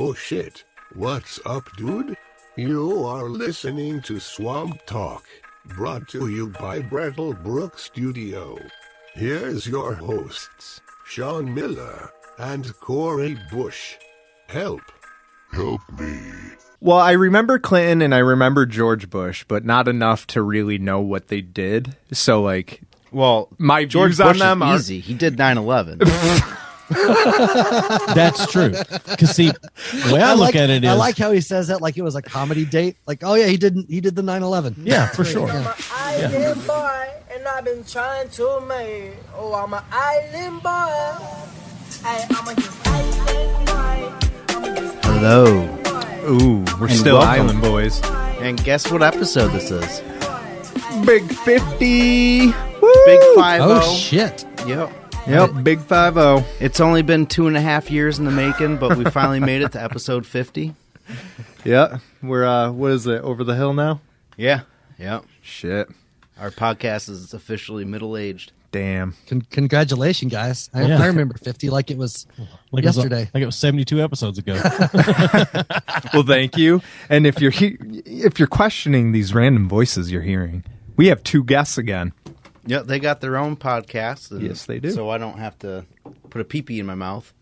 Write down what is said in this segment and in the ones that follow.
Oh shit, what's up, dude? You are listening to Swamp Talk, brought to you by Brattlebrook Studio. Here's your hosts, Sean Miller and Corey Bush. Help me. Well, I remember Clinton and I remember George Bush, but not enough to really know what they did. So, like, well, my George views on Bush them is are easy. He did 9/11. That's true. Because see, the way I look at it is, I like how he says that like it was a comedy date. Like, oh yeah, he did the 9/11. Yeah, for sure. I'm an island boy, and I've been trying to make. Oh, I'm an island boy. I'm a just island boy. Hello. Ooh, we're And still welcome. Island Boys. And guess what episode this is? Big 50. Woo! Big 50. Oh shit. Yep, Big 50. It's only been 2.5 years in the making, but we finally made it to episode 50. Yeah, we're, what is it, over the hill now? Yeah. Shit. Our podcast is officially middle-aged. Damn. Congratulations, guys. I remember 50 like it was yesterday. Like it was 72 episodes ago. Well, thank you. And if you're questioning these random voices you're hearing, we have two guests again. Yeah, they got their own podcast. And Yes, they do. So I don't have to put a pee-pee in my mouth.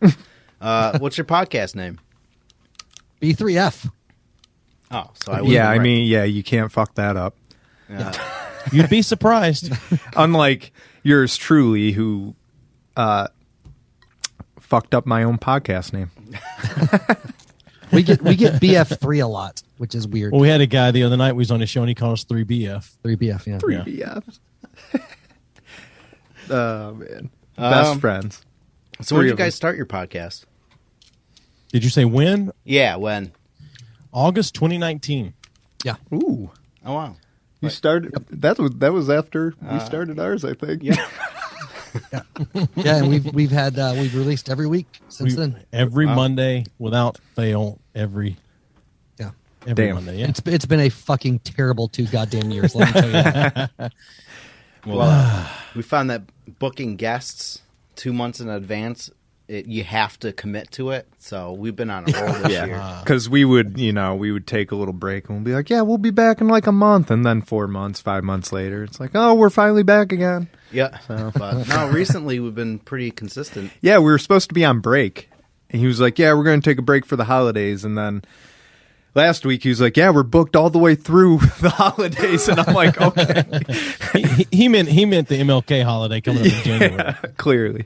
What's your podcast name? B3F. Oh, so I Yeah, I mean, you can't fuck that up. You'd be surprised. Unlike yours truly, who fucked up my own podcast name. We get BF3 a lot, which is weird. Well, we had a guy the other night. We was on his show and he called us 3BF. 3BF, yeah. 3BF. Oh, man. Best friends. So when did you guys start your podcast? Did you say when? Yeah, when? August 2019. Ooh. Oh, wow. You started, that was after we started ours, I think. Yeah. Yeah, and we've released every week since then. Every Monday without fail. Every Damn. Monday. Yeah. It's been a fucking terrible 2 goddamn years, let me tell you that. Well, we found that booking guests 2 months in advance, you have to commit to it. So we've been on a roll this year. Because we would take a little break and we'll be like, yeah, we'll be back in like a month. And then 4 months, 5 months later, it's like, oh, we're finally back again. Yeah. So. But no, recently we've been pretty consistent. Yeah, we were supposed to be on break. And he was like, yeah, we're going to take a break for the holidays. And then last week he was like, yeah, we're booked all the way through the holidays. And I'm like, okay. he meant the MLK holiday coming up in January. Clearly.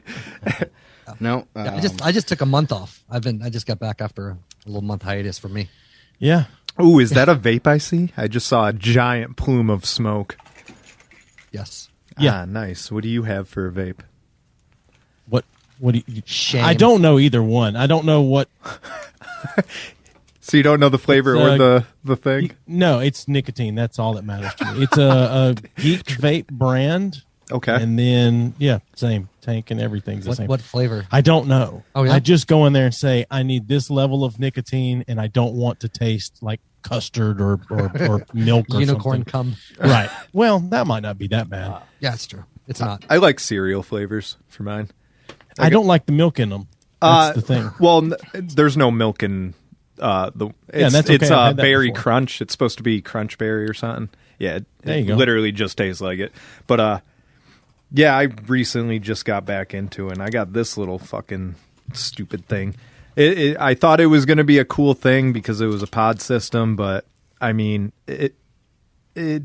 No. I just took a month off. I just got back after a little month hiatus for me. Yeah. Ooh, is that a vape I see? I just saw a giant plume of smoke. Yes. Yeah. Ah, nice. What do you have for a vape? What do you? Shame. I don't know either one. I don't know what. So you don't know the flavor or the thing? No, it's nicotine. That's all that matters to me. It's a Geek Vape brand. Okay. And then, same tank and everything's the same. What flavor? I don't know. Oh, yeah? I just go in there and say, I need this level of nicotine, and I don't want to taste like custard or milk or Unicorn something. cum. Right. Well, that might not be that bad. Yeah, it's true. It's not. I like cereal flavors for mine. I don't like the milk in them. That's the thing. Well, there's no milk in that's okay. I've had that berry before. crunch. It's supposed to be crunch berry or something. Yeah, There you it go. literally just tastes like it. But yeah, I recently just got back into it, and I got this little fucking stupid thing. I thought it was going to be a cool thing because it was a pod system, but I mean, it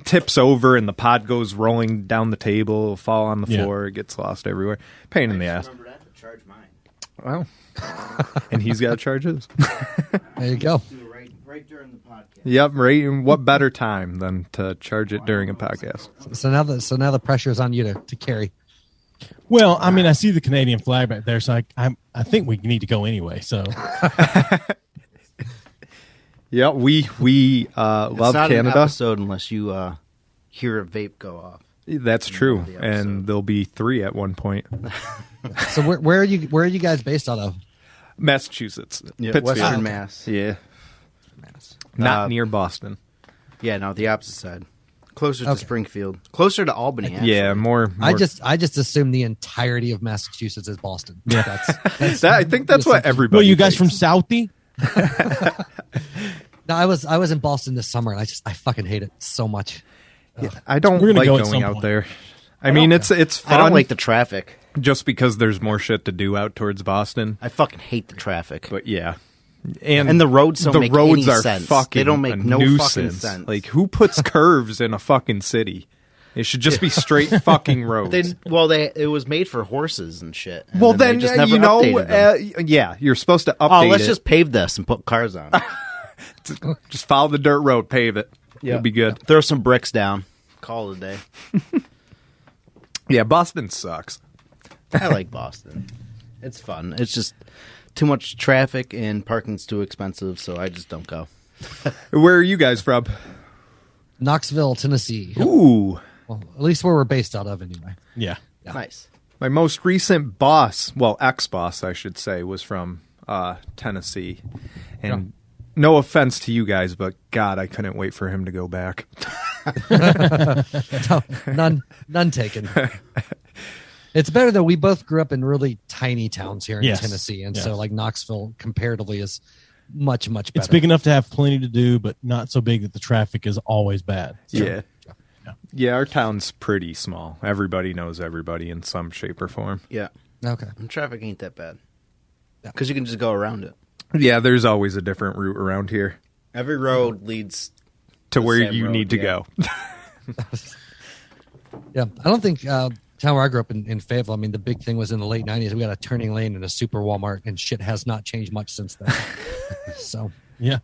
tips over and the pod goes rolling down the table, it'll fall on the floor, it gets lost everywhere. Pain in the ass. Remember that to charge mine. Wow. And he's got to charge his. There you go. Do it right during the podcast. Yep, right. And what better time than to charge it during a podcast? So now the pressure is on you to carry. Well, I mean, I see the Canadian flag back there, so I think we need to go anyway. So Yeah, we love It's not Canada. an episode unless you hear a vape go off. That's true, the and there'll be 3 at one point. So where are you guys based out of? Massachusetts, Yeah, Pittsfield. Western Mass. Yeah, not near Boston. Yeah, no, the opposite side. Closer to Springfield. Closer to Albany, actually. Yeah, more. I just assume the entirety of Massachusetts is Boston. Yeah. That's I think that's what everybody. well, you guys from thinks. Southie? No, I was in Boston this summer, and I fucking hate it so much. I don't We're gonna like go at going some out point. there. I mean, it's fun. I don't like the traffic. just because there's more shit to do out towards Boston. I fucking hate the traffic. But yeah. And the roads don't make any are sense. fucking They don't make a no nuisance. fucking sense. Like, who puts curves in a fucking city? It should just be straight fucking roads. It was made for horses and shit. And well, they then just never you know, updated them. yeah, you're supposed to update Let's it. just pave this and put cars on it. Just follow the dirt road, pave it. Yeah. It'll be good. Throw some bricks down. Call it a day. Yeah, Boston sucks. I like Boston. It's fun. It's just too much traffic and parking's too expensive, so I just don't go. Where are you guys from? Knoxville, Tennessee. Ooh. Well, at least where we're based out of, anyway. Yeah. Nice. My most recent boss, well, ex-boss, I should say, was from Tennessee. And no offense to you guys, but God, I couldn't wait for him to go back. No, none taken. It's better though. We both grew up in really tiny towns here in Yes. Tennessee, and Yes. so like Knoxville comparatively is much better. It's big enough to have plenty to do, but not so big that the traffic is always bad. Yeah. Yeah, our town's pretty small. Everybody knows everybody in some shape or form. Yeah. Okay. And traffic ain't that bad. Yeah. Because you can just go around it. Yeah, there's always a different route around here Every road leads to The where same you road, need to yeah. go. Yeah, I don't think town where I grew up in Fayetteville. I mean, the big thing was in the late '90s. We got a turning lane and a super Walmart, and shit has not changed much since then. So Yeah.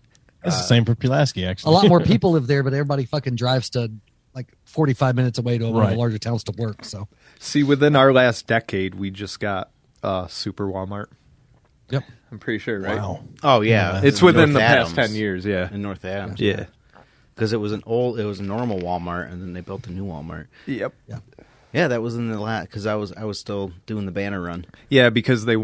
It's the same for Pulaski, a actually. lot more people live there, but everybody fucking drives to like 45 minutes away to one of the Right. larger towns to work. So See, within our last decade, we just got Super Walmart. yep. I'm pretty sure, right? Wow. Oh yeah, It's in within North the past Adams. 10 years, yeah. In North Adams. Yeah. Because it was a normal Walmart, and then they built a new Walmart. Yep. Yeah, that was in the last. Because I was still doing the banner run. Yeah, because there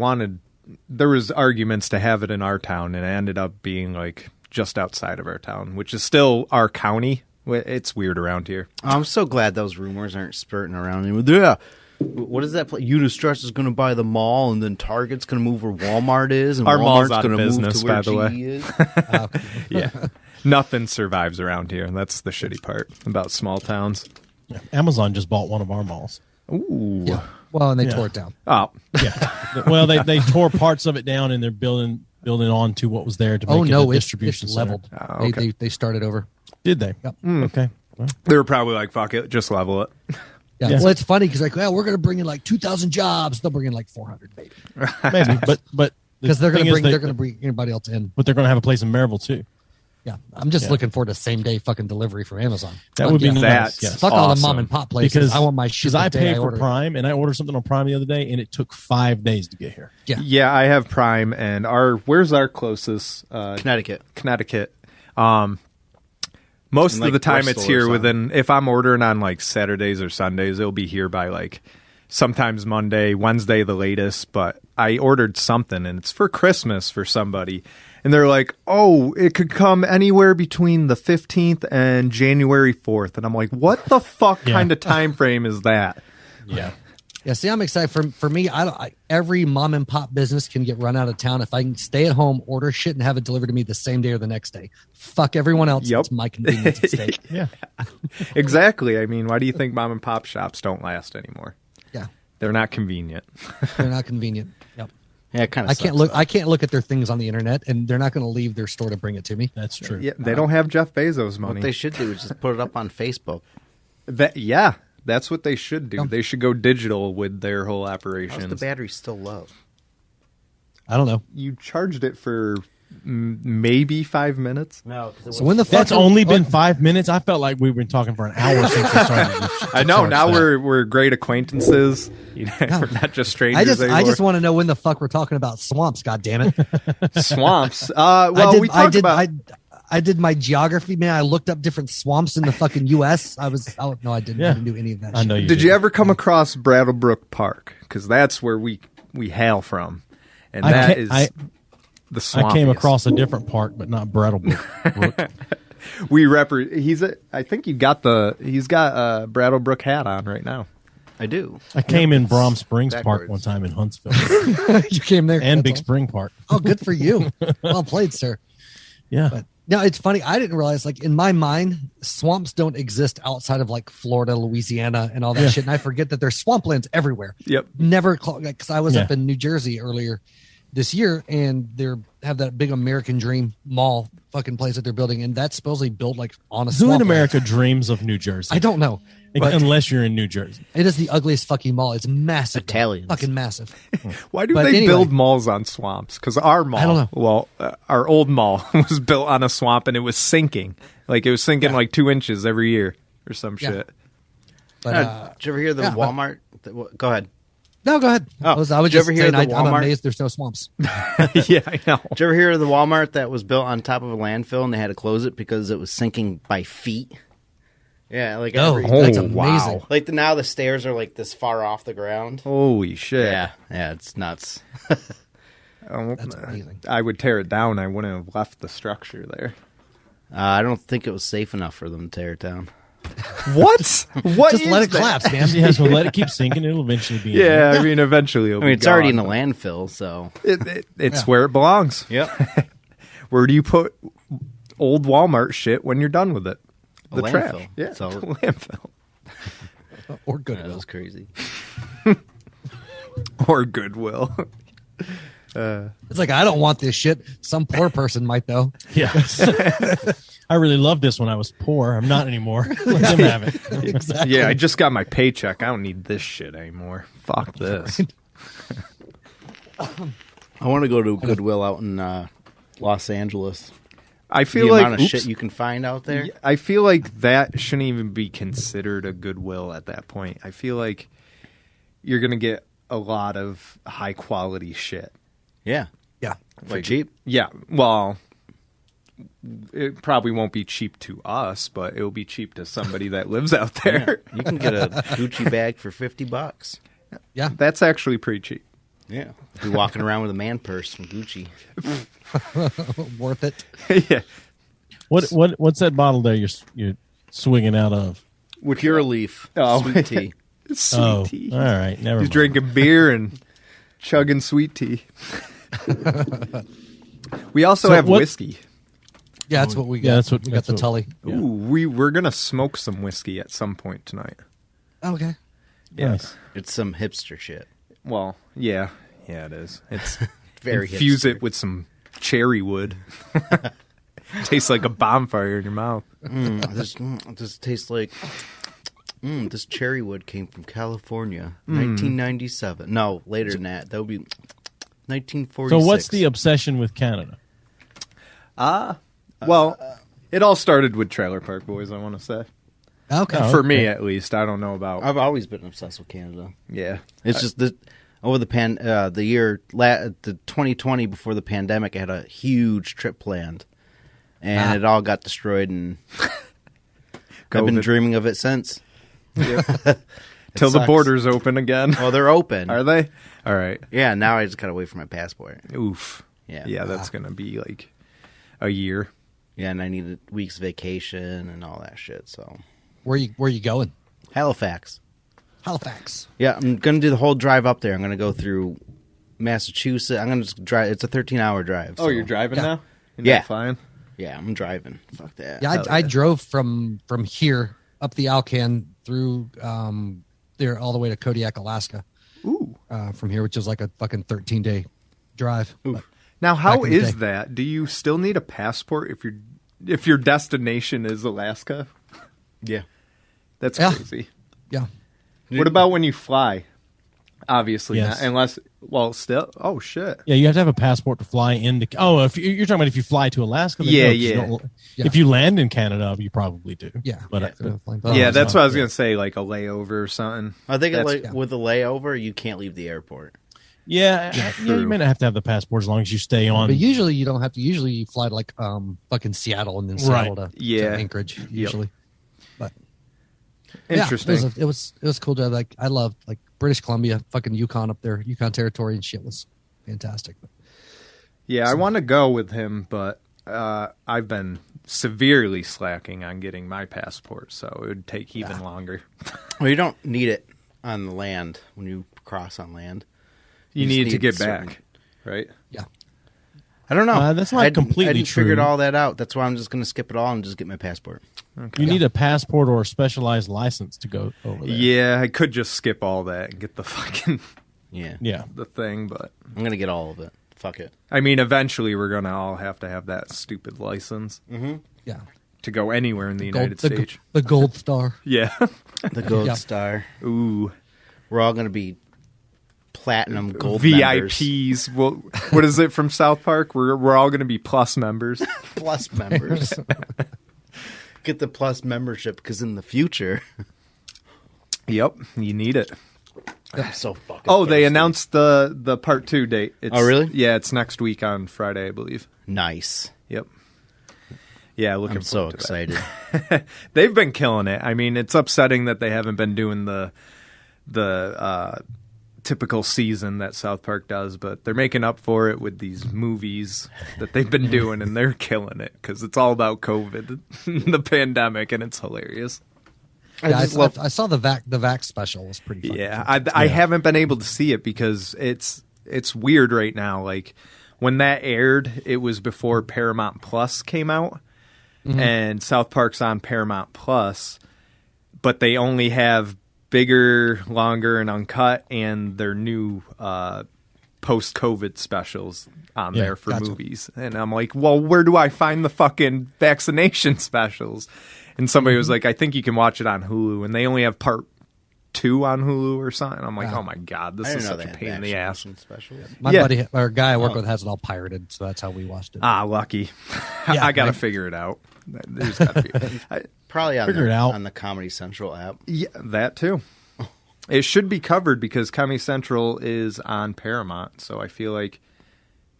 was arguments to have it in our town, and it ended up being like just outside of our town, which is still our county. It's weird around here. I'm so glad those rumors aren't spurting around anymore. Yeah. What is that? Unistress is going to buy the mall, and then Target's going to move where Walmart is, and Our mall's Walmart's out of going to move business, to where by the way. GE is. Yeah. Nothing survives around here, and that's the shitty part about small towns. Yeah. Amazon just bought one of our malls. Ooh. Yeah. Well, and they Yeah. tore it down. Oh. Yeah. Well, they tore parts of it down, and they're building on to what was there to make Oh it no, a it's distribution leveled. center. Oh, okay. They started over. Did they? Yep. Okay. Well, They were probably like, fuck it, just level it. Yeah. Yeah. Well, it's funny because like, well, we're going to bring in like 2,000 jobs. They'll bring in like 400, maybe, maybe, but because they're going thing to is they're going to bring anybody else in. but they're going to have a place in Maryville too. Yeah, I'm just Yeah. looking forward to same day fucking delivery from Amazon. That Fuck would be yeah. nice. That's Yes. Fuck all the awesome. mom and pop places. Because I want my shit. I the day paid for order it. Prime, and I ordered something on Prime the other day, and it took 5 days to get here. Yeah. Yeah, I have Prime, and where's our closest? Connecticut. Connecticut. Most In, of like, the time Bristol it's or here something. within, if I'm ordering on like Saturdays or Sundays, it'll be here by like sometimes Monday, Wednesday the latest, but I ordered something and it's for Christmas for somebody. And they're like, oh, it could come anywhere between the 15th and January 4th. And I'm like, what the fuck Yeah. kind of time frame is that? Yeah. Yeah, see, I'm excited for me. Every mom and pop business can get run out of town if I can stay at home, order shit, and have it delivered to me the same day or the next day. Fuck everyone else. Yep. It's my convenience at stake. Yeah. Exactly. I mean, why do you think mom and pop shops don't last anymore? Yeah, They're not convenient. they're not convenient. Yep. Yeah, it kind of. I can't look at their things on the internet, and they're not going to leave their store to bring it to me. That's true. Yeah, they don't have Jeff Bezos money. What they should do is just put it up on Facebook. Yeah, that's what they should do. Yeah. They should go digital with their whole How's the operations. battery still low? I don't know. You charged it for maybe 5 minutes. No, So when the fuck That's only been 5 minutes. I felt like we've been talking for an hour since we started. I know. charge Now that. we're great acquaintances. You know, we're not just strangers I anymore. just want to know when the fuck we're talking about swamps. God damn it! Swamps. Well, we talked about. I did my geography, man. I looked up different swamps in the fucking U.S. No, I didn't. Yeah. I didn't do any of that. I know shit. you Did you ever come across Brattlebrook Park? Because that's where we hail from, and that is the swamp. I came across a different park, but not Brattlebrook. I think he's got a Brattlebrook hat on right now. I do. I came in Brom Springs Park Backwards. one time in Huntsville You came there. and That's Big all. Spring Park. Oh, good for you. Well played, sir. Yeah. But no, it's funny. I didn't realize, like, in my mind, swamps don't exist outside of like Florida, Louisiana, and all that shit. And I forget that there's swamplands everywhere. Yep. Never, because I was Yeah. up in New Jersey earlier this year, and they have that big American Dream mall fucking place that they're building, and that's supposedly built like on a Who swamp. in America dreams of New Jersey? I don't know. Unless you're in New Jersey. It is the ugliest fucking mall. It's massive. Italians. Fucking massive. Why do But they anyway. build malls on swamps? Because our mall, I don't know. well, our old mall was built on a swamp and it was sinking. Like it was sinking like 2 inches every year or some Yeah. shit. But Did you ever hear the yeah, but- Walmart? Go ahead. no, go ahead. Oh, I was did you just ever hear saying, the I'm Walmart? amazed there's no swamps. Yeah, I know. Did you ever hear of the Walmart that was built on top of a landfill and they had to close it because it was sinking by feet? Yeah, like No, every, that's Oh, amazing. wow. like now the stairs are like this far off the ground. Holy shit. Yeah, it's nuts. That's amazing. I would tear it down. I wouldn't have left the structure there. I don't think it was safe enough for them to tear it down. What? What Just is let it that? collapse, man. Yeah, so let it keep sinking. It'll eventually be. Yeah, I mean, eventually it'll I mean, be it's already in gone, the landfill, so It's where it belongs. yep. Where do you put old Walmart shit when you're done with it? The trash. landfill. Yeah, So- the landfill. Or That Goodwill. was crazy. Or Goodwill. It's like, I don't want this shit. Some poor person might, though. Yeah. I really loved this when I was poor. I'm not anymore. Let them have it. Exactly. Yeah, I just got my paycheck. I don't need this shit anymore. Fuck this. I want to go to Goodwill out in Los Angeles. I The feel amount like of shit you can find out there. I feel like that shouldn't even be considered a Goodwill at that point. I feel like you're gonna get a lot of high quality shit. Yeah, Yeah. for cheap. Yeah, well, it probably won't be cheap to us, but it'll be cheap to somebody that lives out there. You can get a Gucci bag for $50. Yeah. That's actually pretty cheap. Yeah, be walking around with a man purse from Gucci. Worth it. Yeah. What's that bottle there you're swigging out of? Pure Leaf Oh. sweet tea. Sweet tea. All right, never He's mind. drinking beer and chugging sweet tea. We also So have what- whiskey. Yeah, that's what we got. Yeah, that's what- we got. that's The what- Tully. Yeah. Ooh, we're gonna smoke some whiskey at some point tonight. Okay. Nice. It's some hipster shit. Well, yeah, it is. It's Very infuse hipster. it with some cherry wood. Tastes like a bonfire in your mouth. This tastes like. This cherry wood came from California, 1997. No, later than that. That would be 1946. So what's the obsession with Canada? Well, it all started with Trailer Park Boys. I want to say, Okay. Oh. for me okay. at least. I don't know about. I've always been obsessed with Canada. Yeah, It's just that over the year, the 2020 before the pandemic, I had a huge trip planned, and it all got destroyed. And I've been COVID. dreaming of it since. till the sucks. borders open again. Well, they're open. Are they? All right. Yeah, now I just gotta wait for my passport. Oof. Yeah. Yeah, that's gonna be like a year. Yeah, and I need a week's vacation and all that shit. So Where you going? Halifax. Halifax. Yeah, I'm gonna do the whole drive up there. I'm gonna go through Massachusetts. I'm gonna just drive. It's a 13-hour drive. Oh, so- you're driving Yeah. now? You're Yeah. not flying? Yeah, I'm driving. Fuck that. Yeah, I drove from here up the Alcan through there all the way to Kodiak, Alaska. Ooh. From here, which is like a fucking 13-day drive. But Now, how Back in the is day. that? Do you still need a passport if your destination is Alaska? Yeah. That's Yeah. crazy. yeah, What about when you fly? Obviously Yes. not, unless still. Oh shit. Yeah, you have to have a passport to fly into. Oh, if you're talking about if you fly to Alaska, then Yeah, no, 'cause you yeah. don't- Yeah. If you land in Canada, you probably do. yeah. but Yeah, that's what I was gonna say. Like a layover or something. I think That's- with a layover, you can't leave the airport. Yeah, true. you may not have to have the passport as long as you stay on. But usually you don't have to. Usually you fly to like fucking Seattle and then Seattle to Yeah. Anchorage. Usually, but Interesting. Yeah, it was cool to have, like, I loved like British Columbia, fucking Yukon up there, Yukon Territory and shit was fantastic. But Yeah, I want to go with him, but I've been severely slacking on getting my passport, so it would take even longer. Well, you don't need it on the land when you cross on land. You just need to get certain- back, right? Yeah. I don't know. That's not completely I didn't figured true. all that out. That's why I'm just going to skip it all and just get my passport. You need a passport or a specialized license to go over there. Yeah, I could just skip all that and get the fucking Yeah. Yeah. the thing, but I'm going to get all of it. Fuck it. I mean, eventually we're gonna all have to have that stupid license Yeah. to go anywhere in the United States. The gold star. Yeah. The gold Yeah. star. Ooh. We're all going to be platinum gold members. VIPs. Well, what is it from South Park? We're all going to be plus members. Plus members. Get the plus membership because in the future. Yep, you need it. I'm so fucking Oh, they thirsty. announced the part 2 date. Oh, really? Yeah, it's next week on Friday, I believe. Nice. Yep. Yeah, looking I'm so forward to that. excited. They've been killing it. I mean, it's upsetting that they haven't been doing the typical season that South Park does, but they're making up for it with these movies that they've been doing, and they're killing it because it's all about COVID, the pandemic, and it's hilarious. Yeah, just love- I saw the vax special was pretty funny. Yeah, I haven't been able to see it because it's weird right now. Like when that aired, it was before Paramount Plus came out, and South Park's on Paramount Plus, but they only have bigger, longer, and uncut, and their new post-COVID specials on Yeah, there for gotcha. movies. And I'm like, well, where do I find the fucking vaccination specials? And somebody was like, I think you can watch it on Hulu, and they only have part 2 on Hulu or something. I'm like, oh my god, this I is didn't know such they a had pain in the ass. vaccination specials. My Yeah. buddy or guy I work with has it all pirated, so that's how we watched it. Ah, lucky. Yeah, I gotta right. figure it out. There's gotta be. Probably on Figure it out. on the Comedy Central app. Yeah, that too. It should be covered because Comedy Central is on Paramount, so I feel like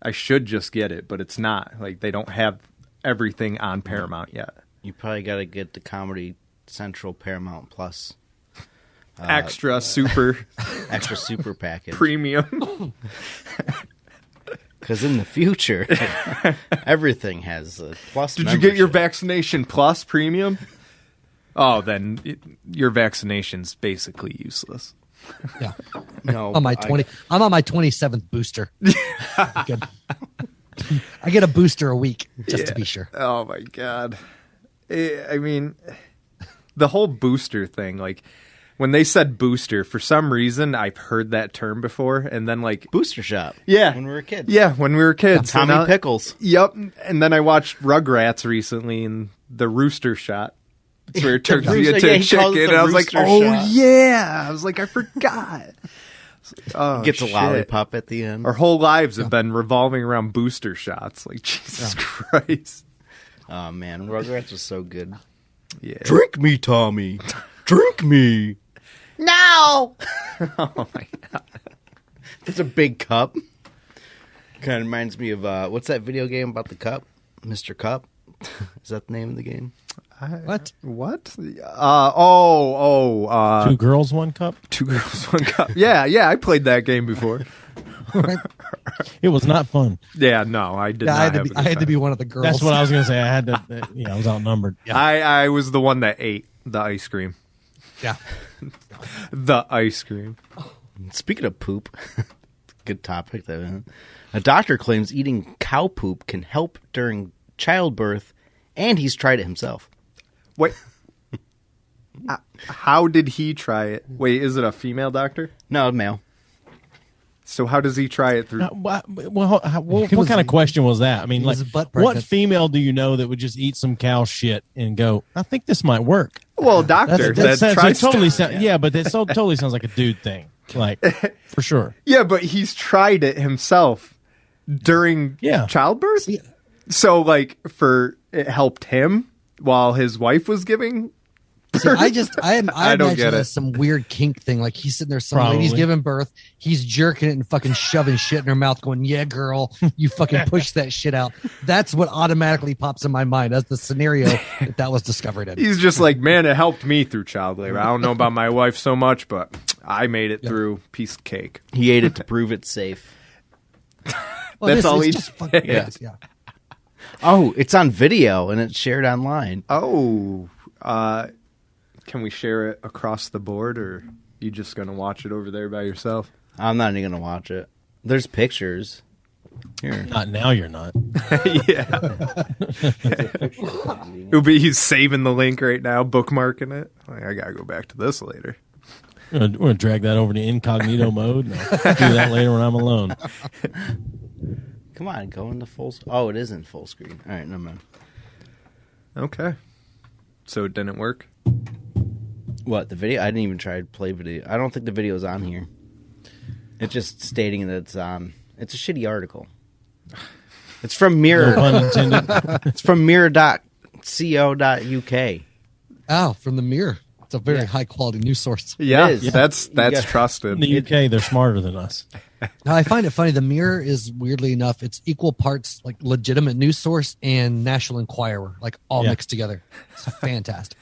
I should just get it, but it's not. Like they don't have everything on Paramount yet. You probably got to get the Comedy Central Paramount Plus Extra, super, extra super package. premium. Because in the future, everything has a plus. Did you get your membership. vaccination plus premium? Oh, then your vaccination's basically useless. Yeah. No, On my 20 I'm on my 27th booster. Good. I get a booster a week just to be sure. Oh my god. I mean, the whole booster thing, like when they said booster, for some reason I've heard that term before, and then like booster shot. yeah, when we were kids. Yeah, when we were kids. Tommy And I- Pickles. Yep. And then I watched Rugrats recently, and the rooster shot. It's where it turns you rooster- into yeah, a he calls it chicken. the And I was like, rooster oh shot. yeah. I was like, I forgot. Oh, Gets a shit. lollipop at the end. Our whole lives have been revolving around booster shots. Like Jesus Christ. Oh man, Rugrats was so good. Yeah. Drink me, Tommy. Drink me. No. Oh my god. It's a big cup. Kind of reminds me of what's that video game about the cup? Mr. Cup. Is that the name of the game? What? What? Two Two girls, one cup. girls, one cup. Yeah, I played that game before. It was not fun. Yeah, no, I did Yeah, not. I had to have be a good I had to time. be one of the girls. That's what I was going to say. I had to. I was outnumbered. I was the one that ate the ice cream. Yeah. The ice cream. Speaking of poop, good topic though. A doctor claims eating cow poop can help during childbirth, and he's tried it himself. Wait. How did he try it? Wait, is it a female doctor? No, male. So how does he try it through? What kind of question was that? I mean, he like, was butt what pregnant. female do you know that would just eat some cow shit and go, I think this might work? Well, doctor that tries totally to. yeah, but that totally sounds like a dude thing. Like, for sure. Yeah, but he's tried it himself during Yeah. childbirth. Yeah. So, like, it helped him while his wife was giving. See, I I don't imagine get it. it's some weird kink thing. Like he's sitting there, some Probably. lady's giving birth, he's jerking it and fucking shoving shit in her mouth, going, "Yeah, girl, you fucking push that shit out." That's what automatically pops in my mind as the scenario that was discovered in. He's just like, man, it helped me through child labor. I don't know about my wife so much, but I made it through. Piece of cake. He ate it to prove it's safe. Well, That's all is he just did. fucking Yeah. is, yeah. Oh, it's on video and it's shared online. Oh, can we share it across the board or? You just gonna watch it over there by yourself? I'm not even gonna watch it. There's pictures. Here. Not now. You're not. Yeah. It'll be he's saving the link right now, bookmarking it. Like, I gotta go back to this later. We're gonna drag that over to incognito mode. And I'll do that later when I'm alone. Come on, go into full. Oh, it isn't full screen. All right, never mind. Okay. So it didn't work? What, the video? I didn't even try to play video. I don't think the video's on here. It's just stating that it's on. It's a shitty article. It's from Mirror. No pun intended. It's from mirror.co.uk. Oh, from the Mirror. It's a very high quality news source. Yeah, is. that's Yeah. trusted. In the UK, they're smarter than us. Now, I find it funny. The Mirror is weirdly enough, it's equal parts like legitimate news source and National Enquirer, like all Yeah. mixed together. It's fantastic.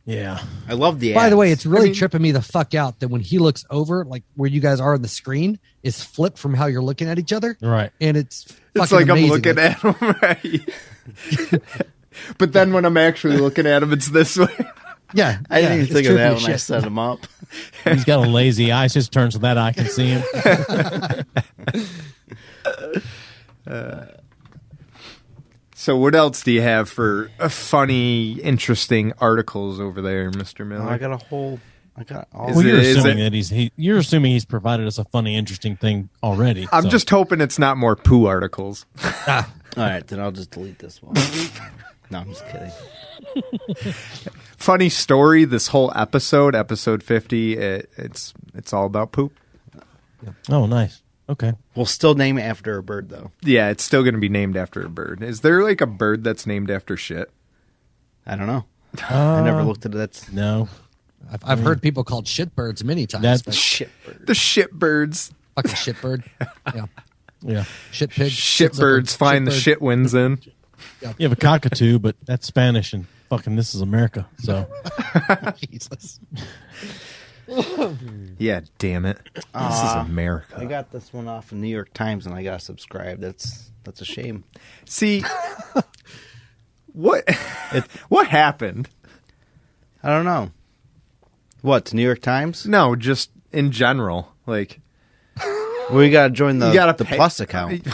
Yeah. I love the By the way, ads. it's really tripping me the fuck out that when he looks over, like where you guys are on the screen, is flipped from how you're looking at each other, Right. and it's It's fucking like amazing. I'm looking at him, right? But then when I'm actually looking at him, it's this way. Yeah, I didn't yeah, even it's think of trippy that as when I shit. set him up. He's got a lazy eye. It just turns so that eye can see him. So what else do you have for funny, interesting articles over there, Mr. Miller? I got all. Is Well, you're it- is assuming it- that you're assuming he's provided us a funny, interesting thing already. I'm so. just hoping it's not more poo articles. All right, then I'll just delete this one. No, I'm just kidding. Funny story, this whole episode 50, it's all about poop. Oh, nice. Okay. We'll still name it after a bird, though. Yeah, it's still going to be named after a bird. Is there like a bird that's named after shit? I don't know. I never looked at it. That's No. I've heard people called shitbirds many times. That's- but shit bird. The shit birds. fucking shitbird. Yeah, Yeah. shit pig. Shit birds flying the shit winds in. You have a cockatoo, but that's Spanish, and fucking this is America. So Jesus. Yeah, damn it. This is America. I got this one off of New York Times, and I got subscribed. That's a shame. See, what happened? I don't know. What, to New York Times? No, just in general. Like, Well, you got to join the you gotta pay- Plus account.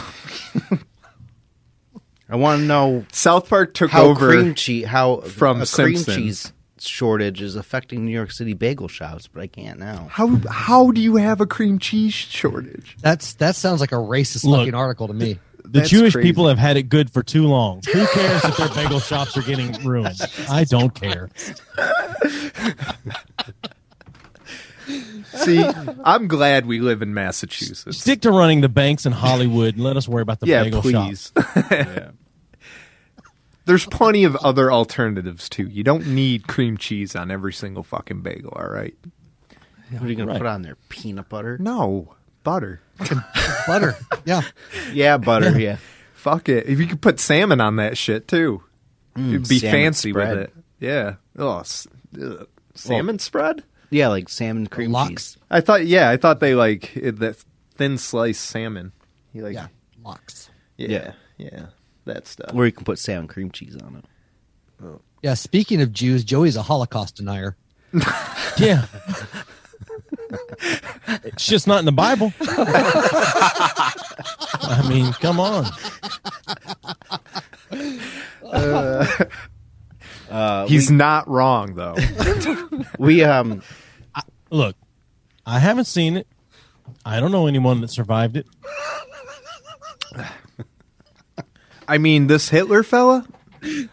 I want to know South Park took how over. cream cheese, from a cream Simpsons. cheese shortage is affecting New York City bagel shops, but I can't now. How do you have a cream cheese shortage? That sounds like a racist Look. fucking article to me. the That's Jewish crazy. people have had it good for too long. Who cares if their bagel shops are getting ruined? I don't care. See, I'm glad we live in Massachusetts. Stick to running the banks in Hollywood and let us worry about the Yeah, bagel please. shops. There's plenty of other alternatives too. You don't need cream cheese on every single fucking bagel, all right? What are you going Right. to put on there? Peanut butter? No, butter. Butter. Yeah. Yeah, butter, yeah. Fuck it. If you could put salmon on that shit too, it'd be salmon fancy spread. with it. Yeah. Oh, salmon spread? Yeah, like salmon cream Lox. cheese. I thought they like that thin sliced salmon. You like, Yeah. Lox. yeah, that stuff. Or you can put salmon cream cheese on it. Yeah. Speaking of Jews, Joey's a Holocaust denier. Yeah. It's just not in the Bible. I mean, come on. He's not wrong though. We Look, I haven't seen it. I don't know anyone that survived it. I mean, this Hitler fella,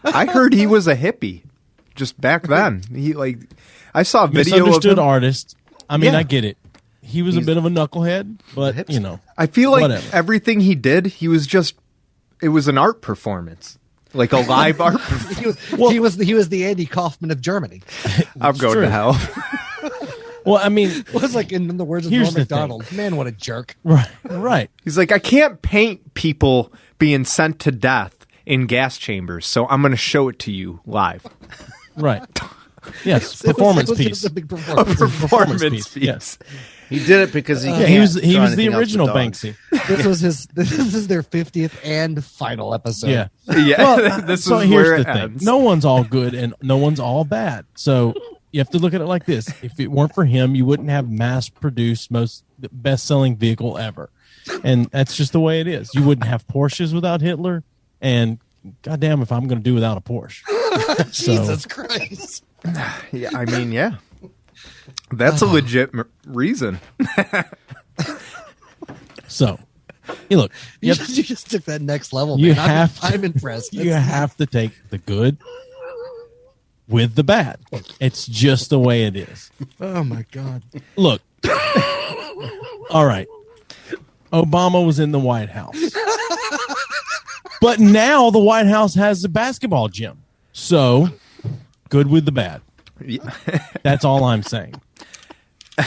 I heard he was a hippie just back then. He like, I saw a video of Misunderstood him. artist. I mean, Yeah. I get it. He was a bit of a knucklehead, but you know, I feel like Whatever. everything he did, it was an art performance, like a live art performance. He was the Andy Kaufman of Germany. I'm going true. to hell. well, I mean, It was like in the words of Here's Norm the thing. Macdonald. Man, what a jerk. right. He's like, I can't paint people being sent to death in gas chambers, so I'm going to show it to you live. Right. Yes, It was- performance it was piece. a big A performance. performance piece, piece. yes. he did it because he Yeah, can't he was draw the anything else original with dogs. Banksy. This is their 50th and final episode. Yeah. Yeah, Well, this so is here's where the it thing. ends. No one's all good and no one's all bad. So you have to look at it like this. If it weren't for him, you wouldn't have mass-produced the best-selling vehicle ever. And that's just the way it is. You wouldn't have Porsches without Hitler, and goddamn if I'm going to do without a Porsche. Jesus Christ. Yeah, I mean, yeah. That's a legit reason. So, you look. You just took that next level, You man. have I'm impressed. You have to take the good with the bad. It's just the way it is. Oh, my God. Look. All right. Obama was in the White House. But now the White House has a basketball gym. So, good with the bad. Yeah. That's all I'm saying.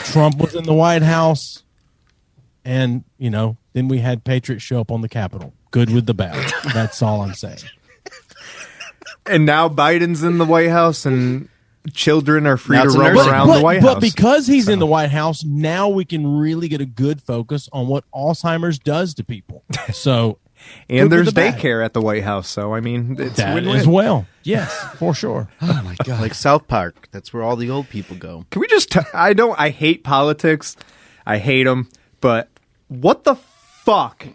Trump was in the White House. And, then we had Patriots show up on the Capitol. Good with the bad. That's all I'm saying. And now Biden's in the White House and children are free Now to it's a roam nursing around the White House. But because he's in the White House, now we can really get a good focus on what Alzheimer's does to people. So, and there's good with the bad. daycare at the White House, so I mean, it's That win-win. as well. Yes, for sure. Oh, my God. Like South Park. That's where all the old people go. Can we just? I hate politics. I hate them. But what the fuck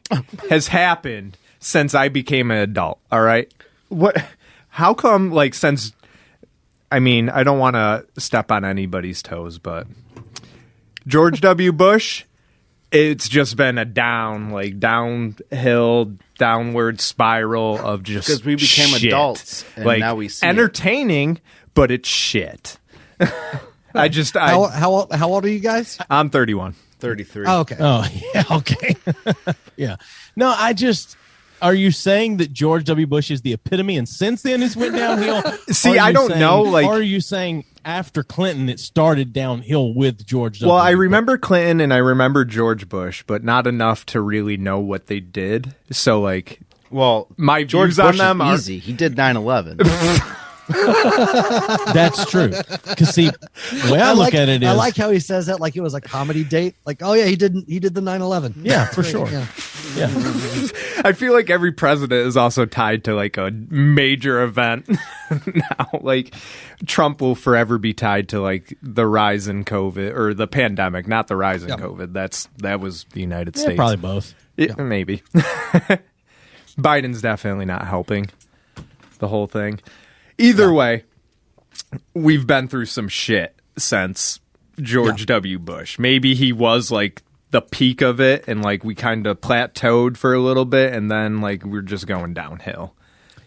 has happened since I became an adult? All right. What? How come? Like since. I mean, I don't want to step on anybody's toes, but George W. Bush. It's just been a downhill, downward spiral of just Because we became shit. adults, and like, now we see entertaining, but it's shit. How old are you guys? I'm 31. 33. Oh, okay. Oh, yeah, okay. Yeah. No, are you saying that George W. Bush is the epitome and since then it's went downhill? See, Or are I you don't know, like- or are you saying after Clinton it started downhill with George W. Well, I Bush? remember Clinton and I remember George Bush, but not enough to really know what they did. So, like, Well, my George views on Bush them is are easy. He did 9/11. That's true. Because see, the way I look at it is, I like how he says that like it was a comedy date. Like, oh yeah, he did the 9/11. yeah, for sure. Yeah. Yeah. I feel like every president is also tied to like a major event now. Like Trump will forever be tied to like the rise in COVID or the pandemic, not the rise in COVID. That was the United Yeah, States. probably both. Maybe. Biden's definitely not helping the whole thing. Either way, we've been through some shit since George W. Bush. Maybe he was like the peak of it and like we kind of plateaued for a little bit and then like we're just going downhill.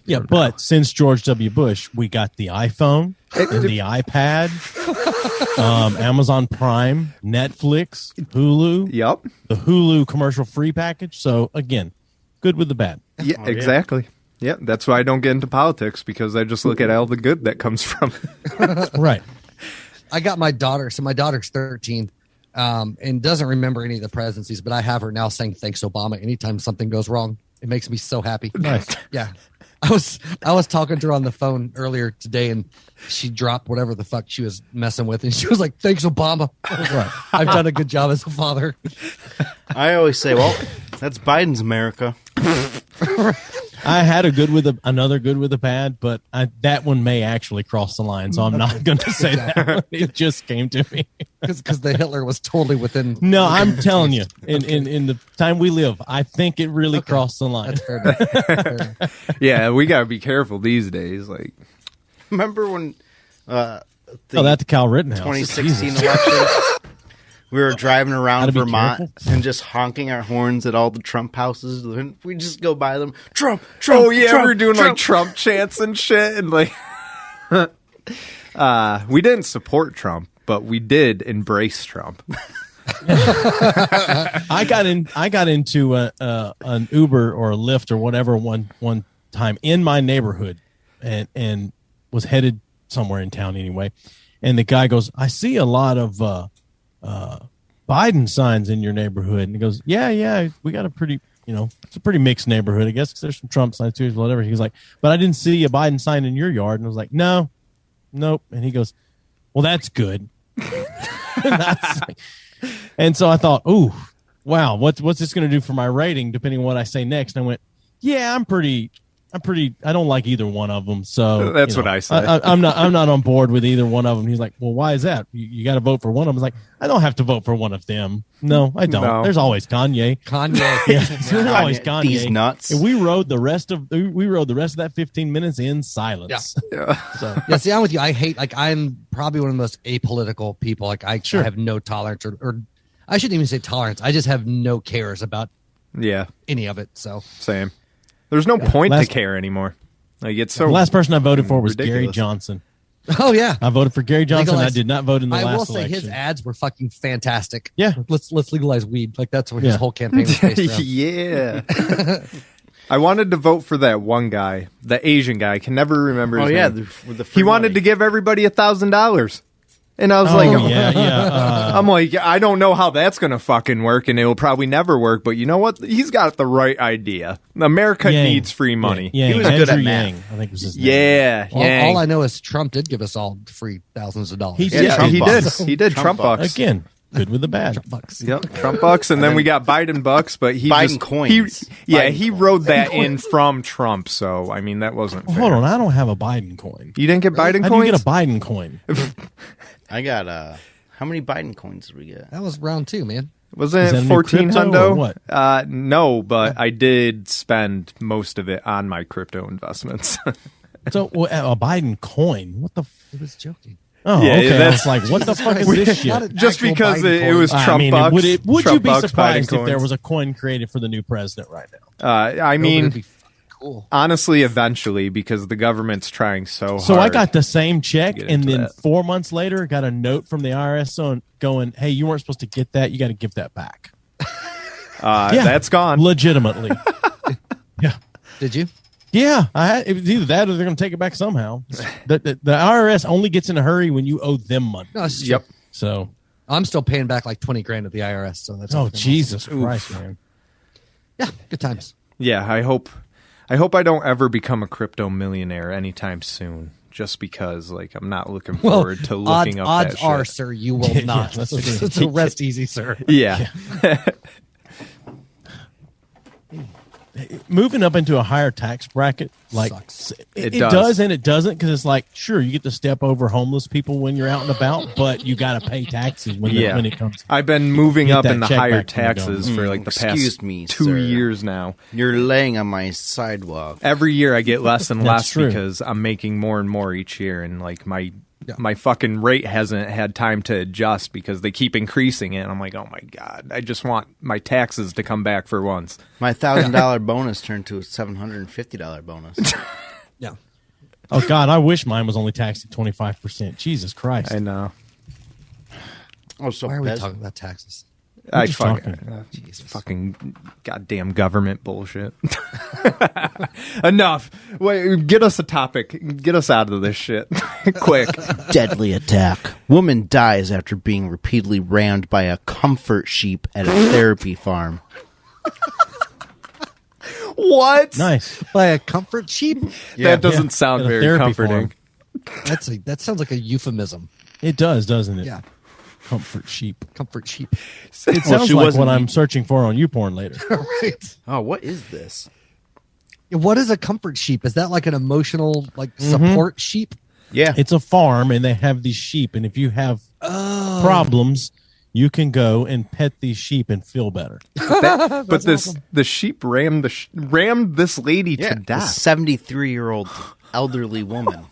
Yeah, but since George W. Bush, we got the iPhone and the iPad, Amazon Prime, Netflix, Hulu, Yep. the Hulu commercial free package. So again, good with the bad. Yeah, exactly. Yeah, that's why I don't get into politics because I just look at all the good that comes from it. Right. I got my daughter. So my daughter's 13 and doesn't remember any of the presidencies, but I have her now saying thanks Obama anytime something goes wrong. It makes me so happy. Nice. Yeah. I was talking to her on the phone earlier today and she dropped whatever the fuck she was messing with and she was like, thanks Obama. I was like, I've done a good job as a father. I always say, well, that's Biden's America. I had another good with a bad, but that one may actually cross the line, so I'm not going to say that. It just came to me. Because the Hitler was totally within. No, I'm telling you, in the time we live, I think it really crossed the line. That's fair enough. Fair enough. Yeah, we got to be careful these days. Like, Remember when That's the Cal Rittenhouse. 2016 Jesus. election, we were driving around Gotta be Vermont careful. and just honking our horns at all the Trump houses. And we just go by them. Trump. oh yeah, Trump, we're doing Trump. like Trump chants and shit, and like, we didn't support Trump, but we did embrace Trump. I got into an Uber or a Lyft or whatever one time in my neighborhood, and was headed somewhere in town anyway. And the guy goes, "I see a lot of Biden signs in your neighborhood." And he goes, "Yeah, we got a pretty, it's a pretty mixed neighborhood, I guess, 'cause there's some Trump signs too, whatever." He was like, "But I didn't see a Biden sign in your yard." And I was like, "No, nope." And he goes, "Well, that's good." And so I thought, "Ooh, wow, what's this going to do for my rating, depending on what I say next?" And I went, "Yeah, I'm pretty I don't like either one of them. So That's what I say. I'm not on board with either one of them. He's like, well, why is that? You got to vote for one of them. I was like, I don't have to vote for one of them. No, I don't. No. There's always Kanye. Kanye. There's always Kanye. These nuts. And we rode the rest of that 15 minutes in silence. Yeah. So Yeah, see, I'm with you. I hate, like, I'm probably one of the most apolitical people. Like, I have no tolerance, or I shouldn't even say tolerance. I just have no cares about any of it. So Same. There's no point to care anymore. Like, it's so. The last person I voted for was ridiculous. Gary Johnson. oh yeah, I voted for Gary Johnson. Legalize- I did not vote in the I last will say election. his ads were fucking fantastic. Yeah. let's legalize weed. Like, that's what his whole campaign was based around. Yeah. I wanted to vote for that one guy, the Asian guy. I can never remember his name. With the free He wanted money. to give everybody $1,000. And I was like, I'm like, I don't know how that's going to fucking work, and it will probably never work. But you know what? He's got the right idea. America Yang. needs free money. Yeah, He was good at Andrew math. Yang, I think was his name. Yeah. Yang. All I know is Trump did give us all free thousands of dollars. He Yeah, Trump he bucks. did. He did. Trump bucks. Again, good with the bad. Bucks. Yep, Trump bucks, and then we got Biden bucks, but he Biden just, coins. He wrote that in from Trump, so I mean that wasn't fair. Hold on, I don't have a Biden coin. You didn't get Biden How do you coins? get a Biden coin? I got how many Biden coins did we get? That was round 2, man. Wasn't Is that it a new 14 crypto hundo? or what? No, but I did spend most of it on my crypto investments. So a Biden coin? What the? He was joking. Oh, Yeah, okay. that's- That's like, what the fuck is Christ. this Not shit? an Just actual because Biden it was coin. Trump bucks. would you Trump be bucks, surprised Biden if there coins. was a coin created for the new president right now? I No, but it'd mean, be fucking cool. honestly, eventually, because the government's trying so hard. So I got the same check, get and into then that. 4 months later, got a note from the IRS going, "Hey, you weren't supposed to get that. You got to give that back." Yeah. That's gone. Legitimately. Yeah. Did you? Yeah, it was either that or they're going to take it back somehow. The IRS only gets in a hurry when you owe them money. No, it's Yep. So, I'm still paying back like 20 grand at the IRS. So that's oh okay. Jesus Christ, man! Yeah, good times. Yeah, I hope I don't ever become a crypto millionaire anytime soon. Just because, like, I'm not looking Well, forward to looking up odds that are, shit. sir, you will not. that's true. So rest easy, sir. Yeah. Moving up into a higher tax bracket, like Sucks. it does. does and it doesn't, because it's like, sure, you get to step over homeless people when you're out and about, but you got to pay taxes when Yeah. it comes. I've been moving Get up that in the check higher back from the taxes for like the Excuse past me, 2 sir. years now. You're laying on my sidewalk. Every year I get less and That's less true. because I'm making more and more each year, and like my fucking rate hasn't had time to adjust because they keep increasing it. And I'm like, oh my god, I just want my taxes to come back for once. My $1,000 bonus turned to a $750 bonus. Yeah. Oh God, I wish mine was only taxed at 25%. Jesus Christ! I know. Oh, so Why are we Bez- talking about taxes? I just fucking goddamn government bullshit. Enough. Wait, get us a topic. Get us out of this shit. Quick. Deadly attack. Woman dies after being repeatedly rammed by a comfort sheep at a therapy farm. What? Nice. By a comfort sheep? That doesn't Yeah. sound At a very therapy comforting. That sounds like a euphemism. It does, doesn't it? Yeah. Comfort sheep. Comfort sheep. It sounds she like wasn't what I'm eating- searching for on YouPorn later. Right. Oh, what is this? What is a comfort sheep? Is that like an emotional support sheep? Yeah. It's a farm, and they have these sheep, and if you have problems, you can go and pet these sheep and feel better. But the sheep rammed this lady to a death. 73-year-old elderly woman.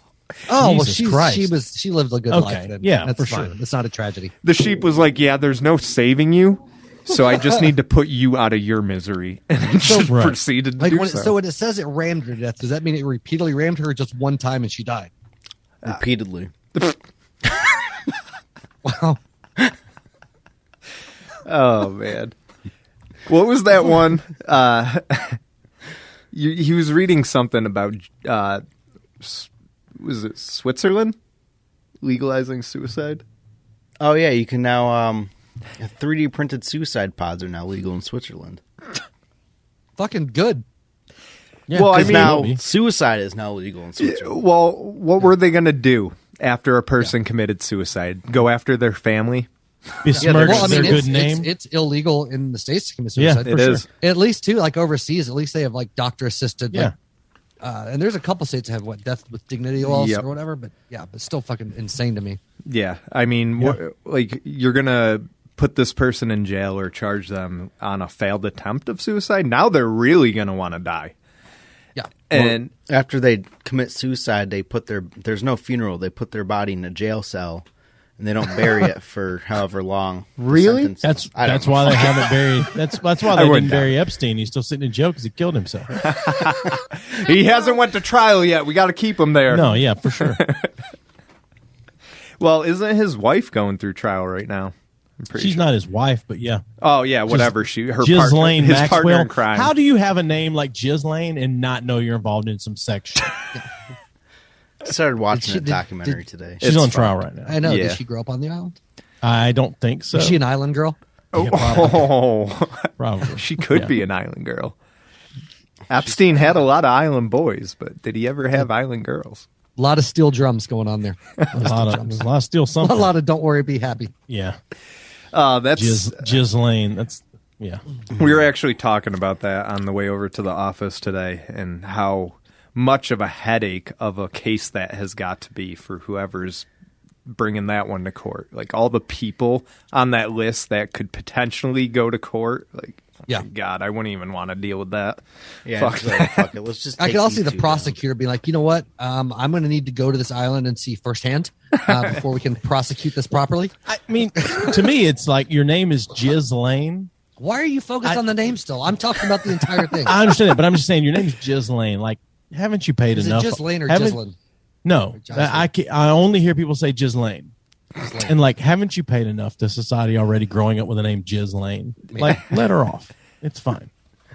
Oh, well, Jesus Christ. she lived a good Okay, life. Then. yeah, That's for fine. sure. It's not a tragedy. The sheep was like, "Yeah, there's no saving you, so I just need to put you out of your misery," and it just Right. proceeded to Like do when so. so when it says it rammed her to death, does that mean it repeatedly rammed her just one time and she died? Repeatedly. Wow. Oh man, what was that one? He was reading something about was it Switzerland legalizing suicide? Oh, yeah. You can now... 3D printed suicide pods are now legal in Switzerland. Fucking good. Yeah, Well, I 'Cause mean- now suicide is now legal in Switzerland. Well, what were they going to do after a person committed suicide? Go after their family? besmirch Well, I their mean, good name. it's illegal in the States to commit Yeah, suicide. It is. At least too, like overseas, at least they have like doctor assisted. Yeah. And there's a couple states that have death with dignity laws Yep. or whatever, but it's still fucking insane to me. Yeah, I mean, like you're gonna put this person in jail or charge them on a failed attempt of suicide. Now they're really gonna want to die. Yeah. And After they commit suicide, there's no funeral. They put their body in a jail cell, and they don't bury it for however long. the Really? sentence- That's why they haven't buried. That's why they wouldn't didn't bury Epstein. He's still sitting in jail because he killed himself. he hasn't went to trial yet. We got to keep him there. No, yeah, for sure. Well, isn't his wife going through trial right now? I'm pretty She's sure. not his wife, but yeah. Oh yeah, whatever. Her partner, Jizzlaine his partner Maxwell. in crime. How do you have a name like Jizzlaine and not know you're involved in some sex shit? I started watching Did a she- documentary did- today. She's It's on fine. trial right now. I know. Yeah. Did she grow up on the island? I don't think so. Is she an island girl? Oh, Probably. she could Yeah. be an island girl. Epstein had a lot of island boys, but did he ever have island girls? A lot of steel drums going on there. There's a lot of still A something. lot of don't worry, be happy. Yeah. That's Jizzlaine. That's yeah. we were actually talking about that on the way over to the office today, and how much of a headache of a case that has got to be for whoever's bringing that one to court. Like all the people on that list that could potentially go to court. Like, oh Yeah. my God, I wouldn't even want to deal with that. Yeah, Fuck it's like, fuck it. Let's just. I take could also these see the two down. prosecutor being like, you know what? I'm going to need to go to this island and see firsthand before we can prosecute this properly. I mean, to me, it's like your name is Jizzlaine. Why are you focused on the name still? I'm talking about the entire thing. I understand it, but I'm just saying your name's Jizzlaine. Like, haven't you paid Is it enough? Jizzlaine or Haven't- Jizzlaine? No, Jizzlaine. I only hear people say Jizzlaine. Jizzlaine. And like, haven't you paid enough to society already growing up with the name Jizzlaine? Like, let her off. It's fine.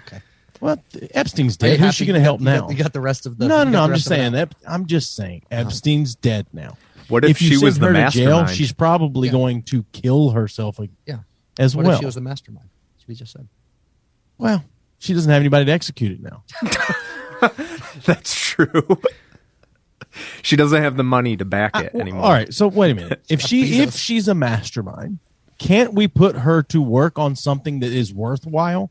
Okay. Well, Epstein's Are you dead. Who's happy she going to help now? You got the rest of the. No, you got I'm the just rest of saying it. that. I'm just saying Epstein's dead now. What if you she was send the her to jail, mastermind? she's probably Yeah. going to kill herself Yeah. as What well. if she was the mastermind? As we just said. Well, she doesn't have anybody to execute it now. That's true. She doesn't have the money to back it anymore. All right, so wait a minute. If she's a mastermind, can't we put her to work on something that is worthwhile?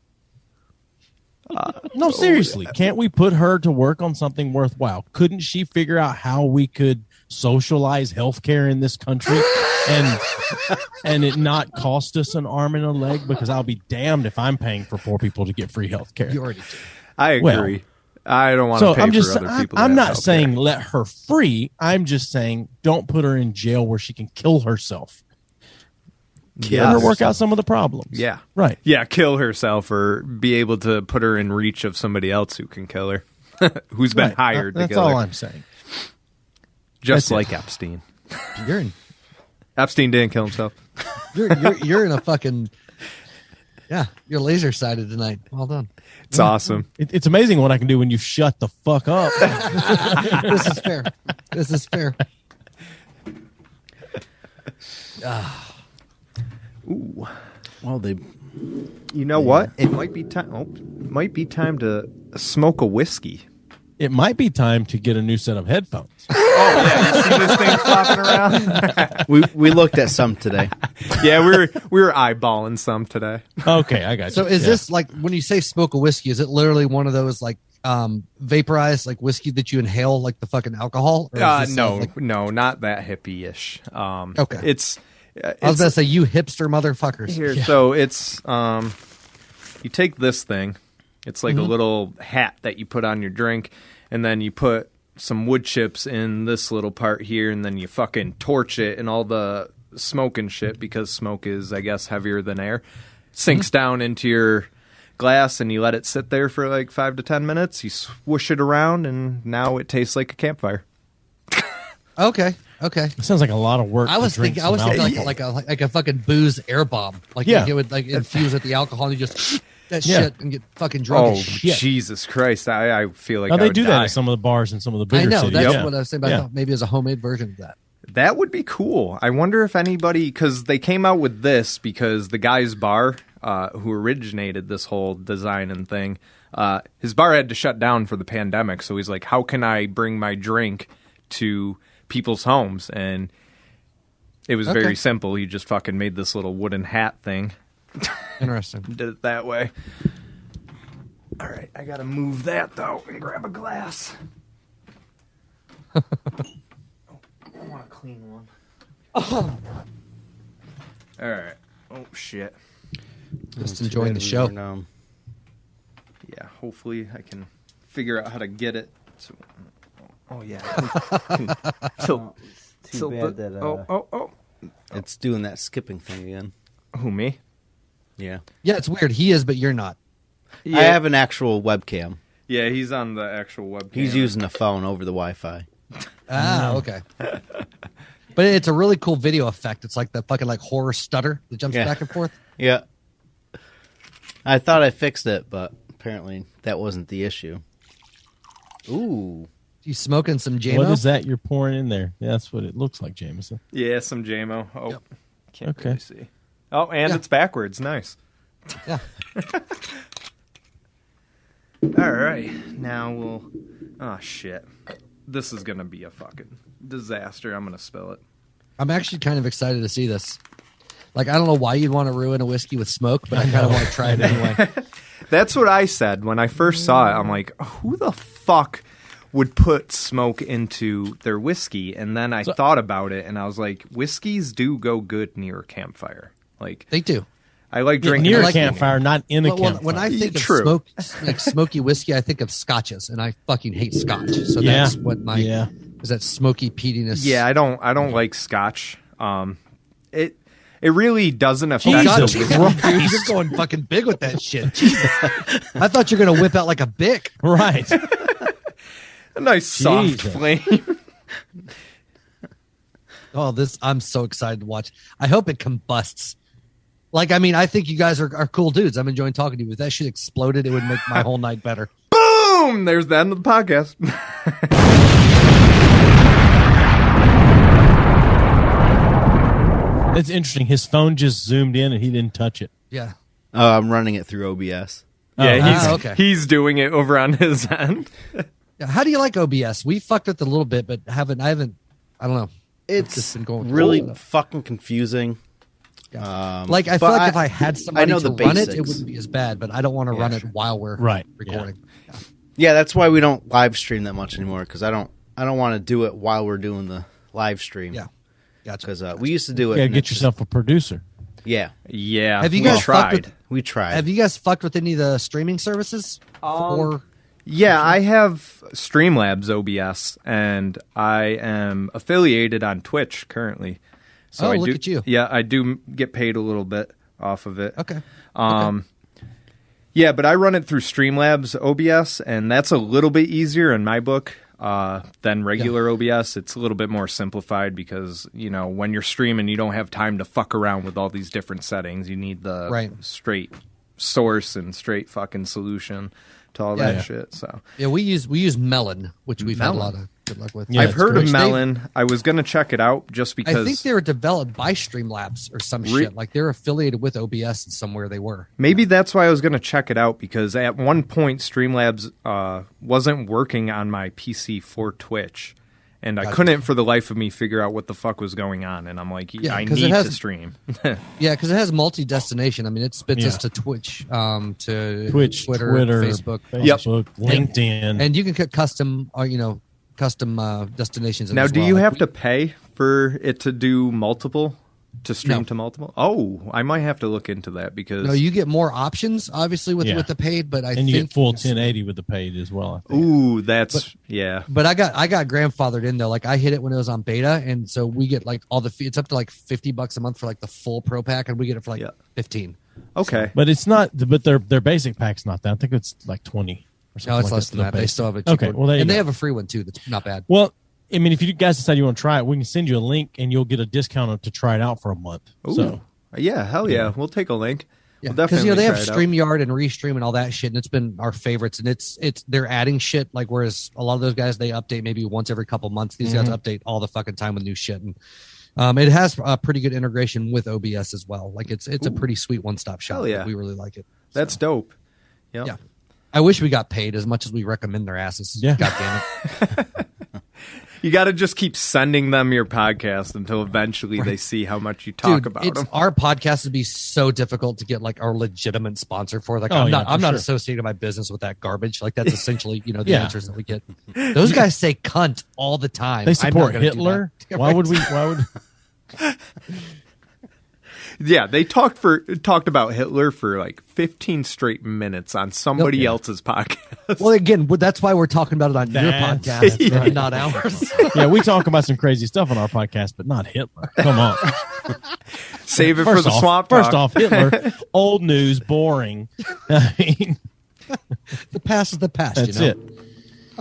No, seriously. Can't we put her to work on something worthwhile? Couldn't she figure out how we could socialize healthcare in this country and it not cost us an arm and a leg? Because I'll be damned if I'm paying for poor people to get free healthcare. You already did. I agree. Well, I don't want to So pay I'm for just other people. I'm to not have healthcare. saying let her free. I'm just saying don't put her in jail where she can kill herself. Yeah. Let her work out some of the problems. Yeah. Right. Yeah, kill herself or be able to put her in reach of somebody else who can kill her, who's been Right. hired to That's kill all her. I'm saying. Just that's it. like Epstein. You're in. Epstein didn't kill himself. You're in a fucking. Yeah, you're laser sighted tonight. Well done. It's awesome. It's amazing what I can do when you shut the fuck up. This is fair. This is fair. Ooh. Well, they. You know what? It might be time. Oh, it might be time to smoke a whiskey. It might be time to get a new set of headphones. Oh yeah, you see this thing flopping around? We looked at some today. Yeah, we were eyeballing some today. Okay, I got you. So is Yeah. this like when you say smoke a whiskey? Is it literally one of those like vaporized like whiskey that you inhale like the fucking alcohol? Or is this, No, like- no, not that hippie-ish. Okay. It's. I was gonna say you hipster motherfuckers. Here, so it's you take this thing. It's like a little hat that you put on your drink, and then you put some wood chips in this little part here, and then you fucking torch it, and all the smoke and shit, because smoke is, I guess, heavier than air, sinks down into your glass, and you let it sit there for like 5 to 10 minutes. You swoosh it around, and now it tastes like a campfire. Okay. It sounds like a lot of work. I was to drink thinking some alcohol. like a fucking booze air bomb. Like Yeah. you would like infuse with the alcohol and you just that Yeah. shit and get fucking drunk Oh, as shit. Jesus Christ. I feel like Now I they would do die. that at some of the bars in some of the I bigger know cities. that's Yeah. what I was saying. But I thought maybe as a homemade version of that. That would be cool. I wonder if anybody, because they came out with this because the guy's bar, who originated this whole design and thing, his bar had to shut down for the pandemic. So he's like, how can I bring my drink to people's homes? And it was very simple. He just fucking made this little wooden hat thing. Interesting. Did it that way. All right, I gotta move that though and grab a glass. I want a clean one. All right. Oh shit. Just enjoying the show. Yeah, hopefully I can figure out how to get it. So, oh yeah. Too bad that it's doing that skipping thing again. Who, me? Yeah. Yeah, it's weird. He is, but you're not. Yeah. I have an actual webcam. Yeah, he's on the actual webcam. He's using a phone over the Wi-Fi. Ah, okay. But it's a really cool video effect. It's like the fucking like horror stutter that jumps back and forth. Yeah. I thought I fixed it, but apparently that wasn't the issue. Ooh. You smoking some JMO? What is that you're pouring in there? Yeah, that's what it looks like, Jameson. Yeah, some JMO. Oh, Yep. Can't really see. Oh, and it's backwards. Nice. Yeah. All right. Now we'll... Oh, shit. This is going to be a fucking disaster. I'm going to spill it. I'm actually kind of excited to see this. Like, I don't know why you'd want to ruin a whiskey with smoke, but I kind of want to try it anyway. That's what I said when I first saw it. I'm like, who the fuck would put smoke into their whiskey? And then I thought about it, and I was like, whiskeys do go good near a campfire. Like They do. I like drinking near a like campfire, not in a campfire. When I think of True. smoke, like smoky whiskey, I think of scotches, and I fucking hate scotch. So Yeah. that's what my is that smoky peatiness. Yeah, I don't like scotch. It really doesn't affect Jesus the whiskey. Christ. You're going fucking big with that shit. Jesus. I thought you were gonna whip out like a Bic. Right. A nice soft Jesus. flame. Oh, I'm so excited to watch. I hope it combusts. Like, I mean, I think you guys are cool dudes. I'm enjoying talking to you. If that shit exploded, it would make my whole night better. Boom! There's the end of the podcast. It's interesting. His phone just zoomed in and he didn't touch it. Yeah. I'm running it through OBS. Yeah, okay. he's doing it over on his end. Yeah, how do you like OBS? We fucked with it a little bit, but I haven't. I don't know. It's just been going really through it. fucking confusing. Like, I but feel like if I had somebody know to the run it, it basics. wouldn't be as bad, but I don't want to run it while we're recording. Yeah, that's why we don't live stream that much anymore, because I don't want to do it while we're doing the live stream. Yeah. Gotcha. Because we used to do it. Yeah, and get it's yourself a producer. Yeah. Yeah. Have you we guys fucked tried? with? We tried. Have you guys fucked with any of the streaming services? Or Yeah, I have Streamlabs OBS, and I am affiliated on Twitch currently. So Oh, I look do, at you. Yeah, I do get paid a little bit off of it. okay. Yeah, but I run it through Streamlabs OBS, and that's a little bit easier in my book than regular OBS. It's a little bit more simplified because, you know, when you're streaming, you don't have time to fuck around with all these different settings. You need the straight source and straight fucking solution to all that shit. So Yeah, we use Melon, which we've had a lot of good luck with. Yeah, I've it's heard great. of Melon. I was going to check it out just because. I think they were developed by Streamlabs or some shit. Like they're affiliated with OBS and somewhere they were. Maybe that's why I was going to check it out, because at one point Streamlabs wasn't working on my PC for Twitch, and I couldn't for the life of me figure out what the fuck was going on. And I'm like, I 'cause need it has- to stream. Yeah, because it has multi-destination. I mean, it spits us to Twitch, to Twitch, Twitter, Facebook, LinkedIn. and you can cut custom, destinations. in Now, as do well. you Like, have to pay for it to do multiple, to stream No. to multiple? Oh, I might have to look into that because. No, you get more options, obviously, with the paid, but I and think you get full 1080 with the paid as well. I think. Ooh, that's yeah. But I got grandfathered in though. Like I hit it when it was on beta, and so we get like all the it's up to like $50 a month for like the full pro pack, and we get it for like 15. Okay, But it's not. But their basic pack's not that. I think it's like 20. Or something No, it's like less than for the that. They basic. still have a cheaper Okay, well, there you and go. they have a free one too. That's not bad. Well, I mean, if you guys decide you want to try it, we can send you a link and you'll get a discount to try it out for a month. Ooh. So yeah, hell yeah, we'll take a link. Yeah, We'll because definitely they have try it out. StreamYard and Restream and all that shit, and it's been our favorites. And it's they're adding shit like whereas a lot of those guys they update maybe once every couple months. These guys update all the fucking time with new shit, and it has a pretty good integration with OBS as well. Like it's a pretty sweet one stop shop. Hell yeah. We really like it. That's dope. Yep. Yeah. I wish we got paid as much as we recommend their asses. Yeah. God damn it. You got to just keep sending them your podcast until eventually they see how much you talk about them. Our podcast would be so difficult to get like our legitimate sponsor for. Like, I'm not associating my business with that garbage. Like, that's essentially, the answers that we get. Those guys say cunt all the time. They support Hitler. Why would we? Yeah, they talked about Hitler for like 15 straight minutes on somebody else's podcast. Well, again, that's why we're talking about it on your podcast, and not ours. Yeah, we talk about some crazy stuff on our podcast, but not Hitler. Come on. Save it for the Swamp Talk. First off, Hitler, old news, boring. I mean, the past is the past. That's it.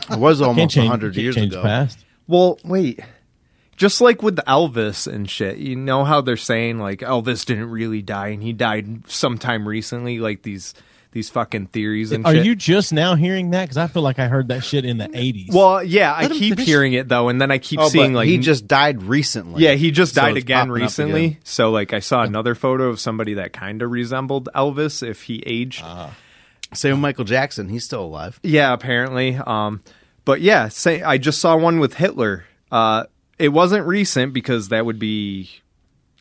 It was almost 100 years change ago. The past. Well, wait. Just like with Elvis and shit, you know how they're saying like Elvis didn't really die and he died sometime recently, like these fucking theories and shit. Are you just now hearing that? Because I feel like I heard that shit in the 80s. Well, yeah, I keep hearing it though, and then I keep seeing like he just died recently. Yeah, he just died again recently. So like I saw another photo of somebody that kind of resembled Elvis if he aged. Same with Michael Jackson. He's still alive. Yeah, apparently. But yeah, I just saw one with Hitler. It wasn't recent because that would be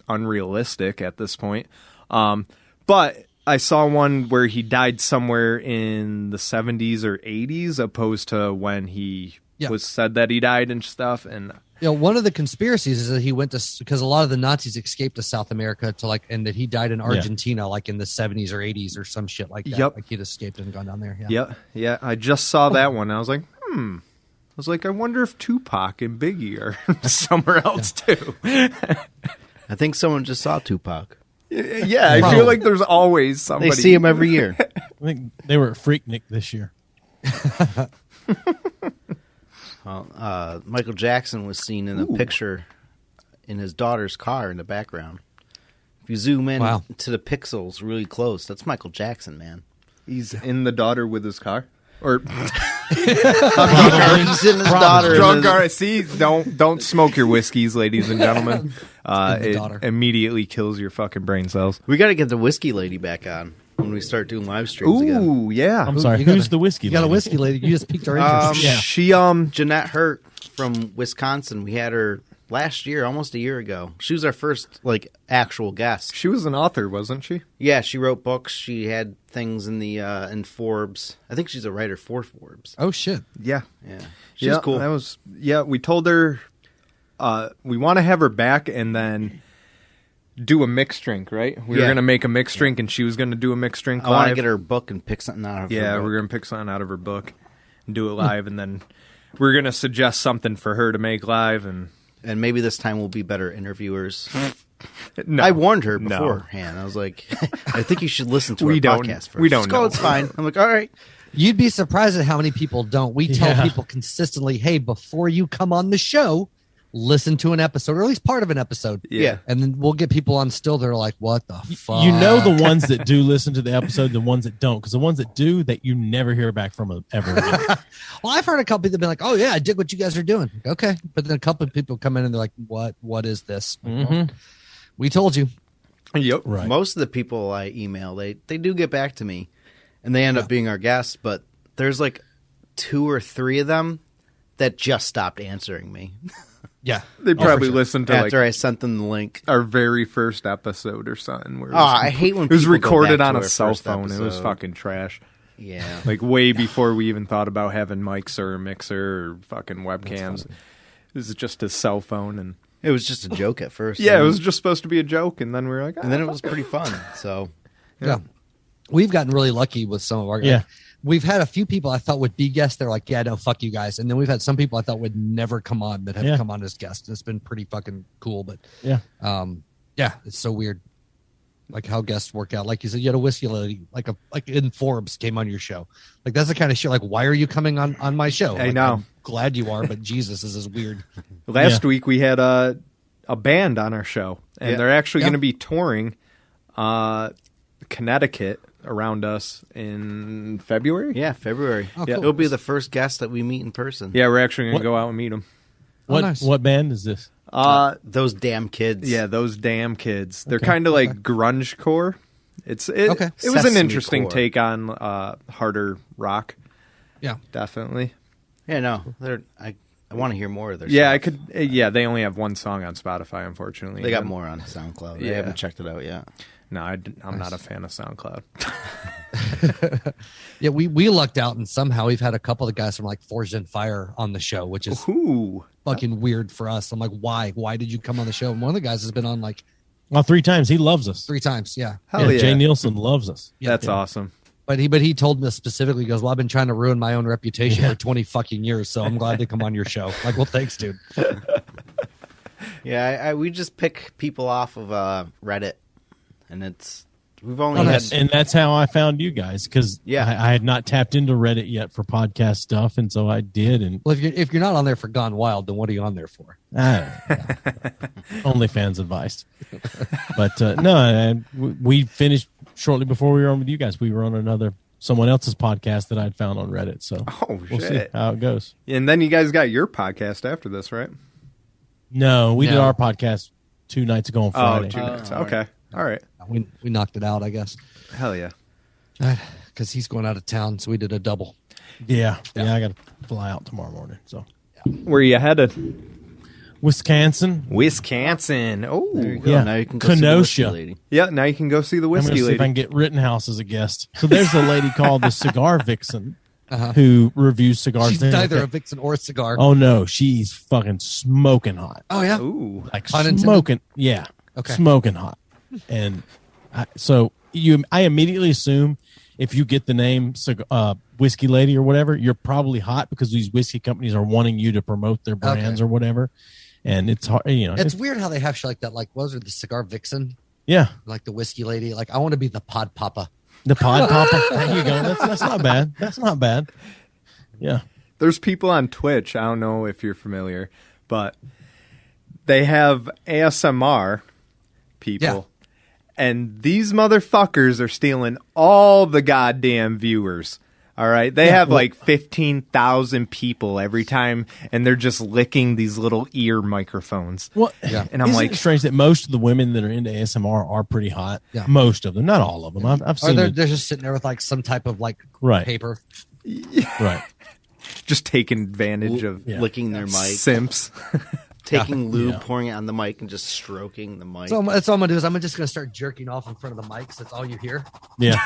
unrealistic at this point. But I saw one where he died somewhere in the 70s or 80s opposed to when he was said that he died and stuff. And one of the conspiracies is that he went to, because a lot of the Nazis escaped to South America and that he died in Argentina like in the 70s or 80s or some shit like that. Yep. Like he'd escaped and gone down there. Yeah. I just saw that one. I was like, I was like, I wonder if Tupac and Biggie are somewhere else too. I think someone just saw Tupac. Yeah, I feel like there's always somebody. They see him every year. I think they were at Freaknik this year. Well, Michael Jackson was seen in a picture in his daughter's car in the background. If you zoom in to the pixels really close, that's Michael Jackson, man. He's in the daughter with his car? Or he's in his daughter. Drunk car. See, don't smoke your whiskeys, ladies and gentlemen. It immediately kills your fucking brain cells. We got to get the whiskey lady back on when we start doing live streams again. Ooh, yeah. I'm sorry. Who's the whiskey lady? You got a whiskey lady. You just piqued our interest. She Jeanette Hurt from Wisconsin. We had her last year, almost a year ago. She was our first actual guest. She was an author, wasn't she? Yeah, she wrote books. She had things in the in Forbes. I think she's a writer for Forbes. Oh shit. Yeah. She's cool. That was we told her we want to have her back and then do a mixed drink, right? We were going to make a mixed drink and she was going to do a mixed drink live. I want to get her book and pick something out of her book. Yeah, we're going to pick something out of her book and do it live and then we're going to suggest something for her to make live and maybe this time we'll be better interviewers. No, I warned her beforehand. I was like, I think you should listen to our podcast first. We don't know. It's fine. I'm like, all right. You'd be surprised at how many people don't. We tell people consistently, hey, before you come on the show, listen to an episode, or at least part of an episode. Yeah. And then we'll get people on still. They're like, what the fuck? You know the ones that do listen to the episode, the ones that don't. Because the ones that do, that you never hear back from ever again. Well, I've heard a couple people be like, oh, yeah, I dig what you guys are doing. Okay. But then a couple of people come in and they're like, what is this? Mm-hmm. We told you. Yep. Right. Most of the people I email, they do get back to me, and they end up being our guests. But there's 2 or 3 of them that just stopped answering me. Yeah. They probably listened to after I sent them the link. Our very first episode or something. Where I hate when it was people recorded go back on to a our cell first phone. It was episode. fucking trash. Yeah. Way before we even thought about having mics or a mixer or fucking webcams. It was just a cell phone and It was just a joke at first. it was just supposed to be a joke, and then we were like, and then it was pretty fun. So Yeah. We've gotten really lucky with some of our guys. Yeah. We've had a few people I thought would be guests. They're like, yeah, no, fuck you guys. And then we've had some people I thought would never come on that have come on as guests. It's been pretty fucking cool. But it's so weird. Like how guests work out. Like you said, you had a whiskey lady, like in Forbes came on your show. Like that's the kind of shit. Like, why are you coming on my show? I know. I'm glad you are, but Jesus, this is weird. Last week we had a band on our show, and they're actually going to be touring Connecticut around us in February. yeah, February. Oh, cool. It'll be the first guest that we meet in person. Yeah, we're actually going to go out and meet them. Nice. What band is this? Those damn kids. Yeah, those damn kids. They're kind of like grunge core. It was an Sesame interesting core. take on harder rock. Yeah. Definitely. Yeah, no. I want to hear more of their Yeah, stuff. I could. Yeah, they only have one song on Spotify, unfortunately. They got more on SoundCloud. Yeah. I haven't checked it out yet. No, I'm not a fan of SoundCloud. Yeah, we lucked out, and somehow we've had a couple of guys from like Forged in Fire on the show, which is Ooh. fucking weird for us. I'm like, why? Why did you come on the show? And one of the guys has been on like Well, 3 times. He loves us. 3 times. Yeah. Hell yeah. Jay Nielsen loves us. That's awesome. But he told me specifically, he goes, well, I've been trying to ruin my own reputation for 20 fucking years, so I'm glad to come on your show. Like, well, thanks, dude. Yeah, we just pick people off of Reddit, and we've only had. And that's how I found you guys, because Yeah. I had not tapped into Reddit yet for podcast stuff, and so I did. And Well, if you're not on there for Gone Wild, then what are you on there for? only fans advised. But no, we finished shortly before we were on with you guys. We were on someone else's podcast that I'd found on Reddit. So Oh, we'll see shit. how it goes. And then you guys got your podcast after this, right? No, we did No. our podcast 2 nights ago on Friday. Oh, 2 nights. Okay. All right. We knocked it out, I guess, Hell yeah. because he's going out of town, so we did a double. Yeah, I got to fly out tomorrow morning. So Where you headed? Wisconsin. Wisconsin. Oh. There you go. Yeah. Now you can go see the Kenosha. Whiskey Lady. Yeah, now you can go see the I'm going Whiskey to see if I can Lady. get Rittenhouse as a guest. So there's a lady called the Cigar Vixen Uh-huh. who reviews cigars. She's neither a vixen or a cigar. Oh no, she's fucking smoking hot. Oh, yeah. Ooh. Like Unintended? smoking, yeah, Okay. smoking hot. And I immediately assume if you get the name Whiskey Lady or whatever, you're probably hot because these whiskey companies are wanting you to promote their brands or whatever. And it's hard, It's weird how they have shit like that. Like, what was it, the Cigar Vixen? yeah, Like the Whiskey Lady? Like, I want to be the Pod Papa. the pod popper. There you go. That's not bad. That's not bad. Yeah. There's people on Twitch. I don't know if you're familiar, but they have ASMR people. Yeah. And these motherfuckers are stealing all the goddamn viewers. All right. They have like 15,000 people every time, and they're just licking these little ear microphones. Well, And I'm isn't like, it strange that most of the women that are into ASMR are pretty hot. Yeah. Most of them, not all of them. I've Or seen they're it. just sitting there with like some type of like Right. paper. Right. just taking advantage of Licking their mic, simps. taking lube, Yeah. pouring it on the mic, and just stroking the mic. So that's all I'm going to do is I'm just going to start jerking off in front of the mics. That's all you hear. Yeah.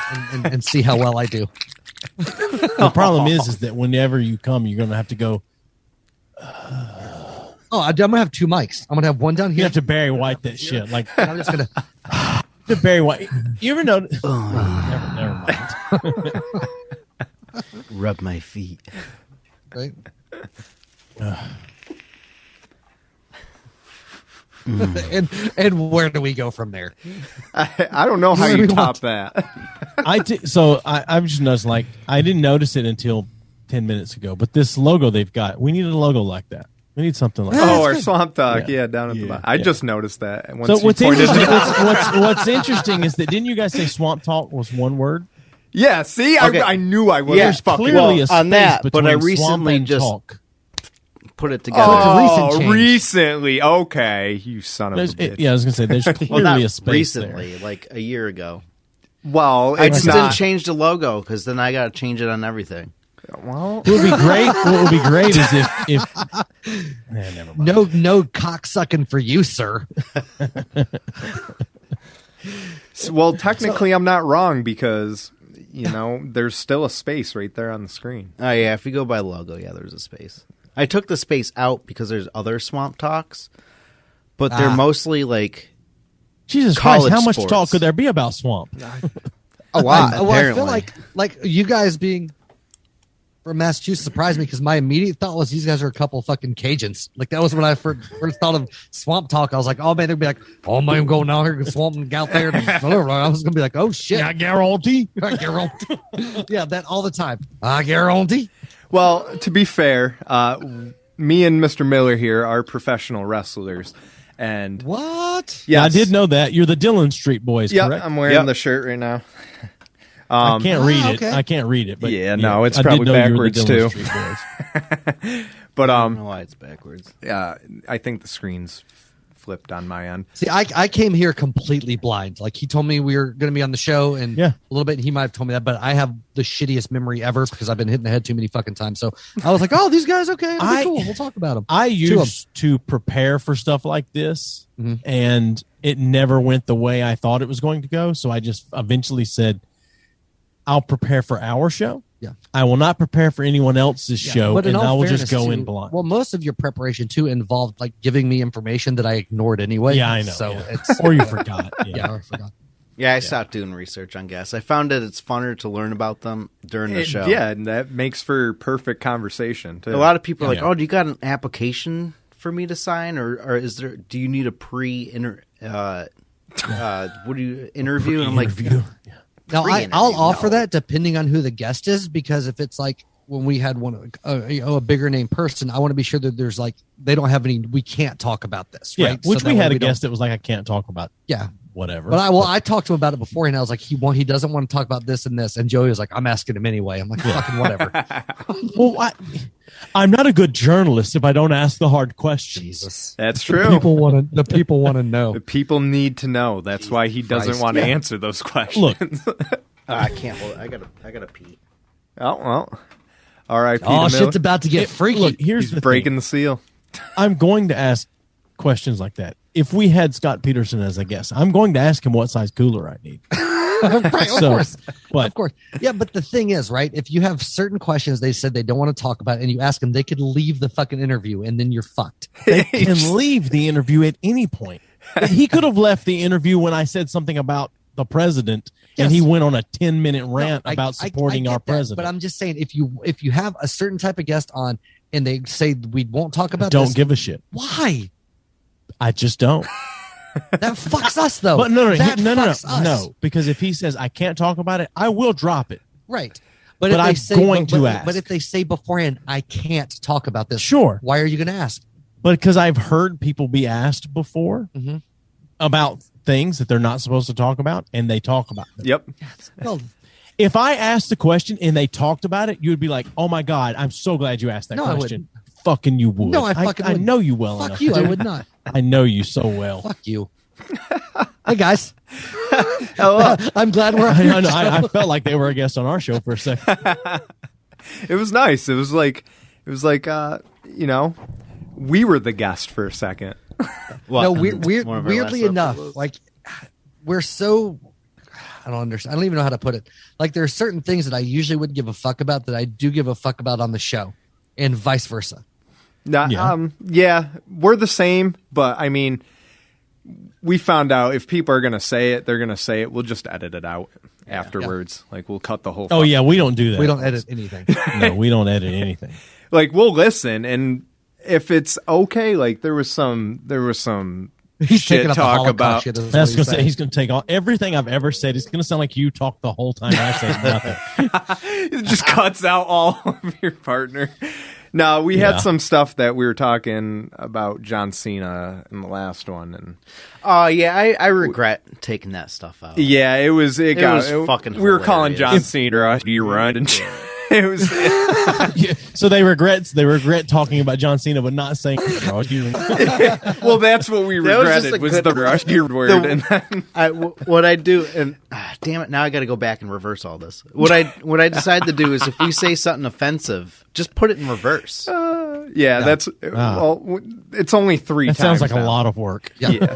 And see how well I do. The problem is that whenever you come, you're going to have to go. Oh, I'm going to have 2 mics. I'm going to have one down You here. have to Barry White that shit. Like And I'm just going to. to Barry White. You ever know? Never mind. Rub my feet. Right? and where do we go from there? I don't know how Where you we top want. that. I'm just noticed, like, I didn't notice it until 10 minutes ago, but this logo they've got, we need a logo like that. We need something like that. Oh, our Swamp Talk. Yeah. Yeah, down at the Yeah, bottom. I yeah. just noticed that. Once So you what's pointed interesting, it out. what's interesting is that didn't you guys say Swamp Talk was one word? Yeah, see? Okay. I knew I was Yeah, fucking Clearly a Well, space on that, but between I swamp recently and just- talk. Put it together. a recent Oh, change. recently. Okay, you son of a bitch. Yeah, I was gonna say there's Well, clearly not a space recently, like a year ago. Well, I it's just not. didn't change the logo because then I got to change it on everything. Well, there. What would be great is if never mind. No cocksucking for you, sir. well, technically, I'm not wrong because there's still a space right there on the screen. Oh, yeah. If you go by logo, yeah, there's a space. I took the space out because there's other Swamp Talks, but they're mostly like Jesus Christ, college how much sports. talk could there be about swamp? a lot. Well, apparently. I feel like you guys being from Massachusetts surprised me because my immediate thought was these guys are a couple of fucking Cajuns. Like that was when I first thought of Swamp Talk. I was like, oh man, they'd be like, oh man, I'm going down here and swamp and out there. I was gonna be like, oh shit, I guarantee. I guarantee. Yeah, that all the time. I guarantee. Well, to be fair, me and Mr. Miller here are professional wrestlers. And What? Yeah, I yes, did know that. You're the Dillon Street Boys, Yeah, correct? I'm wearing the shirt right now. I can't read it. okay. I can't read it. But Yeah, no, it's I did probably know you were the backwards, Dillon too. Street Boys. But I don't know why it's backwards. I think the screen's flipped on my end. See, I came here completely blind. Like he told me we were going to be on the show and a little bit, and he might have told me that, but I have the shittiest memory ever because I've been hitting the head too many fucking times. So I was like, oh, these guys, okay, it'll be cool. We'll talk about them. I used to prepare for stuff like this, and it never went the way I thought it was going to go. So I just eventually said, I'll prepare for our show. Yeah. I will not prepare for anyone else's show, and I will just go in blind. Well, most of your preparation too involved like giving me information that I ignored anyway. Yeah, I know. So it's or you forgot. or I forgot. Yeah, I stopped doing research on guests. I found that it's funner to learn about them during the show. Yeah, and that makes for perfect conversation too. A lot of people are like, "Oh, do you got an application for me to sign, or is there? Do you need a interview?" And I'm like, now I'll offer that depending on who the guest is, because if it's like when we had a bigger name person, I want to be sure that there's like they don't have any. We can't talk about this, right? Which so we had a guest that was like, I can't talk about. Whatever. But I talked to him about it before, and I was like, he doesn't want to talk about this and this, and Joey was like, I'm asking him anyway. I'm like, fucking whatever. Well, I'm not a good journalist if I don't ask the hard questions. Jesus, that's true. The people want to know. The people need to know. That's why he doesn't want to answer those questions. Look, I can't hold it. I gotta pee. Oh well. All right. Oh, shit's about to get freaky. Look, here's He's breaking the seal. I'm going to ask questions like that. If we had Scott Peterson as a guest, I'm going to ask him what size cooler I need. Right, of course. But, of course. Yeah, but the thing is, right, if you have certain questions they said they don't want to talk about and you ask them, they could leave the fucking interview and then you're fucked. They can leave the interview at any point. He could have left the interview when I said something about the president and he went on a 10-minute rant about supporting our president. But I'm just saying, if you have a certain type of guest on and they say we won't talk about don't this, give a shit. Why? I just don't. That fucks us, though. But no, us. Because if he says I can't talk about it, I will drop it. Right. But I'm going to ask. But if they say beforehand, I can't talk about this, sure. Why are you going to ask? But because I've heard people be asked before about things that they're not supposed to talk about, and they talk about them. Yep. Well, if I asked the question and they talked about it, you would be like, "Oh my god, I'm so glad you asked that question." I wouldn't. Fucking you would. No, I fucking I know you well Fuck enough. you. I would not. I know you so well. Fuck you. Hey guys. I'm glad we're. I felt like they were a guest on our show for a second. It was nice. It was like you know, we were the guest for a second. Well, no, weirdly enough, like we're so. I don't understand. I don't even know how to put it. Like there are certain things that I usually wouldn't give a fuck about that I do give a fuck about on the show, and vice versa. Yeah, we're the same, but I mean, we found out if people are going to say it, they're going to say it. We'll just edit it out afterwards. Yeah. Like we'll cut the whole. Oh yeah, we don't do that. We don't edit anything. No, we don't edit anything. Like we'll listen, and if it's okay, like there was some he's shit talk about. I was going to say he's going to take all everything I've ever said. It's going to sound like you talk the whole time. I say nothing. It just cuts out all of your partner. No, we had some stuff that we were talking about John Cena in the last one, and I regret taking that stuff out. Yeah, it was fucking. We were calling John Cena "you run," and it was. So they regret talking about John Cena, but not saying. Well, that's what we regretted was the rush word. And then what I do, and damn it, now I got to go back and reverse all this. What I decide to do is if we say something offensive, just put it in reverse. That's well, it's only 3 times. That sounds like now. A lot of work. Yeah.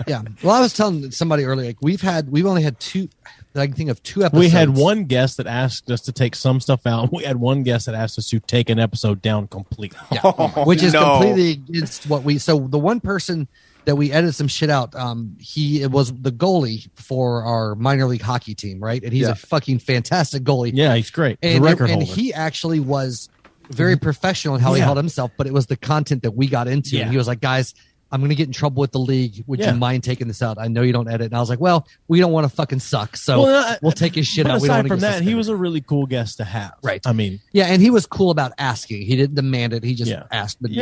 Yeah. Well, I was telling somebody earlier, like we've only had 2. I can think of 2 episodes. We had one guest that asked us to take some stuff out. We had one guest that asked us to take an episode down completely. Yeah. Which is completely against what we. So the one person that we edited some shit out, it was the goalie for our minor league hockey team, right? And he's a fucking fantastic goalie. Yeah, he's great. He's and, a record and holder. he actually was very professional in how he held himself, but it was the content that we got into. Yeah. And he was like, guys, I'm going to get in trouble with the league. Would you mind taking this out? I know you don't edit. And I was like, well, we don't want to fucking suck. So we'll take his shit out. Aside from that, he was a really cool guest to have. Right. I mean. Yeah, and he was cool about asking. He didn't demand it. He just asked. But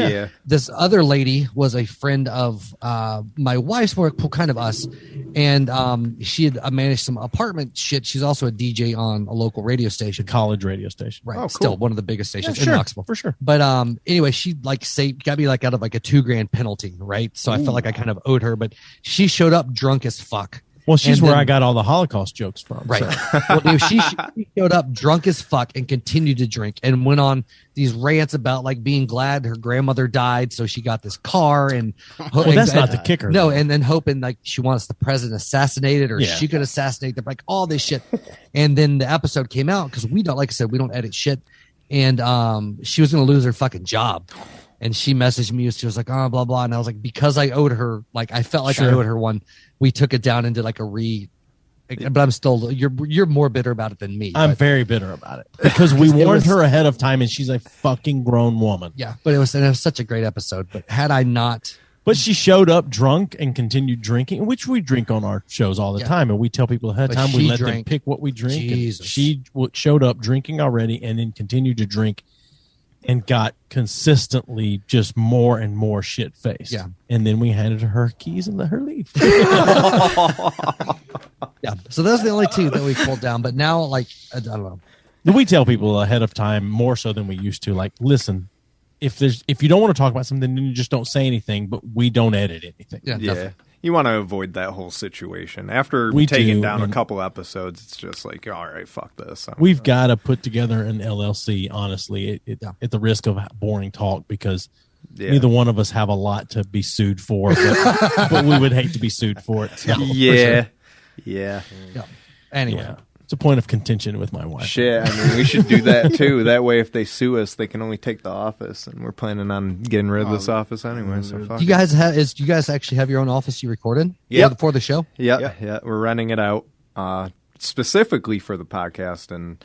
this other lady was a friend of my wife's work, kind of us. And she had managed some apartment shit. She's also a DJ on a local radio station. College radio station. Right. Oh, cool. Still one of the biggest stations in Knoxville. For sure. But anyway, she got me out of like a $2,000 penalty, right? right? So I felt like I kind of owed her, but she showed up drunk as fuck. Well, she's And where then- I got all the Holocaust jokes from. Right. so. Well, dude, she showed up drunk as fuck and continued to drink and went on these rants about like being glad her grandmother died, so she got this car and. Well, that's not the kicker. No, and then hoping like she wants the president assassinated or Yeah. she could assassinate them, like all this shit. And then the episode came out because we don't, like I said, we don't edit shit. And she was going to lose her fucking job. And she messaged me. She was like, oh, blah, blah. And I was like, because I owed her, like, I felt like I Sure. owed her one. We took it down and did like but I'm still, you're more bitter about it than me. I'm but, very bitter about it because we warned her ahead of time, and she's a fucking grown woman. yeah, but it was such a great episode. But had I not, But she showed up drunk and continued drinking, which we drink on our shows all the Yeah. time, and we tell people ahead of But time. We she let them drank. pick what we drink. And Jesus. she showed up drinking already, and then continued to drink, and got consistently just more and more shit faced. Yeah. And then we handed her her keys and let her leave. yeah. So those are the only two that we pulled down. But now, like, I don't know. We tell people ahead of time more so than we used to. Like, listen, if you don't want to talk about something, then you just don't say anything. But we don't edit anything. Yeah, Yeah. definitely. You want to avoid that whole situation. After We taking do, down a and- couple episodes, it's just like, all right, fuck this. We've got to put together an LLC. Honestly, Yeah. at the risk of boring talk, because Yeah. neither one of us have a lot to be sued for, but we would hate to be sued for it. So, Yeah. Yeah. Yeah. Anyway. yeah. It's a point of contention with my wife. Shit, I mean, we should do that too. That way, if they sue us, they can only take the office, and we're planning on getting rid of this office anyway. So fuck Do you guys do you guys actually have your own office you recorded? Yeah. For the show? Yeah, we're renting it out specifically for the podcast, and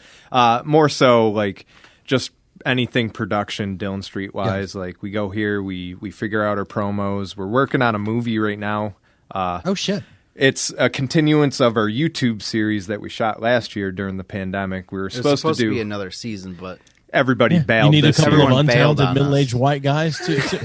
more so like just anything production Dillon Street wise. Like we go here, we figure out our promos. We're working on a movie right now. Oh shit. It's a continuance of our YouTube series that we shot last year during the pandemic. We were It was supposed to do be another season, but everybody You bailed need a this couple year. of Everyone bailed untalented on middle-aged us. white guys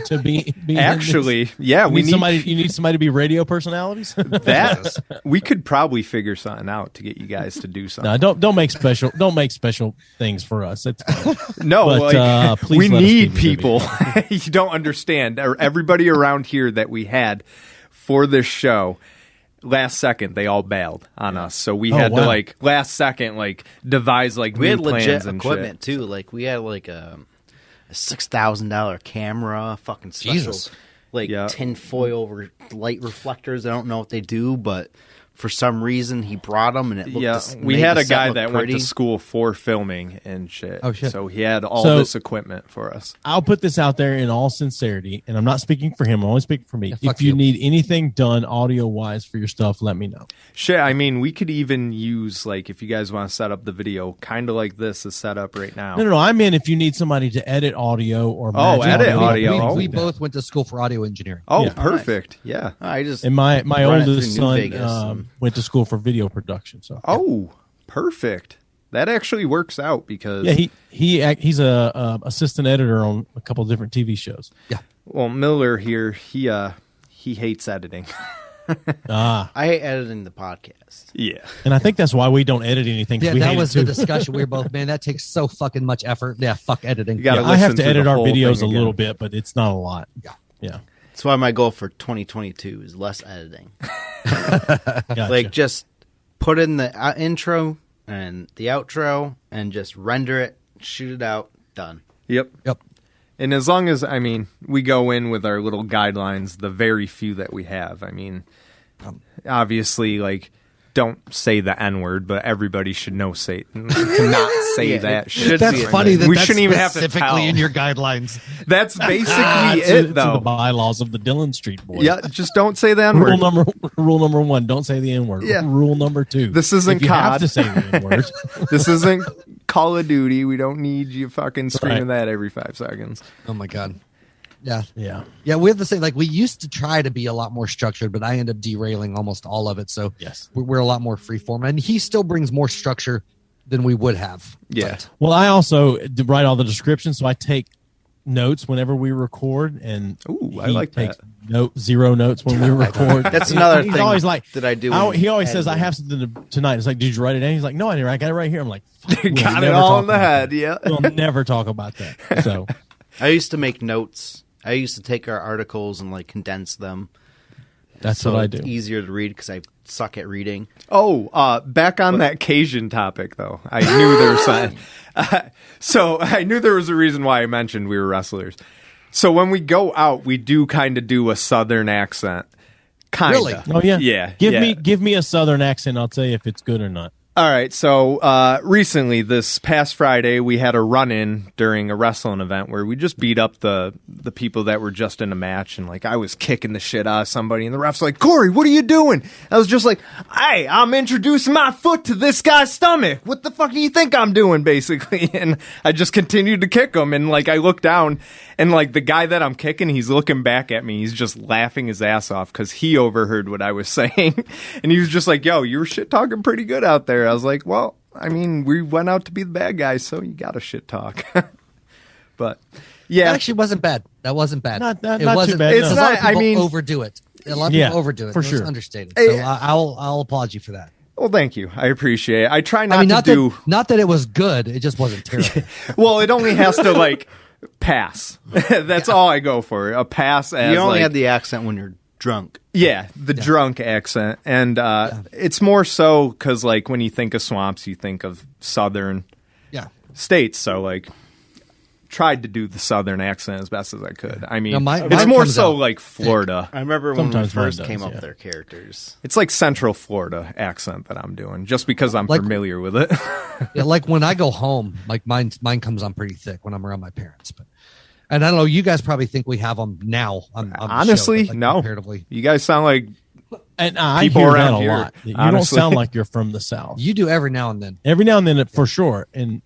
to be in Actually, yeah, this. we need somebody. You need somebody to be radio personalities. that. We could probably figure something out to get you guys to do something. No, don't make special things for us. That's fine. No, But, like please we let us need do the people. You don't understand. Everybody around here that we had for this show, last second they all bailed on us. So we had to wow. like last second like devise like we had new legit plans and equipment shit. too. Like we had like a $6,000 camera, fucking special, Jesus. like Yeah. tinfoil light reflectors. I don't know what they do, but for some reason he brought them, and it looked. Yeah, we made had the a set guy look that went to pretty. school for filming and shit. Oh, shit. So he had all So- this equipment for us. I'll put this out there in all sincerity, and I'm not speaking for him. I'm only speaking for me. Yeah, fuck If you you. need anything done audio wise for your stuff, let me know. Shit, I mean, we could even use like if you guys want to set up the video, kind of like this is set up right now. No. I mean, if you need somebody to edit audio or Oh, magic edit audio. We, Oh. we both went to school for audio engineering. Oh, Yeah. perfect. Yeah. I just And my run it oldest through New son Vegas, went to school for video production. So Oh, perfect. That actually works out because yeah, he's a assistant editor on a couple of different TV shows. well, Miller here, he hates editing. Ah, I hate editing the podcast. Yeah. and I think that's why we don't edit anything. 'cause Yeah, we that hate was it the too. discussion. We were both, man, that takes so fucking much effort. Yeah, fuck editing. You gotta Yeah, I have listen to through edit the our whole videos a thing little again. bit, but it's not a lot. Yeah. That's why my goal for 2022 is less editing. Gotcha. Like just put in the intro and the outro and just render it, shoot it out, done. Yep. Yep. And as long as, I mean, we go in with our little guidelines, the very few that we have. I mean, obviously, like, don't say the N word, but everybody should know to not say Yeah, that it shit. should That's be- funny that we that's shouldn't even have to specifically tell. in your guidelines. That's basically It's it, in though. the bylaws of the Dillon Street Boys. Yeah, just don't say the N Rule word. number 1, don't say the N word. Yeah. Rule number 2, This isn't if you have COD. to say the N word. This isn't Call of Duty. We don't need you fucking screaming Right. that every 5 seconds. Oh my god. Yeah. Yeah. Yeah, we have the same. Like we used to try to be a lot more structured, but I end up derailing almost all of it. So Yes. we're a lot more freeform, and he still brings more structure than we would have. Yeah. But, Well, I also write all the descriptions, so I take notes whenever we record, and Ooh, I he like takes that. zero notes when we record. That's another He's thing always like that I do. He in always says, "I editing. have something tonight." It's like, "Did you write it down?" He's like, "No, I didn't. I got it right here." I'm like, Fuck, we'll Got it never all talk in the about head. that. Yeah. We'll never talk about that. So I used to make notes I used to take our articles and like condense them. That's so what I do. It's easier to read because I suck at reading. Oh, back on that Cajun topic, though. I knew there was something. So I knew there was a reason why I mentioned we were wrestlers. So when we go out, we do kind of do a Southern accent. Kinda. Really? Oh yeah. Yeah. Give me a Southern accent. I'll tell you if it's good or not. All right, so recently, this past Friday, we had a run-in during a wrestling event where we just beat up the people that were just in a match, and like I was kicking the shit out of somebody, and the ref's like, "Corey, what are you doing?" I was just like, "Hey, I'm introducing my foot to this guy's stomach. What the fuck do you think I'm doing?" Basically, and I just continued to kick him, and like I look down, and like the guy that I'm kicking, he's looking back at me, he's just laughing his ass off because he overheard what I was saying, and he was just like, "Yo, you were shit talking pretty good out there." I was like, well, I mean, we went out to be the bad guys, so you got to shit talk. But yeah, That actually wasn't bad. That wasn't bad. Not it too wasn't bad, It's no. not. A lot of I people mean- overdo it. A lot of Yeah, people overdo it. for It's sure. understated. Hey, So I'll applaud you for that. well, thank you. I appreciate it. I try not, I mean, to not do. not that it was good. It just wasn't terrible. Well, it only has to like pass. That's all I go for. A pass as You only like, had the accent when you're drunk. yeah, the drunk accent, and it's more so because like when you think of swamps, you think of southern Yeah. states. So like, tried to do the southern accent as best as I could. I mean, No, it's mine more comes so out like Florida. I remember when Sometimes we mine first does, came up yeah. with our characters. It's like Central Florida accent that I'm doing, just because I'm Like- familiar with it. Yeah, like when I go home, like mine comes on pretty thick when I'm around my parents. But and I don't know, you guys probably think we have them now. On the Honestly, show, but, like, no. comparatively, You guys sound like And I People hear around that a here, lot. You don't honestly. sound like you're from the South. you do every now and then. Every now and then, for sure. And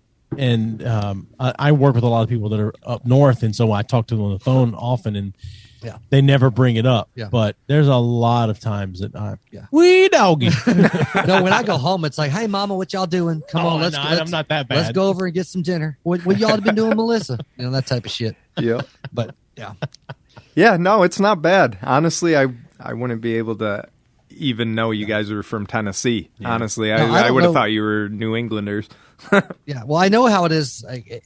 I work with a lot of people that are up north, and so I talk to them on the phone often, and Yeah. they never bring it up. Yeah. But there's a lot of times that Yeah. wee doggy. No, when I go home, it's like, "Hey, Mama, what y'all doing? Come on, let's I'm not that bad. let's go over and get some dinner. What y'all been doing, Melissa? You know, that type of shit." yeah. But yeah, Yeah, no, it's not bad. Honestly, I wouldn't be able to even know you guys were from Tennessee. Honestly, No, I I don't would have know. thought you were New Englanders. yeah. Well, I know how it is. Like,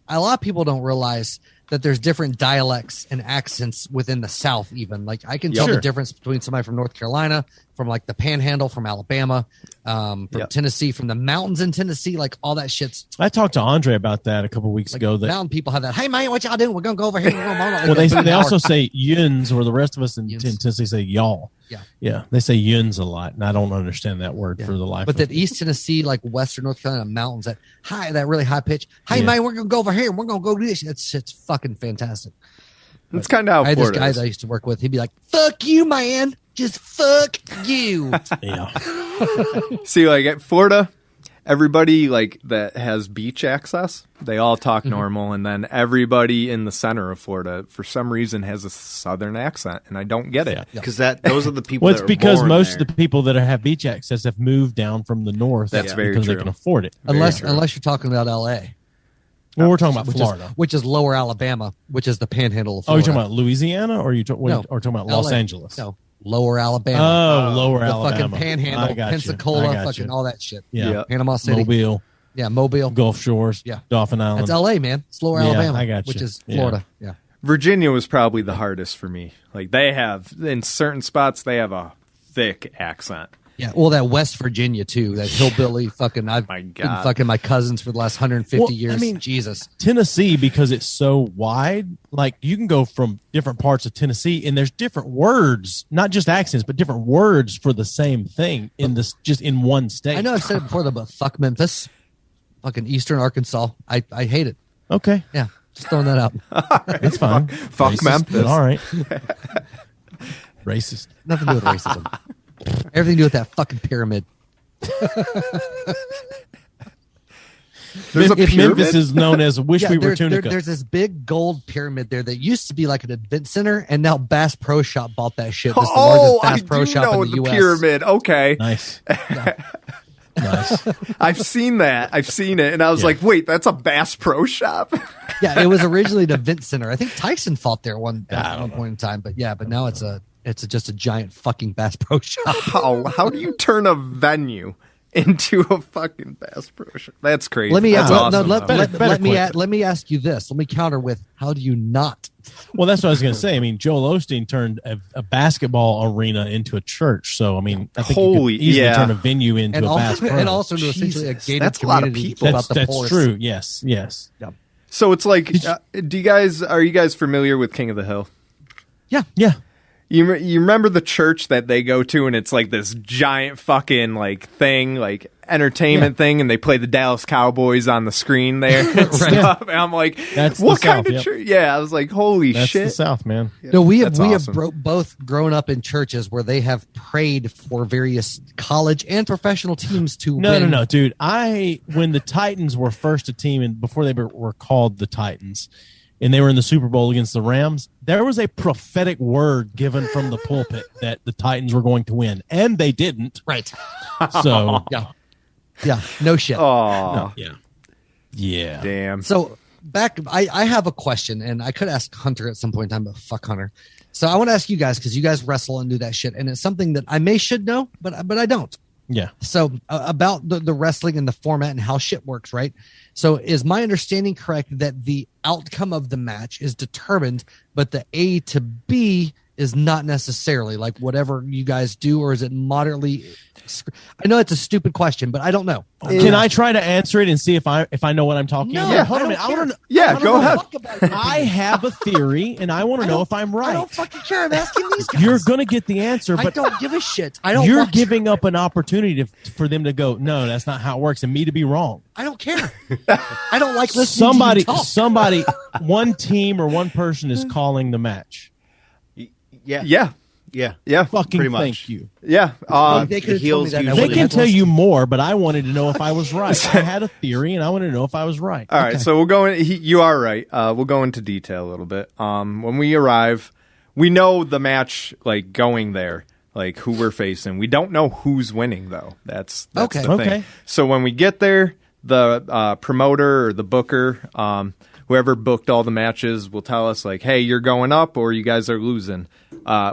a lot of people don't realize that there's different dialects and accents within the South. Even like I can tell Sure. the difference between somebody from North Carolina, from like the Panhandle, from Alabama, from Yep. Tennessee, from the mountains in Tennessee. Like all that shit's I talked to Andre about that a couple weeks like ago. That mountain people have that. "Hey, man, what y'all doing? We're gonna go over here." well, they also say yuns, or the rest of us in Yuns. Tennessee say y'all. Yeah. Yeah, they say yuns a lot, and I don't understand that word for the life. But of that East Tennessee, like Western North Carolina mountains, that really high pitch. "Hey, Yeah. man, we're gonna go over here and we're gonna go do this." It's fucking fantastic. It's kind of how I had this Florida guy is. that I used to work with. He'd be like, "Fuck you, man. Just fuck you." yeah, See, like at Florida, everybody like that has beach access, they all talk normal, and then everybody in the center of Florida, for some reason, has a southern accent, and I don't get it. Because those are the people well, that it's were because born most there. of the people that have beach access have moved down from the north. That's very because true. they can afford it. unless true. you're talking about L.A., Well, we're talking about which Florida. which is lower Alabama, which is the Panhandle of Oh, you're Florida. talking about Louisiana, or No. or talking about Los LA. Angeles? No, lower Alabama. Oh, lower the Alabama. fucking Panhandle, I got you. Pensacola, I got fucking you. all that shit. Yeah. Yeah. Panama City. Mobile, Yeah, Mobile. Gulf Shores, Yeah. Dauphin Island. That's L.A., man. It's lower Yeah, Alabama, I got which you. is Yeah. Florida. Yeah. Virginia was probably the hardest for me. Like they have in certain spots, they have a thick accent. Yeah, well, that West Virginia too, that hillbilly fucking. I've My been God. fucking my cousins for the last 150 Well, years. I mean- Jesus. Tennessee, because it's so wide, like you can go from different parts of Tennessee, and there's different words, not just accents, but different words for the same thing in this, just in one state. I know I've said it before though, but fuck Memphis, fucking Eastern Arkansas. I hate it. Okay, Yeah, just throwing that out. that's fine. Fuck Racist, Memphis. but all right. Racist. Nothing to do with racism. Everything to do with that fucking pyramid. There's a If pyramid? Memphis is known as "Wish Yeah, We Were there's, Tunica." there's this big gold pyramid there that used to be like an event center, and now Bass Pro Shop bought that shit. It's the Oh, largest I Bass Pro do Shop know in the the U.S. pyramid. Okay, Nice. Nice. I've seen that. I've seen it, and I was Yeah. like, "Wait, that's a Bass Pro Shop." Yeah, it was originally an event center. I think Tyson fought there at one point in time, but now it's just a giant fucking Bass Pro Shop. How do you turn a venue into a fucking Bass Pro Shop. That's crazy. Let me That's awesome. let me ask you this. Let me counter with, how do you not? Well, that's what I was going to say. I mean, Joel Osteen turned a basketball arena into a church. So, I mean, I think you could easily turn a venue into a Bass Pro. And also into essentially a gated that's community. a lot of people. That's true. Yes. Yeah. So it's like, are you guys familiar with King of the Hill? Yeah. You remember the church that they go to, and it's like this giant fucking like thing, like entertainment thing, and they play the Dallas Cowboys on the screen there and stuff. And I'm like, That's what the kind South, of church? Yeah, I was like, holy That's shit. the South, man. No, we have awesome. both grown up in churches where they have prayed for various college and professional teams to win. No, dude. When the Titans were first a team, and before they were called the Titans, and they were in the Super Bowl against the Rams, there was a prophetic word given from the pulpit that the Titans were going to win, and they didn't. Right. So, Yeah. No shit. Oh, yeah. damn. So I have a question, and I could ask Hunter at some point in time, but fuck Hunter. So I want to ask you guys, because you guys wrestle and do that shit, and it's something that I should know, but I don't. Yeah. So about the wrestling and the format and how shit works, right? So is my understanding correct that the outcome of the match is determined, but the A to B is not necessarily, like whatever you guys do, or is it moderately? I know it's a stupid question, but I don't know. Can I try to answer it and see if I know what I'm talking No, about? Yeah. Hold on a minute. I don't care. Yeah, go ahead. I have a theory, and I want to know if I'm I right. don't fucking care. I'm asking these guys. You're going to get the answer, I but don't give a shit. I don't. you're watch- giving up an opportunity for them to go, no, that's not how it works, and me to be wrong. I don't care. I don't like listening to you talk. Somebody, one team or one person is calling the match. Yeah. Fucking Pretty much. thank you. Yeah. They could have told me heels that. and I usually- They would've can had tell to you more, but I wanted to know if I was right. I had a theory, and I wanted to know if I was right. All right, so we'll go in. You are right. We'll go into detail a little bit. When we arrive, we know the match, like going there, like who we're facing. We don't know who's winning though. That's Okay. the thing. So when we get there, the promoter or the booker, whoever booked all the matches, will tell us like, "Hey, you're going up, or you guys are losing."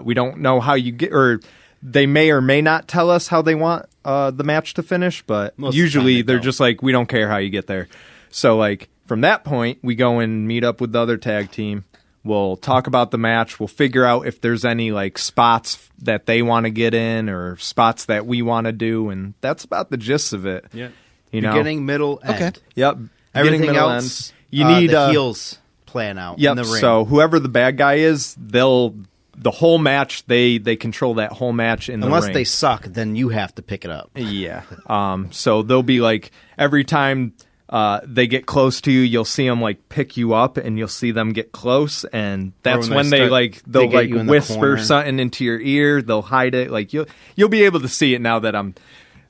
We don't know how you get, or they may or may not tell us how they want the match to finish, but Most of the usually time they they're don't. just like, we don't care how you get there. So like from that point, we go and meet up with the other tag team. We'll talk about the match. We'll figure out if there's any like spots that they want to get in or spots that we want to do, and that's about the gist of it. Yeah. You know? Beginning, middle, end. Okay. Yep. Everything Beginning, middle, else, end. You need the heels plan out in Yep. the ring. So whoever the bad guy is, the whole match, they control that whole match in the ring. Unless they suck, then you have to pick it up. Yeah. So they'll be like, every time they get close to you, you'll see them like pick you up, and you'll see them get close, and that's when when they they start- like they they'll get like you in the whisper corner. something into your ear. They'll hide it. Like you'll be able to see it now that I'm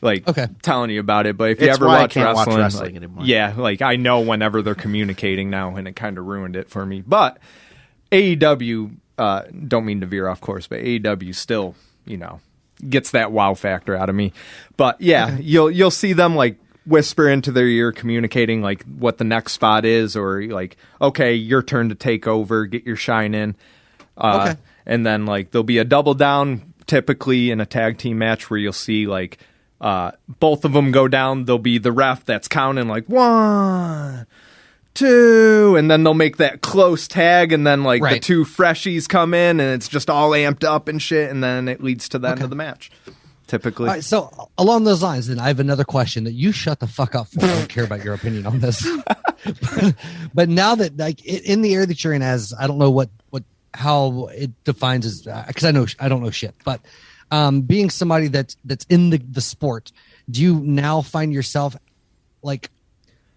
like telling you about it. But if you It's ever why I watch can't watch wrestling, wrestling like, anymore. yeah, like I know whenever they're communicating now, and it kind of ruined it for me. But AEW, don't mean to veer off course, but AEW still, gets that wow factor out of me. But yeah, you'll see them like whisper into their ear, communicating like what the next spot is, or like, okay, your turn to take over, get your shine in. And then like there'll be a double down, typically in a tag team match, where you'll see like both of them go down. There'll be the ref that's counting like 1, 2, and then they'll make that close tag, and then like the two freshies come in, and it's just all amped up and shit, and then it leads to the end of the match. Typically. All right, so along those lines, then I have another question that you shut the fuck up for. I don't care about your opinion on this. But now that like in the area that you're in, as I don't know how it defines as, because I don't know shit. But being somebody that's in the sport, do you now find yourself like,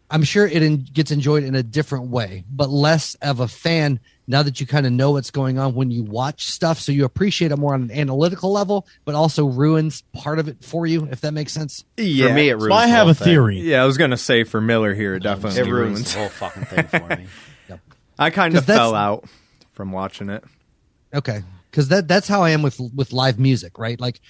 I'm sure it gets enjoyed in a different way, but less of a fan now that you kind of know what's going on when you watch stuff, so you appreciate it more on an analytical level, but also ruins part of it for you, if that makes sense? Yeah. For me, it ruins So I the have whole a thing. theory. Yeah, I was gonna say for Miller here, it definitely It ruins ruins. the whole fucking thing for me. I kind of 'Cause that's- fell out from watching it. Okay, because that's how I am with live music, right? Like,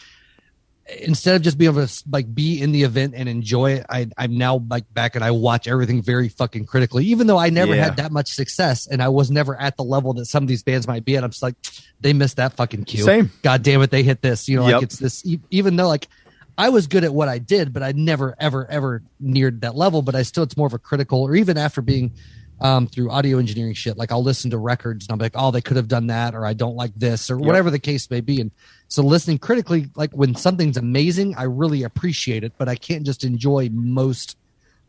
instead of just being able to like be in the event and enjoy it, I'm now like back and I watch everything very fucking critically, even though I never Yeah. had that much success and I was never at the level that some of these bands might be at. I'm just like, they missed that fucking cue. Same. God damn it, they hit this. Yep. Like it's this. Even though like I was good at what I did, but I never, ever, ever neared that level. But it's more of a critical, or even after being through audio engineering shit, like I'll listen to records and I'm like, oh, they could have done that, or I don't like this, or whatever the case may be. And so listening critically, like when something's amazing, I really appreciate it, but I can't just enjoy most.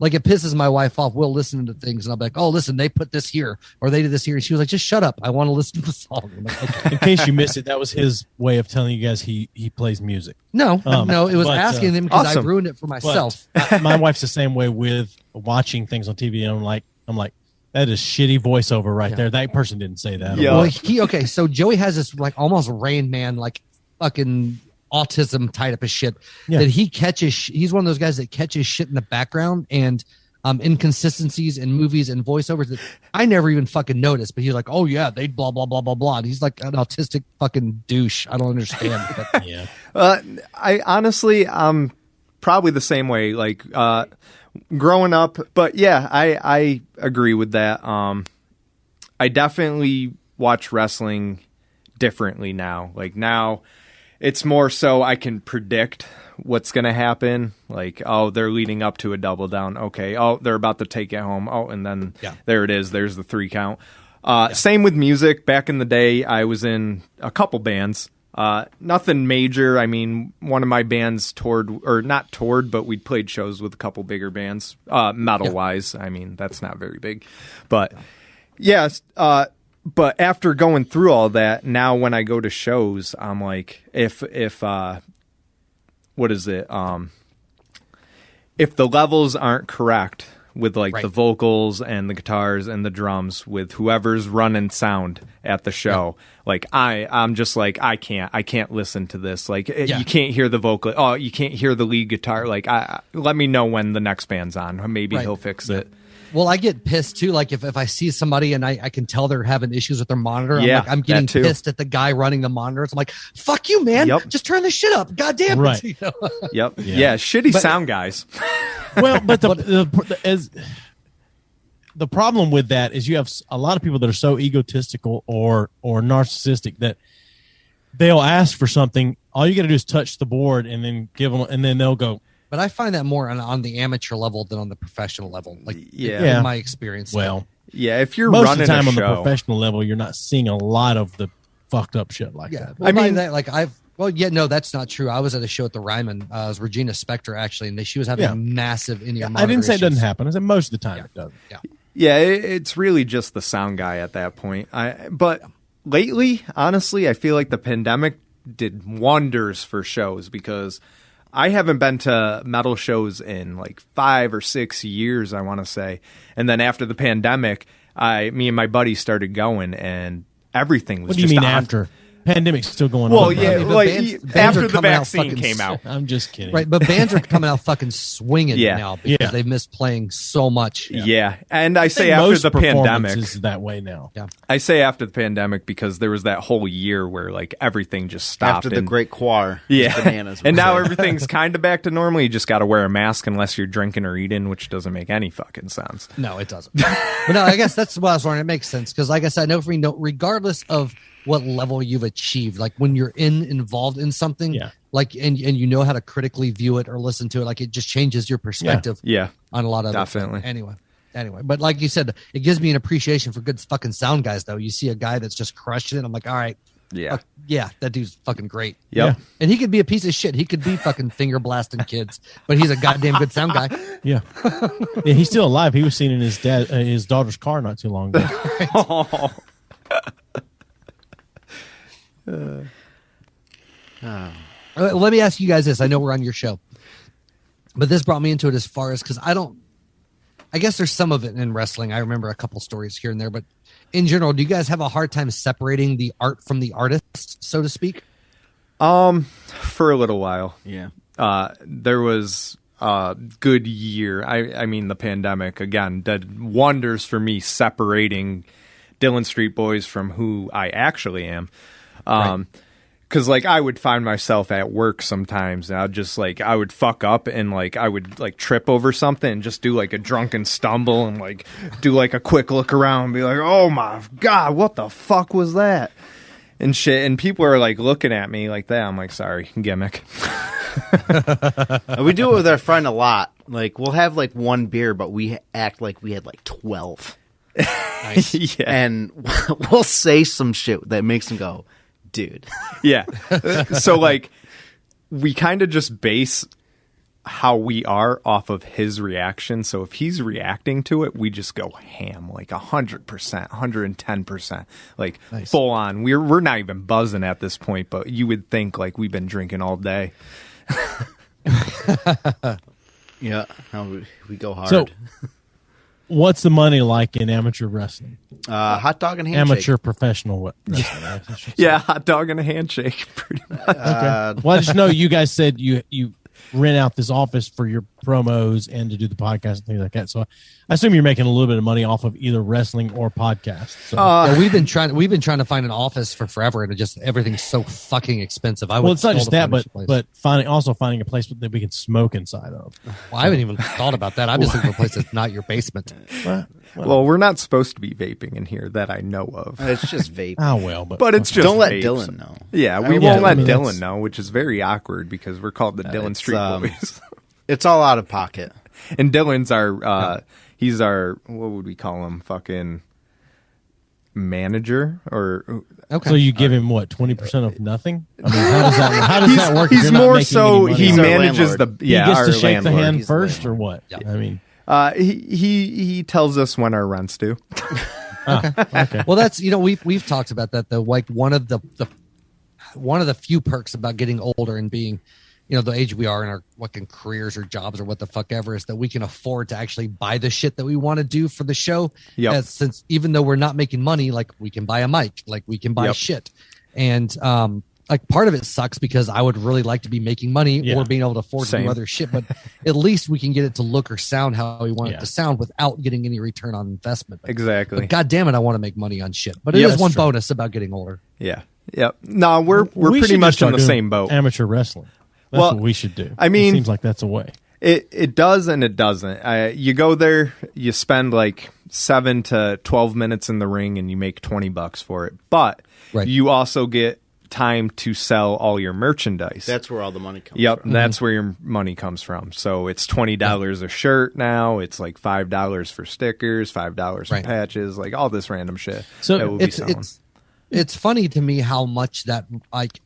Like it pisses my wife off. We'll listen to things and I'll be like, oh, listen, they put this here or they did this here. And she was like, just shut up. I want to listen to the song. I'm like, okay. In case you missed it, that was his way of telling you guys he plays music. No, it was asking them because awesome. I ruined it for myself. My wife's the same way with watching things on TV. And I'm like, that is shitty voiceover right there. That person didn't say that. Yeah. Well, so Joey has this like almost Rain Man, like fucking autism type of shit that he catches. He's one of those guys that catches shit in the background and inconsistencies in movies and voiceovers that I never even fucking noticed. But he's like, oh yeah, they blah blah blah blah blah. And he's like an autistic fucking douche. I don't understand. But, Yeah. I honestly, I'm probably the same way. Like growing up, but yeah, I agree with that. I definitely watch wrestling differently now. Like now, it's more so I can predict what's going to happen. Like, oh, they're leading up to a double down. Okay. Oh, they're about to take it home. Oh, and then there it is. There's the 3 count. Same with music. Back in the day, I was in a couple bands. Nothing major. I mean, one of my bands not toured, but we'd played shows with a couple bigger bands, metal-wise. I mean, that's not very big. But, yes, but after going through all that, now when I go to shows, I'm like, if what is it? If the levels aren't correct with like the vocals and the guitars and the drums with whoever's running sound at the show, like I'm just like, I can't listen to this. Like you can't hear the vocal. Oh, you can't hear the lead guitar. Like let me know when the next band's on. Maybe he'll fix it. Well, I get pissed too. Like if I see somebody and I can tell they're having issues with their monitor, I'm getting pissed at the guy running the monitors. I'm like, fuck you, man. Just turn this shit up. God damn it. Right. You know? Yeah. Shitty sound guys. Well, but the problem with that is you have a lot of people that are so egotistical or narcissistic that they'll ask for something. All you got to do is touch the board and then give them, and then they'll go. But I find that more on the amateur level than on the professional level. Like, in my experience. Well, if you're most running of the time a on show, the professional level, you're not seeing a lot of the fucked up shit like that. Well, I mean, that, like no, that's not true. I was at a show at the Ryman. It was Regina Spektor actually, and she was having massive in-ear monitor I didn't say issues. it doesn't happen. I said most of the time it doesn't. It's really just the sound guy at that point. But lately, honestly, I feel like the pandemic did wonders for shows because I haven't been to metal shows in like 5 or 6 years, I want to say. And then after the pandemic, me and my buddy started going, and everything was What do you mean after? Pandemic's still going on. Well, right? yeah, bands after are the coming out vaccine fucking came out. I'm just kidding. Right, but bands are coming out fucking swinging now because Yeah. they've missed playing so much. Yeah. And I say think after most the pandemic. is that way now. Yeah. I say after the pandemic because there was that whole year where like everything just stopped. After the Great Quar. Yeah. Bananas. And now everything's kind of back to normal. You just got to wear a mask unless you're drinking or eating, which doesn't make any fucking sense. No, it doesn't. But no, I guess that's what I was wondering. It makes sense because, like I said, I know for me, regardless of what level you've achieved, like when you're involved in something, like and you know how to critically view it or listen to it, like it just changes your perspective. On a lot of definitely. Anyway, but like you said, it gives me an appreciation for good fucking sound guys. Though you see a guy that's just crushing it, I'm like, all right. Yeah, that dude's fucking great. Yep. And he could be a piece of shit. He could be fucking finger blasting kids, but he's a goddamn good sound guy. Yeah. He's still alive. He was seen in his daughter's car not too long ago. Let me ask you guys this. I know we're on your show, but this brought me into it as far as because I guess there's some of it in wrestling. I remember a couple stories here and there, but in general, do you guys have a hard time separating the art from the artist, so to speak? For a little while. Yeah. There was a good year. I mean, the pandemic, again, did wonders for me separating Dillon Street Boys from who I actually am. Because, like, I would find myself at work sometimes, and I would fuck up, and, like, I would, like, trip over something and just do, like, a drunken stumble and, like, do, like, a quick look around and be like, oh, my God, what the fuck was that? and shit. And people are like looking at me like that. I'm like, sorry, gimmick. We do it with our friend a lot. Like, we'll have like one beer, but we act like we had like 12. Nice. Yeah. And we'll say some shit that makes them go, dude. Yeah. So like, we kind of just base how we are off of his reaction. So if he's reacting to it, we just go ham, like 100%, 110%, like Nice. full on. We're not even buzzing at this point, but you would think like we've been drinking all day. Yeah. No, we go hard. So, what's the money like in amateur wrestling? Hot dog and handshake. Amateur professional wrestling. I should say. Yeah, hot dog and a handshake, pretty much. Okay. Well, I just know you guys said you rent out this office for your promos and to do the podcast and things like that. So I assume you're making a little bit of money off of either wrestling or podcast. So. Yeah, we've been trying to find an office for forever, and everything's so fucking expensive. Well, it's not just that, but finding a place that we can smoke inside of. Well, I haven't even thought about that. I'm just looking for a place that's not your basement. Well, we're not supposed to be vaping in here that I know of. It's just vape. Oh well, But it's just Don't let vapes. Dillon know. Yeah, we Yeah, won't I let mean, Dillon that's- know, which is very awkward because we're called the Dillon it's, Street Boys. It's all out of pocket. And Dillon's our, he's our, what would we call him? Fucking manager or Okay. So you give him what 20% of nothing? I mean, how does that work? if he's you're not more making so any money he off it? manages the landlord. He yeah gets our to shake landlord. the hand He's the first, or landlord. what? I mean, He tells us when our rent's due. okay. Well, that's we've talked about that though. Like one of the few perks about getting older and being, the age we are in our fucking careers or jobs or what the fuck ever is that we can afford to actually buy the shit that we want to do for the show. Yep. Since even though we're not making money, like we can buy a mic, like we can buy Yep. shit, and like part of it sucks because I would really like to be making money Yeah. or being able to afford to Same. do other shit, but at least we can get it to look or sound how we want Yeah. it to sound without getting any return on investment. Exactly. But God damn it, I want to make money on shit. But it Yeah, is that's one true. bonus about getting older. Yeah. Yep. No, we're We pretty should much just in start the doing same boat. Amateur wrestling. That's Well, what we should do. I mean- it seems like that's a way. It does and it doesn't. You go there, you spend like 7 to 12 minutes in the ring, and you make $20 for it. But Right. you also get time to sell all your merchandise. That's where all the money comes Yep, from. that's where your money comes from. So it's $20 a shirt now. It's like $5 for stickers, $5 for Right. patches, like all this random shit. So that we'll be It's selling. it's funny to me how much that like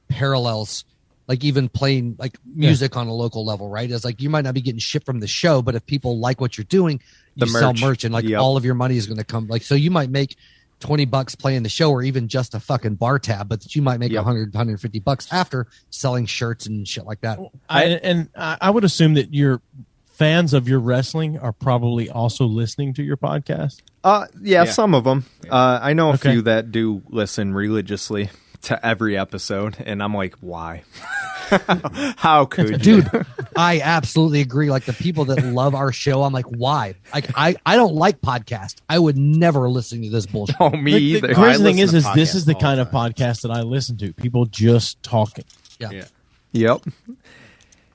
parallels like even playing like music on a local level, right? It's like you might not be getting shit from the show, but if people like what you're doing, you The sell merch. merch and like Yep. all of your money is going to come. Like, so you might make $20 playing the show or even just a fucking bar tab, but you might make Yep. 150 bucks after selling shirts and shit like that. I would assume that your fans of your wrestling are probably also listening to your podcast. Yeah, some of them. I know a Okay. few that do listen religiously to every episode, and I'm like, why? How could you? Dude, I absolutely agree. Like the people that love our show, I'm like, why? Like I don't like podcasts. I would never listen to this bullshit. Oh, me either. The crazy I thing is listen to this is the podcasts kind all of the time. podcast that I listen to. People just talking. Yeah. Yep.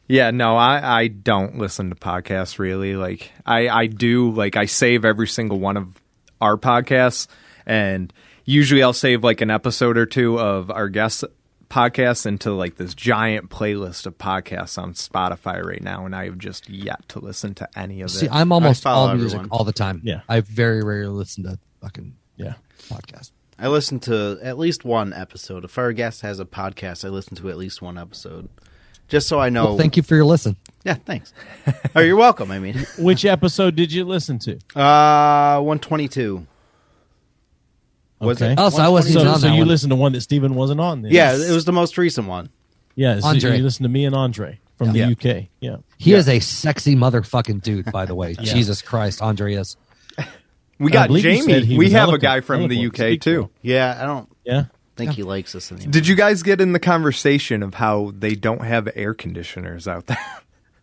Yeah, no, I don't listen to podcasts really. Like I do, like I save every single one of our podcasts, and usually I'll save like an episode or two of our guest podcasts into like this giant playlist of podcasts on Spotify right now, and I have just yet to listen to any of See, it. I'm almost follow all music everyone. all the time. Yeah. I very rarely listen to fucking Yeah. podcasts. I listen to at least one episode. If our guest has a podcast, I listen to at least one episode. Just so I know. Well, thank you for your listen. Yeah, thanks. Oh, you're welcome. I mean, Which episode did you listen to? 122. Was Okay. it? Oh, so I wasn't even So, on so that you one. listened to one that Steven wasn't on then? Yeah, it was the most recent one. Yeah, so Andre. you listened to me and Andre from Yeah. the UK. Yeah. He is a sexy motherfucking dude, by the way. Yeah. Jesus Christ, Andre is. We I got believe you said Jamie. he We was have a eloquent- guy from the eloquent to UK speak too. for. Yeah, I don't Yeah. think he likes us anymore. Did you guys get in the conversation of how they don't have air conditioners out there?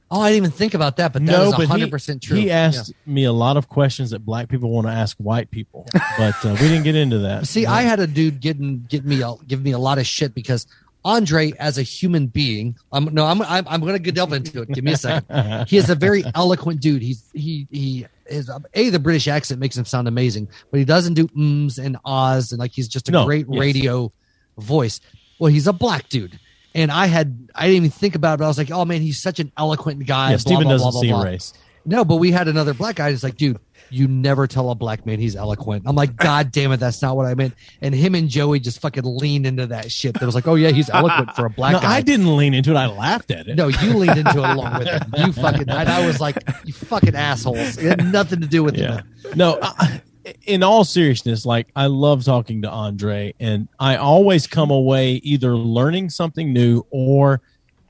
Oh, I didn't even think about that, but that No, is but 100% true. he asked me a lot of questions that black people want to ask white people, but we didn't get into that. See, I had a dude give me a lot of shit because Andre, as a human being, I'm going to delve into it. Give me a second. He is a very eloquent dude. He is the British accent makes him sound amazing, but he doesn't do ums and ahs and like he's just a great Yes. radio voice. Well, he's a black dude. And I didn't even think about it, but I was like, oh man, he's such an eloquent guy. Yeah, Steven doesn't see blah. race. No, but we had another black guy. He's like, dude, you never tell a black man he's eloquent. I'm like, God damn it, that's not what I meant. And him and Joey just fucking leaned into that shit. That was like, oh yeah, he's eloquent for a black guy. I didn't lean into it. I laughed at it. No, you leaned into it along with him. You fucking, and I was like, you fucking assholes. It had nothing to do with it. No, in all seriousness, like I love talking to Andre, and I always come away either learning something new or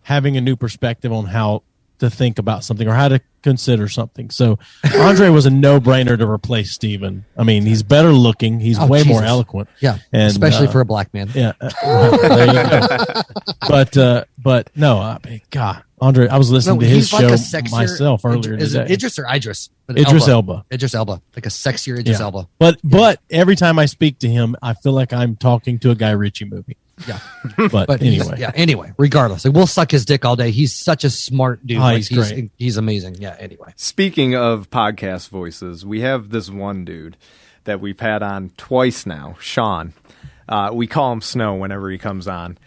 having a new perspective on how to think about something or how to consider something. So Andre was a no-brainer to replace Steven. I mean, he's better looking. He's way more eloquent. Yeah, and, especially for a black man. Yeah. Well, there you go. But no, I mean, God, Andre, I was listening to his show myself earlier today. Is it Idris or Idris? Idris Elba. Idris Elba. Like a sexier Idris Elba. But every time I speak to him, I feel like I'm talking to a Guy Ritchie movie. Yeah. But anyway. Anyway, regardless. Like, we'll suck his dick all day. He's such a smart dude. Oh, he's great. He's amazing. Yeah, anyway. Speaking of podcast voices, we have this one dude that we've had on twice now, Sean. We call him Snow whenever he comes on.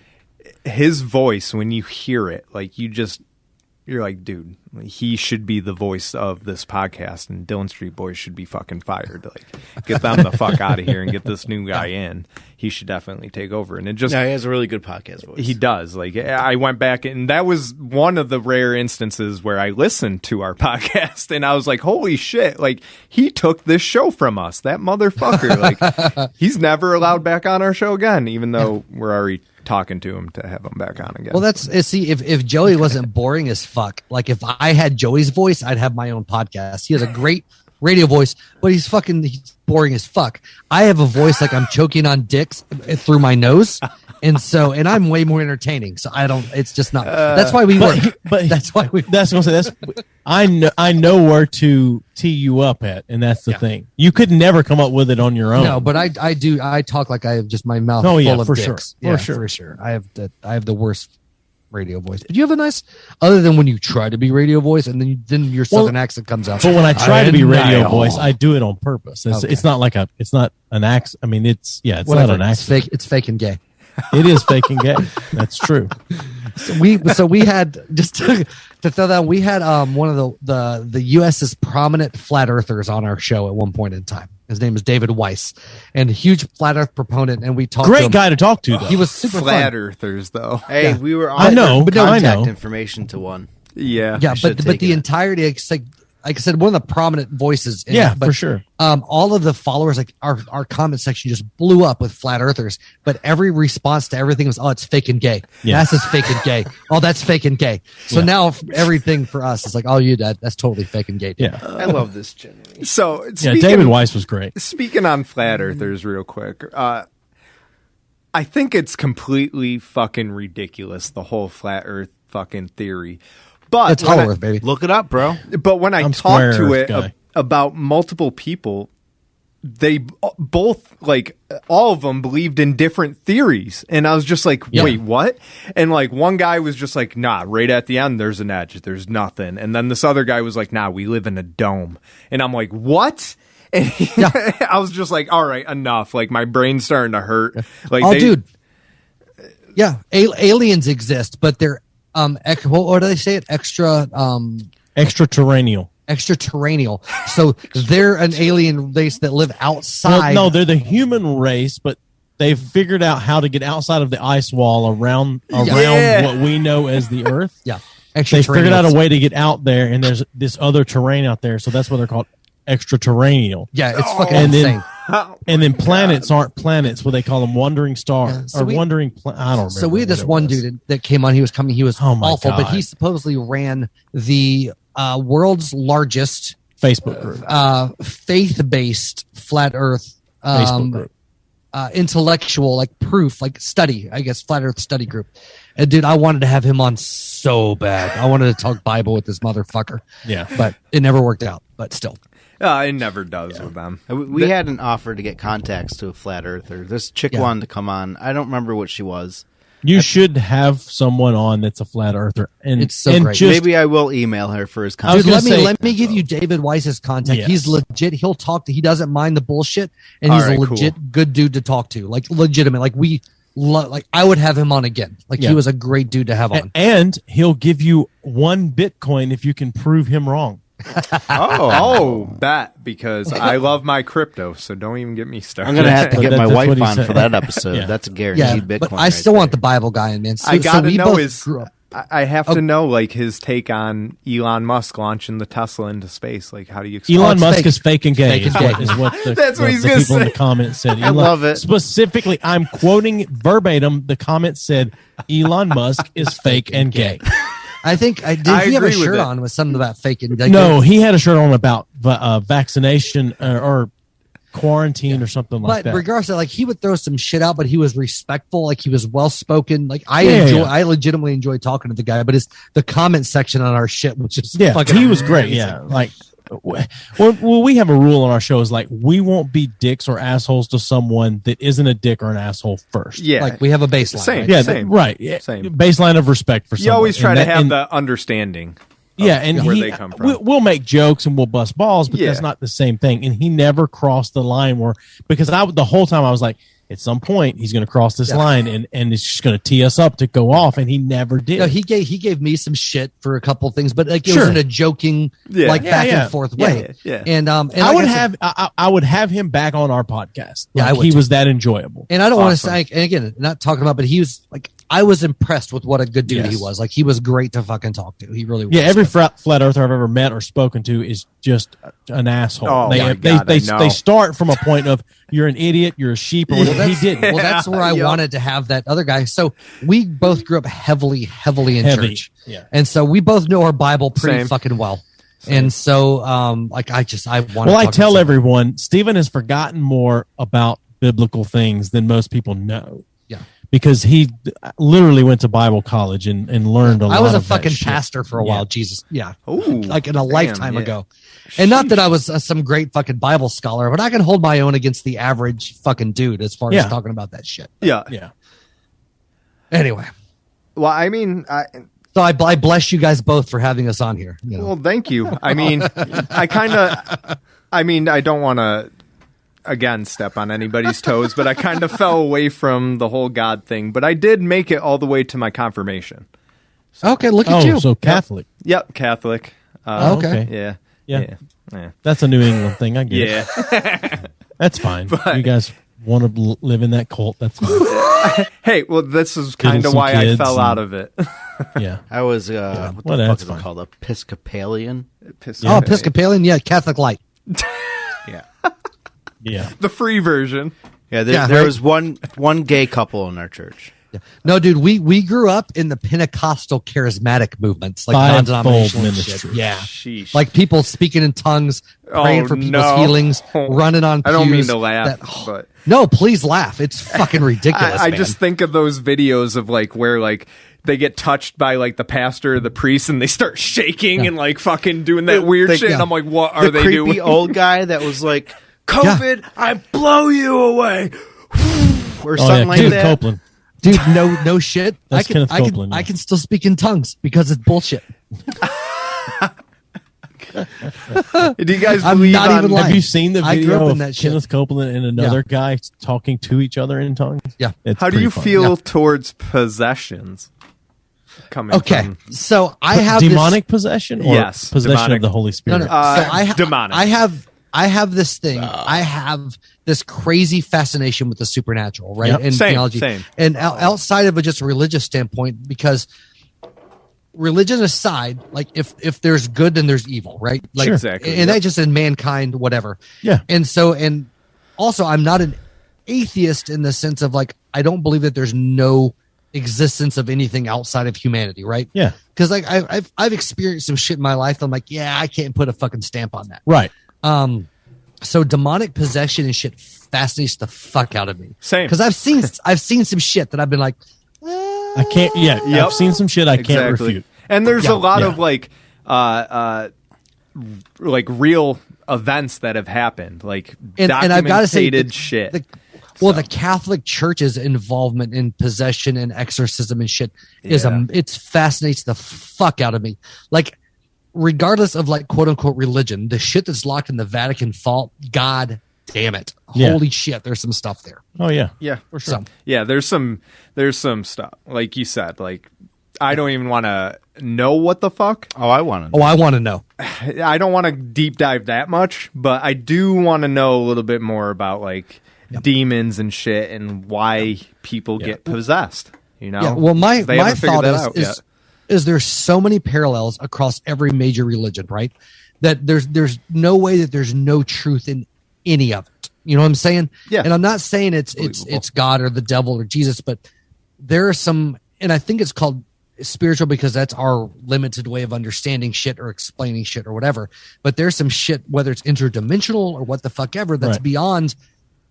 His voice, when you hear it, like you're like, dude, he should be the voice of this podcast, and Dillon Street Boys should be fucking fired. Like, get them the fuck out of here and get this new guy in. He should definitely take over. And it just, he has a really good podcast voice. He does. Like, I went back, and that was one of the rare instances where I listened to our podcast, and I was like, holy shit! Like, he took this show from us. That motherfucker. Like, he's never allowed back on our show again, even though we're already talking to him to have him back on again. Well, see, if Joey wasn't boring as fuck, like if I had Joey's voice, I'd have my own podcast. He has a great radio voice, but he's boring as fuck. I have a voice like I'm choking on dicks through my nose, and I'm way more entertaining. So it's just not. That's why we work. But that's why we. That's what I'm saying. I know where to tee you up at, and that's the thing. You could never come up with it on your own. No, but I do. I talk like I have just my mouth full of dicks. For sure. I have the worst radio voice. But you have a nice, other than when you try to be radio voice and then your southern accent comes out. But when I try to be radio voice, I do it on purpose. It's not like it's not an accent. I mean, it's not an accent. It's fake and gay. It is fake and gay. That's true. So we had, just to throw that, we had one of the US's prominent flat earthers on our show at one point in time. His name is David Weiss, and a huge flat earth proponent. And we talked. Great guy to talk to. Though. He was super flat fun. earthers, though. Hey, we were on contact information to one. Yeah, but the entirety, like I said, one of the prominent voices. For sure. All of the followers, like our comment section, just blew up with flat earthers. But every response to everything was, "Oh, it's fake and gay." Yeah. NASA's fake and gay. Oh, that's fake and gay. So now everything for us is like, "Oh, that's totally fake and gay." Dude. Yeah, I love this generation. So David Weiss was great. Speaking on flat earthers, real quick, I think it's completely fucking ridiculous, the whole flat Earth fucking theory. But it's hollow Earth, baby. Look it up, bro. But when I talk to it about multiple people, they both, like, all of them believed in different theories. And I was just like, wait, what? And like one guy was just like, nah, right at the end, there's an edge. There's nothing. And then this other guy was like, nah, we live in a dome. And I'm like, what? And I was just like, all right, enough. Like, my brain's starting to hurt. Like, dude. Yeah. Aliens exist, but they're, what do they say? Extraterrestrial. So they're an alien race that live outside. Well, no, they're the human race, but they've figured out how to get outside of the ice wall around what we know as the Earth. Yeah. They figured out a way to get out there, and there's this other terrain out there, so that's why they're called extraterrestrial. Yeah, it's fucking insane. And then planets aren't planets, what they call them, wandering stars wandering. I don't remember. So we had this one dude that came on. He was awful, but he supposedly ran the world's largest Facebook group, faith-based flat Earth Facebook group. Intellectual, like proof, like study, I guess, flat Earth study group. And dude, I wanted to have him on so bad. I wanted to talk Bible with this motherfucker. Yeah, but it never worked out. But still. It never does with them. We had an offer to get contacts to a flat earther. This chick wanted to come on. I don't remember what she was. You should have someone on that's a flat earther, and it's so great. Maybe I will email her for his contact. Dude, let me give you David Weiss's contact. Yes. He's legit. He'll talk to. He doesn't mind the bullshit, and he's a legit good dude to talk to. Like legitimate. Like like I would have him on again. Like he was a great dude to have on. And he'll give you 1 Bitcoin if you can prove him wrong. Bet, because I love my crypto, so don't even get me started. I'm gonna have to get my That's wife what he on said. for that episode. That's a guaranteed Bitcoin. But I still want the Bible guy in, man. So, I gotta we know both his. grew up. I have to know like his take on Elon Musk launching the Tesla into space. Like, how do you explain? Elon Musk fake. is fake and gay. Fake and gay. Is what the, That's what he's gonna people in say. the comments said. I love it. Specifically, I'm quoting verbatim. The comment said, "Elon Musk is fake and gay." I think did I he have a agree with shirt it. on with something about fake and like, No, he had a shirt on about vaccination or quarantine or something like But that. regardless of, like, he would throw some shit out, but he was respectful. Like, he was well spoken. Like, I legitimately enjoy talking to the guy. But the comment section on our shit was just fucking he was great. amazing. Yeah, like well, we have a rule on our show is like we won't be dicks or assholes to someone that isn't a dick or an asshole first. Yeah, like we have a baseline. Same. Right? Yeah, Same. right. Yeah. Same. Baseline of respect for You someone. always try And to that- have and- the understanding. Yeah, and where he, they come from. we'll make jokes and we'll bust balls, but Yeah. that's not the same thing. And he never crossed the line because the whole time I was like, at some point he's going to cross this line and it's just going to tee us up to go off, and he never did. No, he gave me some shit for a couple things, but like it Sure. was in a joking, back and forth way. Yeah. And and I like would said- I would have him back on our podcast. Yeah, I Like, would he too. was that enjoyable. And I don't want to Awesome. say, and again, not talking about, but he was like, I was impressed with what a good dude Yes. he was. Like, he was great to fucking talk to. He really was. Yeah, every flat earther I've ever met or spoken to is just an asshole. Oh, they, my they, God, they, I know. they start from a point of you're an idiot, you're a sheep, or whatever. He didn't. Well, that's where I Yep. wanted to have that other guy. So we both grew up heavily in Heavy. church. Yeah. And so we both know our Bible pretty Same. fucking well. And so, like, I want Well, I tell everyone, Stephen has forgotten more about biblical things than most people know. Yeah. Because he literally went to Bible college and learned a lot. I was a of that fucking shit. pastor for a Yeah. while. Jesus. Yeah. Ooh, Like in a lifetime yeah. ago. And not that I was some great fucking Bible scholar, but I can hold my own against the average fucking dude as far Yeah. as talking about that shit. Yeah. Yeah. Anyway. Well, I mean, So I bless you guys both for having us on here. You know? well, thank you. I mean, I don't want to again step on anybody's toes, but I kind of fell away from the whole God thing. But I did make it all the way to my confirmation. Okay, look at Oh, you. so Catholic. Yep, Catholic. Okay. Yeah. Yeah. Yeah. That's a New England thing. I get it. Yeah. That's fine. But- you guys want to live in that cult. That's fine. Hey, well, this is kind of some why I kids fell and- out of it. Yeah. I was what Well, the fuck that's is fine. it called? Episcopalian. Oh, Episcopalian, yeah, Catholic light. Yeah. Yeah. The free version. Yeah, Yeah, there right. was one gay couple in our church. No, dude, we grew up in the Pentecostal charismatic movements, like Fivefold non-denominational and shit. ministry. Yeah, Sheesh. like people speaking in tongues, praying Oh, for people's no. healings, running on. I don't mean pews, to laugh, that- but no, please laugh. It's fucking ridiculous. I man. just think of those videos of like where like they get touched by like the pastor or the priest and they start shaking and like fucking doing that weird shit. And I'm like, what are The they creepy doing? old guy that was like, "COVID, I blow you away," or Oh, something yeah. like Kenneth that. Copeland. dude, no shit. That's Kenneth Copeland, I yeah. can still speak in tongues because it's bullshit. Do you guys I'm believe not on? even lying. Have you seen the I grew video up in of that shit. Kenneth Copeland and another guy talking to each other in tongues? Yeah. It's How do pretty you funny. feel towards possessions? Coming Okay, from, so I have demonic possession or Yes, possession demonic. of the Holy No, Spirit? no. So I demonic. I have this thing. I have this crazy fascination with the supernatural, right? Yep. And Same, theology. same. And outside of just a religious standpoint, because religion aside, like if there's good, then there's evil, right? Like, Sure. Exactly, And yep. that just in mankind, whatever. Yeah. And so, and also, I'm not an atheist in the sense of like I don't believe that there's no existence of anything outside of humanity, right? Yeah. Because like I've experienced some shit in my life. I'm like, yeah, I can't put a fucking stamp on that. Right. So demonic possession and shit fascinates the fuck out of me. Same. Because I've seen some shit that I've been like, I can't. Yeah. Yep. I've seen some shit I can't Exactly. refute. And there's Yeah. a lot Yeah. of like real events that have happened, like and I've got to say, documented shit. The Catholic Church's involvement in possession and exorcism and shit is Yeah. it fascinates the fuck out of me. Like, regardless of like quote unquote religion, the shit that's locked in the Vatican vault, God damn it. Yeah. Holy shit, there's some stuff there. Oh yeah. Yeah. For sure. So, Yeah, there's some stuff. Like you said, like I don't even want to know what the fuck. Oh, I want to. I want to know. I don't want to deep dive that much, but I do want to know a little bit more about like demons and shit and why people get possessed. You know? Yeah, well, my They haven't figured thought that out yet. is there's so many parallels across every major religion, right? That there's no way that there's no truth in any of it. You know what I'm saying? Yeah. And I'm not saying it's God or the devil or Jesus, but there are some, and I think it's called spiritual because that's our limited way of understanding shit or explaining shit or whatever. But there's some shit, whether it's interdimensional or what the fuck ever, that's beyond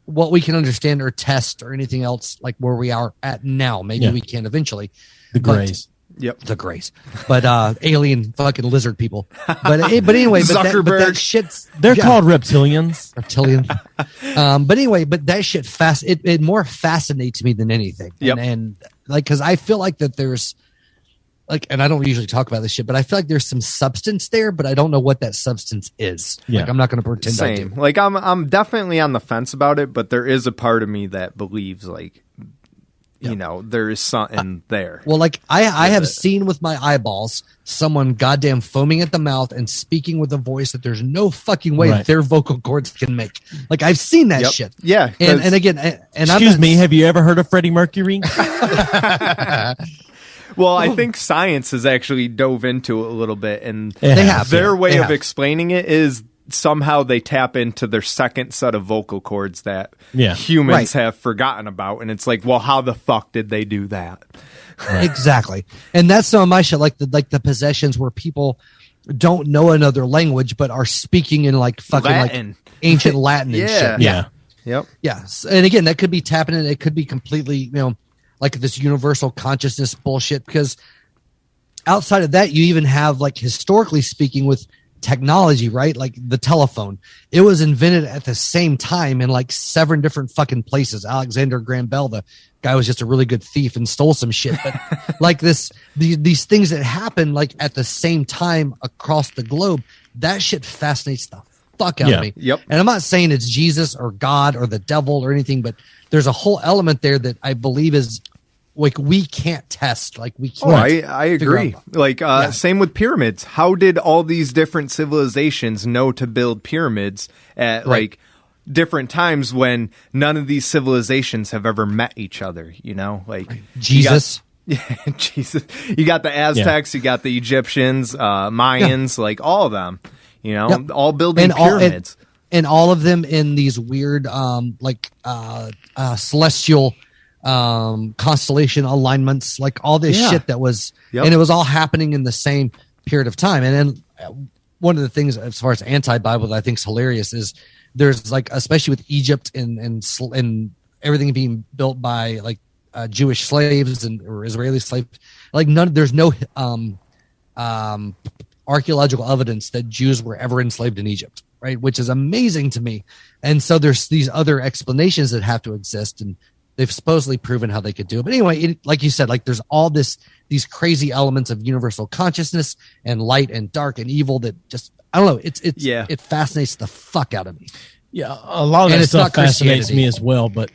what we can understand or test or anything else, like where we are at now. Maybe we can eventually. The Greys. Yep. The Greys. But alien fucking lizard people. But anyway, but that shit's They're called reptilians. reptilian. But anyway, but that shit it more fascinates me than anything. Yep. And like, cause I feel like that there's like, and I don't usually talk about this shit, but I feel like there's some substance there, but I don't know what that substance is. Yeah. Like, I'm not going to pretend I Same. do. Like I'm definitely on the fence about it, but there is a part of me that believes like you know, there is something there. Well, like I have seen with my eyeballs someone goddamn foaming at the mouth and speaking with a voice that there's no fucking way their vocal cords can make. Like I've seen that shit. Yeah. And again, and Excuse me, have you ever heard of Freddie Mercury? Well, I think science has actually dove into it a little bit, and They have. their way They of have. explaining it is somehow they tap into their second set of vocal cords that Yeah. humans have forgotten about, and it's like, well, how the fuck did they do that? Exactly. And that's some of my shit, like the possessions where people don't know another language but are speaking in like fucking Latin. like ancient Latin and Yeah. shit. Yeah. Yep. Yes. And again, that could be tapping in. It could be completely, you know, like this universal consciousness bullshit, because outside of that, you even have, like, historically speaking, with technology, right? Like the telephone, it was invented at the same time in like 7 different fucking places. Alexander Graham Bell, the guy, was just a really good thief and stole some shit. But like these things that happen like at the same time across the globe, that shit fascinates the fuck out of me. Yep. And I'm not saying it's Jesus or God or the devil or anything, but there's a whole element there that I believe is like we can't test. Like we can't. Oh, I figure agree. out. Like same with pyramids. How did all these different civilizations know to build pyramids at like different times when none of these civilizations have ever met each other? You know, like Jesus. Jesus. You got the Aztecs, you got the Egyptians, Mayans, like all of them. You know, all building pyramids. And all of them in these weird, celestial constellation alignments, like all this shit that was, and it was all happening in the same period of time. And then one of the things, as far as anti-Bible, that I think is hilarious is there's like, especially with Egypt and everything being built by like Jewish slaves or Israeli slaves, like there's no archaeological evidence that Jews were ever enslaved in Egypt, right? Which is amazing to me. And so there's these other explanations that have to exist, and they've supposedly proven how they could do it. But anyway, like you said, like there's all these crazy elements of universal consciousness and light and dark and evil that just, I don't know. It fascinates the fuck out of me. Yeah. A lot of And that it's not stuff fascinates Christianity. me as well, but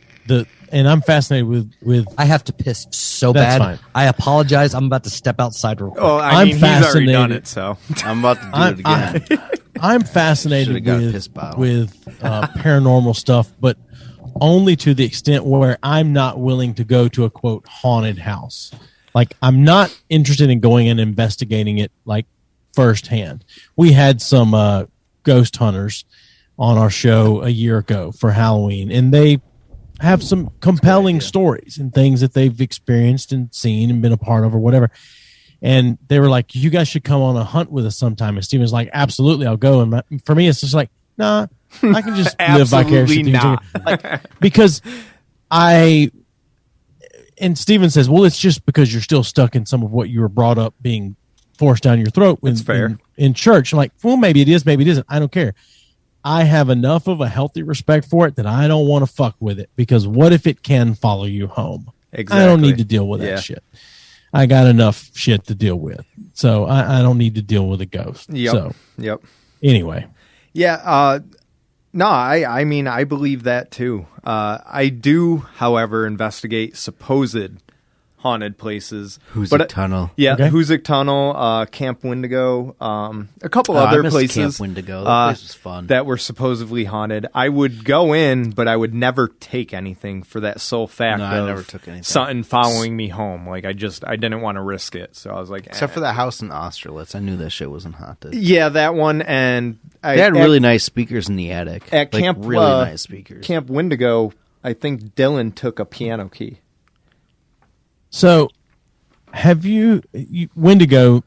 and I'm fascinated with I have to piss so That's bad. fine. I apologize. I'm about to step outside real quick. Oh, I'm he's already done fascinated. it, so. I'm about to do it again. I'm fascinated Should've got a piss bottle. with paranormal stuff, but only to the extent where I'm not willing to go to a quote haunted house. Like I'm not interested in going and investigating it like firsthand. We had some ghost hunters on our show a year ago for Halloween, and they have some compelling stories and things that they've experienced and seen and been a part of or whatever. And they were like, you guys should come on a hunt with us sometime. And Steven's like, absolutely, I'll go. And for me, it's just like, nah, I can just live vicariously. Because and Steven says, well, it's just because you're still stuck in some of what you were brought up being forced down your throat in church. I'm like, well, maybe it is, maybe it isn't. I don't care. I have enough of a healthy respect for it that I don't want to fuck with it, because what if it can follow you home? Exactly. I don't need to deal with that shit. I got enough shit to deal with. So I don't need to deal with a ghost. Yep. So Yep. anyway. Yeah. No, I mean, I believe that too. I do, however, investigate supposed haunted places. Hoosick Tunnel. Yeah, Okay. Hoosick Tunnel, Camp Wendigo, a couple I other missed places. Camp Wendigo. That place was fun. That were supposedly haunted. I would go in, but I would never take anything for that sole fact No, of I never took anything. something following me home. Like, I didn't want to risk it. So I was like, Except for that house in Austerlitz. I knew that shit wasn't haunted. yeah, that one. And They had really nice speakers in the attic. at like, Camp really nice speakers. Camp Wendigo, I think Dillon took a piano key. So, have you Wendigo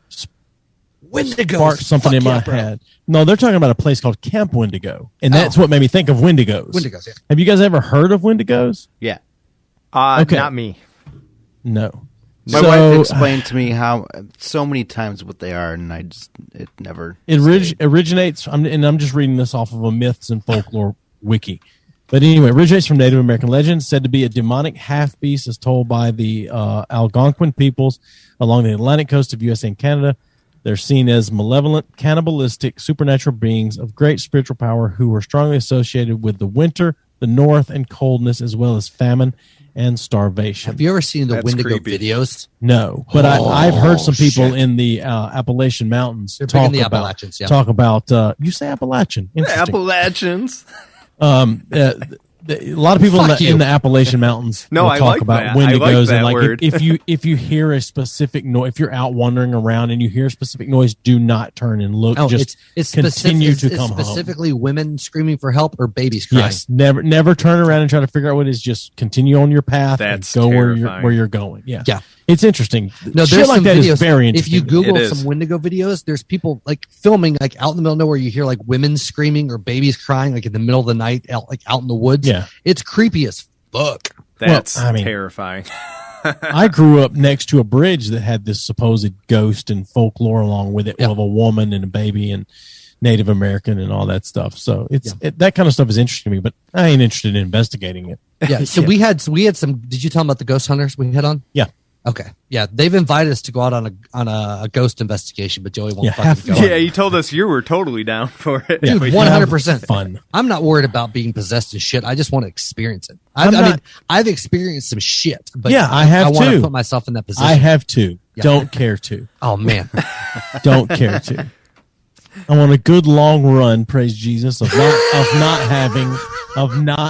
sparked something in my head? No, they're talking about a place called Camp Wendigo, and that's what made me think of Wendigos. Wendigos, yeah. Have you guys ever heard of Wendigos? Yeah. Okay. Not me. No. My wife explained to me how so many times what they are, and it never. It originates, and I'm just reading this off of a myths and folklore wiki. But anyway, it originates from Native American legends, said to be a demonic half-beast as told by the Algonquin peoples along the Atlantic coast of USA and Canada. They're seen as malevolent, cannibalistic, supernatural beings of great spiritual power who were strongly associated with the winter, the north, and coldness, as well as famine and starvation. Have you ever seen the That's Wendigo creepy. videos? No, but I've heard some people in the Appalachian Mountains They're big talk in the about, Appalachians, yeah. talk about you say Appalachian. Interesting. Appalachians. A lot of people Fuck you. in the Appalachian Mountains No, will I talk like about that. Wendigos I like that and like word. if you hear a specific noise, if you're out wandering around and you hear a specific noise, do not turn and look. No, Just it's continue specific, to come home. specifically women screaming for help or babies crying. Yes, never turn around and try to figure out what it is. Just continue on your path That's and go terrifying. where you're going. Yeah, Yeah. it's interesting. No, Shit there's like some that is videos. very If interesting. you Google It is. some Wendigo videos, there's people like filming like out in the middle of nowhere. You hear like women screaming or babies crying like in the middle of the night, like out in the woods. Yeah. It's creepy as fuck. That's I mean- terrifying. I grew up next to a bridge that had this supposed ghost and folklore along with it, Yeah. of a woman and a baby and Native American and all that stuff. So that kind of stuff is interesting to me, but I ain't interested in investigating it. Yeah. So we had some. Did you tell them about the ghost hunters we had on? Yeah. Okay. Yeah, they've invited us to go out on a ghost investigation, but Joey won't Yeah, fucking have go. Yeah, you told us you were totally down for it. Yeah. Dude, Have 100%. fun. I'm not worried about being possessed as shit. I just want to experience it. I'm I mean, not- I've experienced some shit, but Yeah, I have I want too. to put myself in that position. I have to. Yeah. Don't care to. Oh man. Don't care to. I'm on a good long run, praise Jesus, of not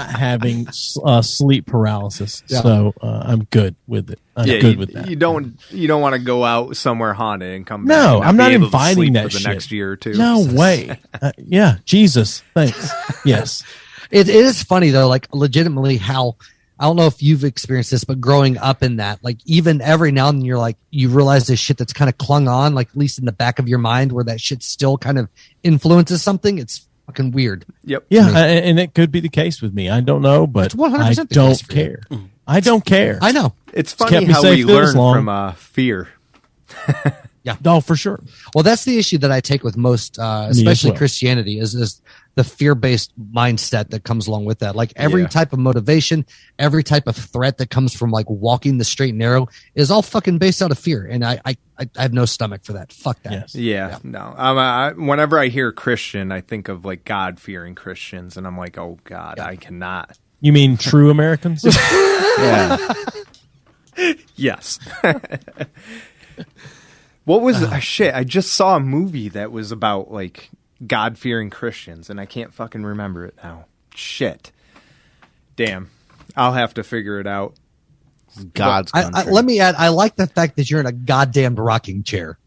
having sleep paralysis. Yeah. So I'm good with it. I'm Yeah, good with that. You don't want to go out somewhere haunted and come back. No, and I'm be not able to inviting sleep that for the shit. next year or two. No way. Yeah, Jesus. Thanks. Yes. It is funny though, like legitimately how I don't know if you've experienced this, but growing up in that, like even every now and then you're like, you realize this shit that's kind of clung on, like at least in the back of your mind where that shit still kind of influences something. It's fucking weird. Yep. Yeah, and it could be the case with me. I don't know, but It's 100% I the don't case for you. care. I don't care. I know. It's kept funny me how safe we this learn long. from fear. Oh, for sure. Well, that's the issue that I take with most, especially well. Christianity, is the fear-based mindset that comes along with that. Like every Yeah. type of motivation, every type of threat that comes from like walking the straight and narrow is all fucking based out of fear. And I have no stomach for that. Fuck that. Yes. Yeah, no. Whenever I hear Christian, I think of like God-fearing Christians, and I'm like, oh God, I cannot. You mean true Americans? Yeah. Yes. What was shit? I just saw a movie that was about like God-fearing Christians, and I can't fucking remember it now. Shit. Damn. I'll have to figure it out. God's country. Let me add, I like the fact that you're in a goddamn rocking chair.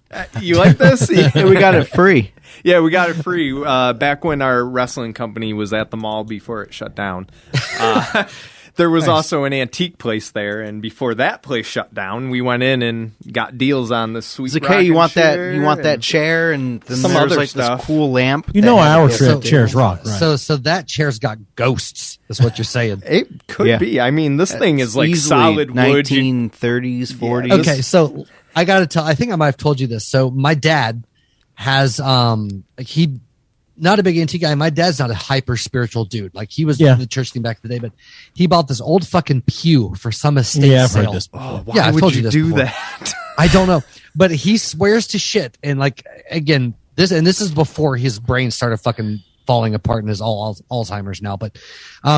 You like this? Yeah, we got it free. Yeah, we got it free back when our wrestling company was at the mall before it shut down. There was also an antique place there, and before that place shut down, we went in and got deals on the sweet. It's like, hey, you want that and chair, and then some there's other like stuff. this cool lamp. You that know had our a- So- chairs rock, right? So that chair's got ghosts, is what you're saying. It could Yeah. be. I mean, this thing is like Easily solid wood. 1930s, 40s. Okay, so I got to tell. I think I might have told you this. So my dad has like he not a big antique guy. My dad's not a hyper spiritual dude. Like he was Yeah. in the church thing back in the day, but he bought this old fucking pew for some estate Yeah, I've sale. heard this before. Oh, why Yeah, I've would told you you this do before. that? I don't know, but he swears to shit. And like again, this is before his brain started fucking falling apart and is all Alzheimer's now. But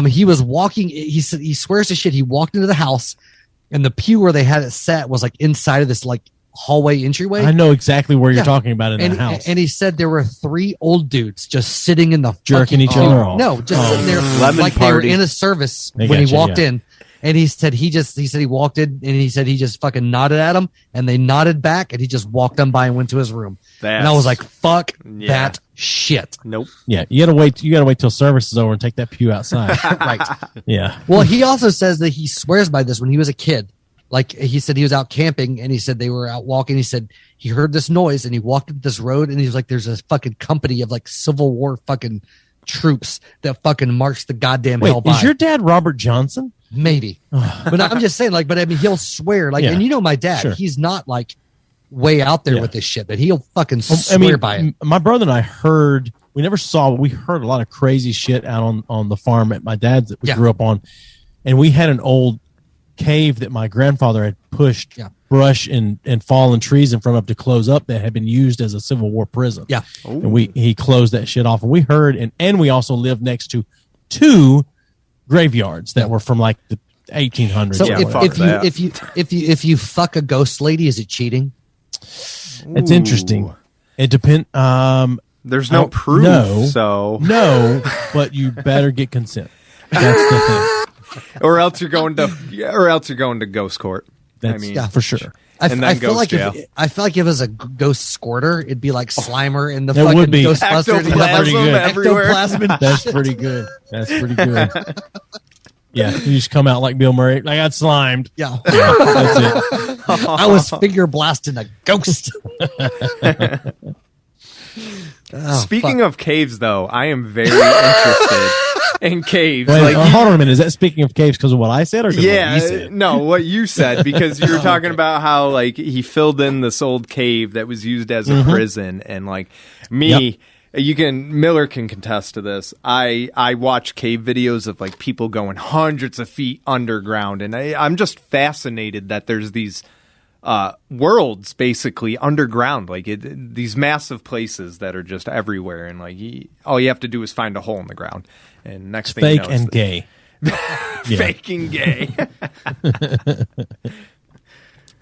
he was walking. He said he swears to shit. He walked into the house, and the pew where they had it set was like inside of this like hallway entryway. I know exactly where you're talking about in the house. And he said there were 3 old dudes just sitting in the jerking each other off. No, just sitting there like they were in a service when he walked in. And he said he walked in and he said he just fucking nodded at him and they nodded back and he just walked on by and went to his room. And I was like, fuck that shit. Nope. Yeah. You gotta wait till service is over and take that pew outside. Right. Yeah. Well, he also says that he swears by this when he was a kid. Like he said he was out camping and he said they were out walking. He said he heard this noise and he walked up this road and he was like, there's a fucking company of like Civil War fucking troops that fucking marched the goddamn hell by. Is your dad Robert Johnson? Maybe. But I'm just saying, like, but I mean, he'll swear, like, and you know, my dad, he's not like way out there with this shit, but he'll fucking swear by it. My brother and I heard, we never saw, but we heard a lot of crazy shit out on the farm at my dad's that we grew up on. And we had an old cave that my grandfather had pushed brush and fallen trees in front of to close up that had been used as a Civil War prison. Yeah. Ooh. And he closed that shit off. And we heard, and we also lived next to 2 graveyards that were from like the 1800s. So if you fuck a ghost lady, is it cheating? It's interesting. It depends. There's no proof. No, but you better get consent. That's the thing. or else you're going to ghost court. For sure. I feel like if it was a ghost squirter, it'd be like Slimer in the fucking Ghostbusters. Ectoplasm. That's pretty good. That's pretty good. Yeah, you just come out like Bill Murray. I got slimed. Yeah, that's it. I was finger blasting a ghost. Speaking of caves, though, I am very interested in caves. Wait, hold on a minute. Is that speaking of caves because of what I said, or what you said? No, what you said, because you were talking about how like he filled in this old cave that was used as a prison, and like me. Miller can contest to this. I watch cave videos of like people going hundreds of feet underground, and I'm just fascinated that there's these worlds basically underground, like these massive places that are just everywhere, and like all you have to do is find a hole in the ground, and next thing you know, fake and gay, fake and gay.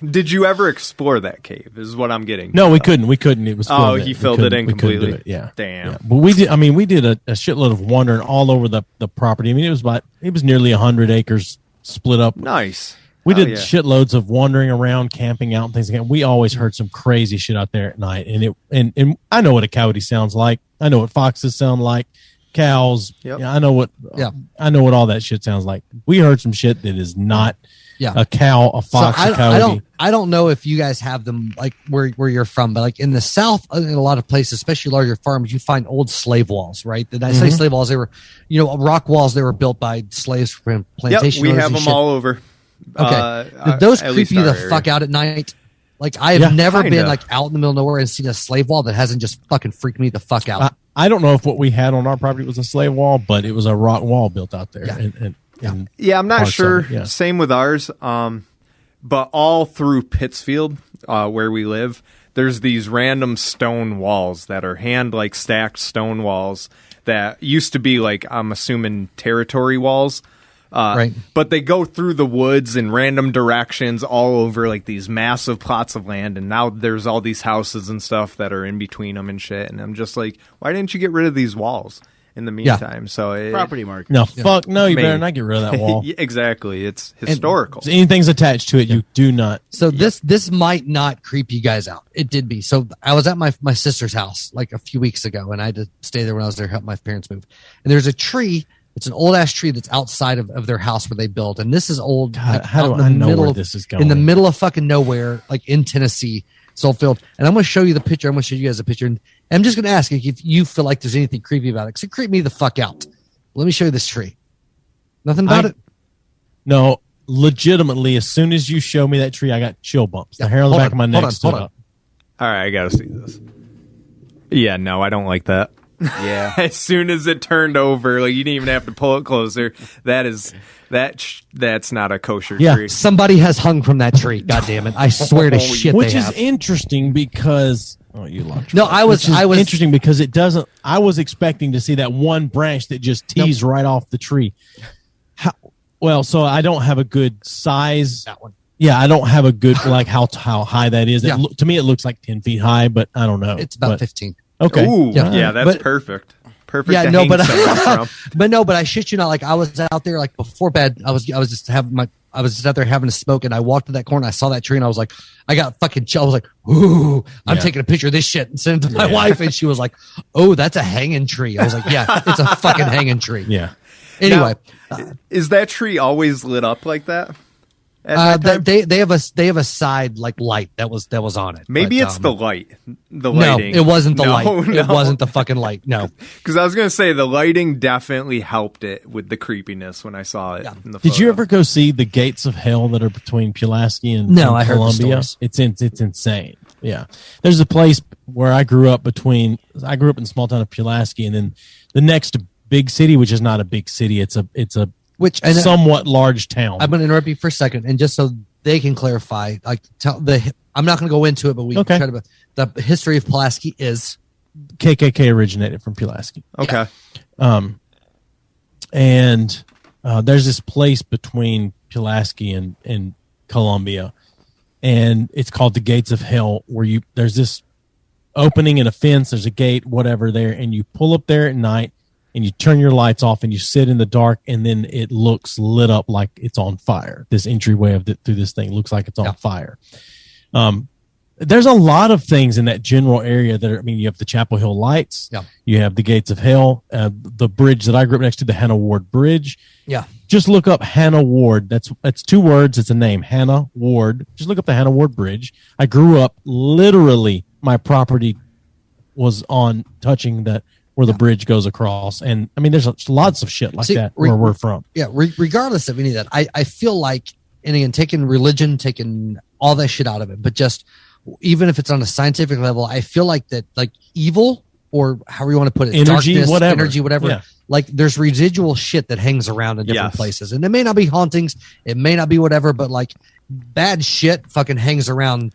Did you ever explore that cave? Is what I'm getting. No, we couldn't. It was he filled it in completely. Yeah, damn. Yeah. But we did. I mean, we did a shitload of wandering all over the property. I mean, it was nearly 100 acres split up. Nice. We did shitloads of wandering around, camping out, and things like that. We always heard some crazy shit out there at night, and I know what a coyote sounds like. I know what foxes sound like. Cows. Yep. I know what all that shit sounds like. We heard some shit that is not. Yeah, a cow, a fox, a coyote. I don't know if you guys have them like where you're from, but like in the South, in a lot of places, especially larger farms, you find old slave walls, right? And I say slave walls, they were, rock walls. They were built by slaves from plantation. Yep, we have them all over. Okay, those creep you the fuck out at night. Like I have never been like out in the middle of nowhere and seen a slave wall that hasn't just fucking freaked me the fuck out. I don't know if what we had on our property was a slave wall, but it was a rock wall built out there. Yeah. I'm not sure. Yeah. Same with ours. But all through Pittsfield, where we live, there's these random stone walls that are hand stacked stone walls that used to be like, I'm assuming, territory walls. Right. But they go through the woods in random directions all over like these massive plots of land. And now there's all these houses and stuff that are in between them and shit. And I'm just like, why didn't you get rid of these walls in the meantime? So property market. No, fuck no, you better not get rid of that wall. Exactly. It's historical. And anything's attached to it, you do not. So this might not creep you guys out. It did me. So I was at my sister's house like a few weeks ago, and I had to stay there when I was there, help my parents move. And there's a tree. It's an old ass tree that's outside of their house where they built. And this is old. God, how do I know where this is going? In the middle of fucking nowhere, like in Tennessee, Soulfield. And I'm going to show you the picture. I'm going to show you guys a picture. And I'm just going to ask if you feel like there's anything creepy about it. Because it creeped me the fuck out. Let me show you this tree. Nothing about it? No, legitimately, as soon as you show me that tree, I got chill bumps. The hair on the back of my neck stood up. All right, I got to see this. Yeah, no, I don't like that. Yeah. As soon as it turned over, like you didn't even have to pull it closer. That's not a kosher tree. Somebody has hung from that tree. God damn it! I swear to shit. Which is interesting because Oh, you lost. No, I was interesting because it doesn't. I was expecting to see that one branch that just teased right off the tree. So I don't have a good size. That one. Yeah, I don't have a good like how high that is. Yeah. To me, it looks like 10 feet high, but I don't know. It's about 15. Okay. Ooh, yeah, that's perfect. Perfect. Yeah, to no, hang but someone from. but I shit you not. Like I was out there like before bed. I was just out there having a smoke, and I walked to that corner. I saw that tree, and I was like, I got fucking chill. I was like, ooh, I'm taking a picture of this shit and send it to my wife, and she was like, oh, that's a hanging tree. I was like, yeah, it's a fucking hanging tree. Yeah. Anyway, is that tree always lit up like that? They have a side like light that was on it. Maybe it's the light, the lighting. No, it wasn't the light. It wasn't the fucking light. No, because I was gonna say the lighting definitely helped it with the creepiness when I say in the Did you ever go see the gates of hell that are between Pulaski and I heard Columbia? It's insane. Yeah, there's a place where I grew up in the small town of Pulaski, and then the next big city, which is not a big city, it's a somewhat large town. I'm going to interrupt you for a second, and just so they can clarify, like I'm not going to go into it, but we can try to. The history of Pulaski is KKK originated from Pulaski. Okay, and there's this place between Pulaski and Columbia, and it's called the Gates of Hell, where there's this opening in a fence, there's a gate, whatever there, and you pull up there at night. And you turn your lights off and you sit in the dark, and then it looks lit up like it's on fire. This entryway through this thing looks like it's on fire. There's a lot of things in that general area you have the Chapel Hill lights. Yeah. You have the Gates of Hell, the bridge that I grew up next to, the Hannah Ward Bridge. Yeah. Just look up Hannah Ward. That's 2 words. It's a name, Hannah Ward. Just look up the Hannah Ward Bridge. I grew up literally, my property was on touching that, where the bridge goes across. And I mean, there's lots of shit like that where we're from. Yeah. Regardless of any of that, I feel like, and again, taking religion, taking all that shit out of it, but just even if it's on a scientific level, I feel like that, like evil, or however you want to put it, energy, darkness, whatever. Yeah. Like there's residual shit that hangs around in different places, and it may not be hauntings, it may not be whatever, but like bad shit fucking hangs around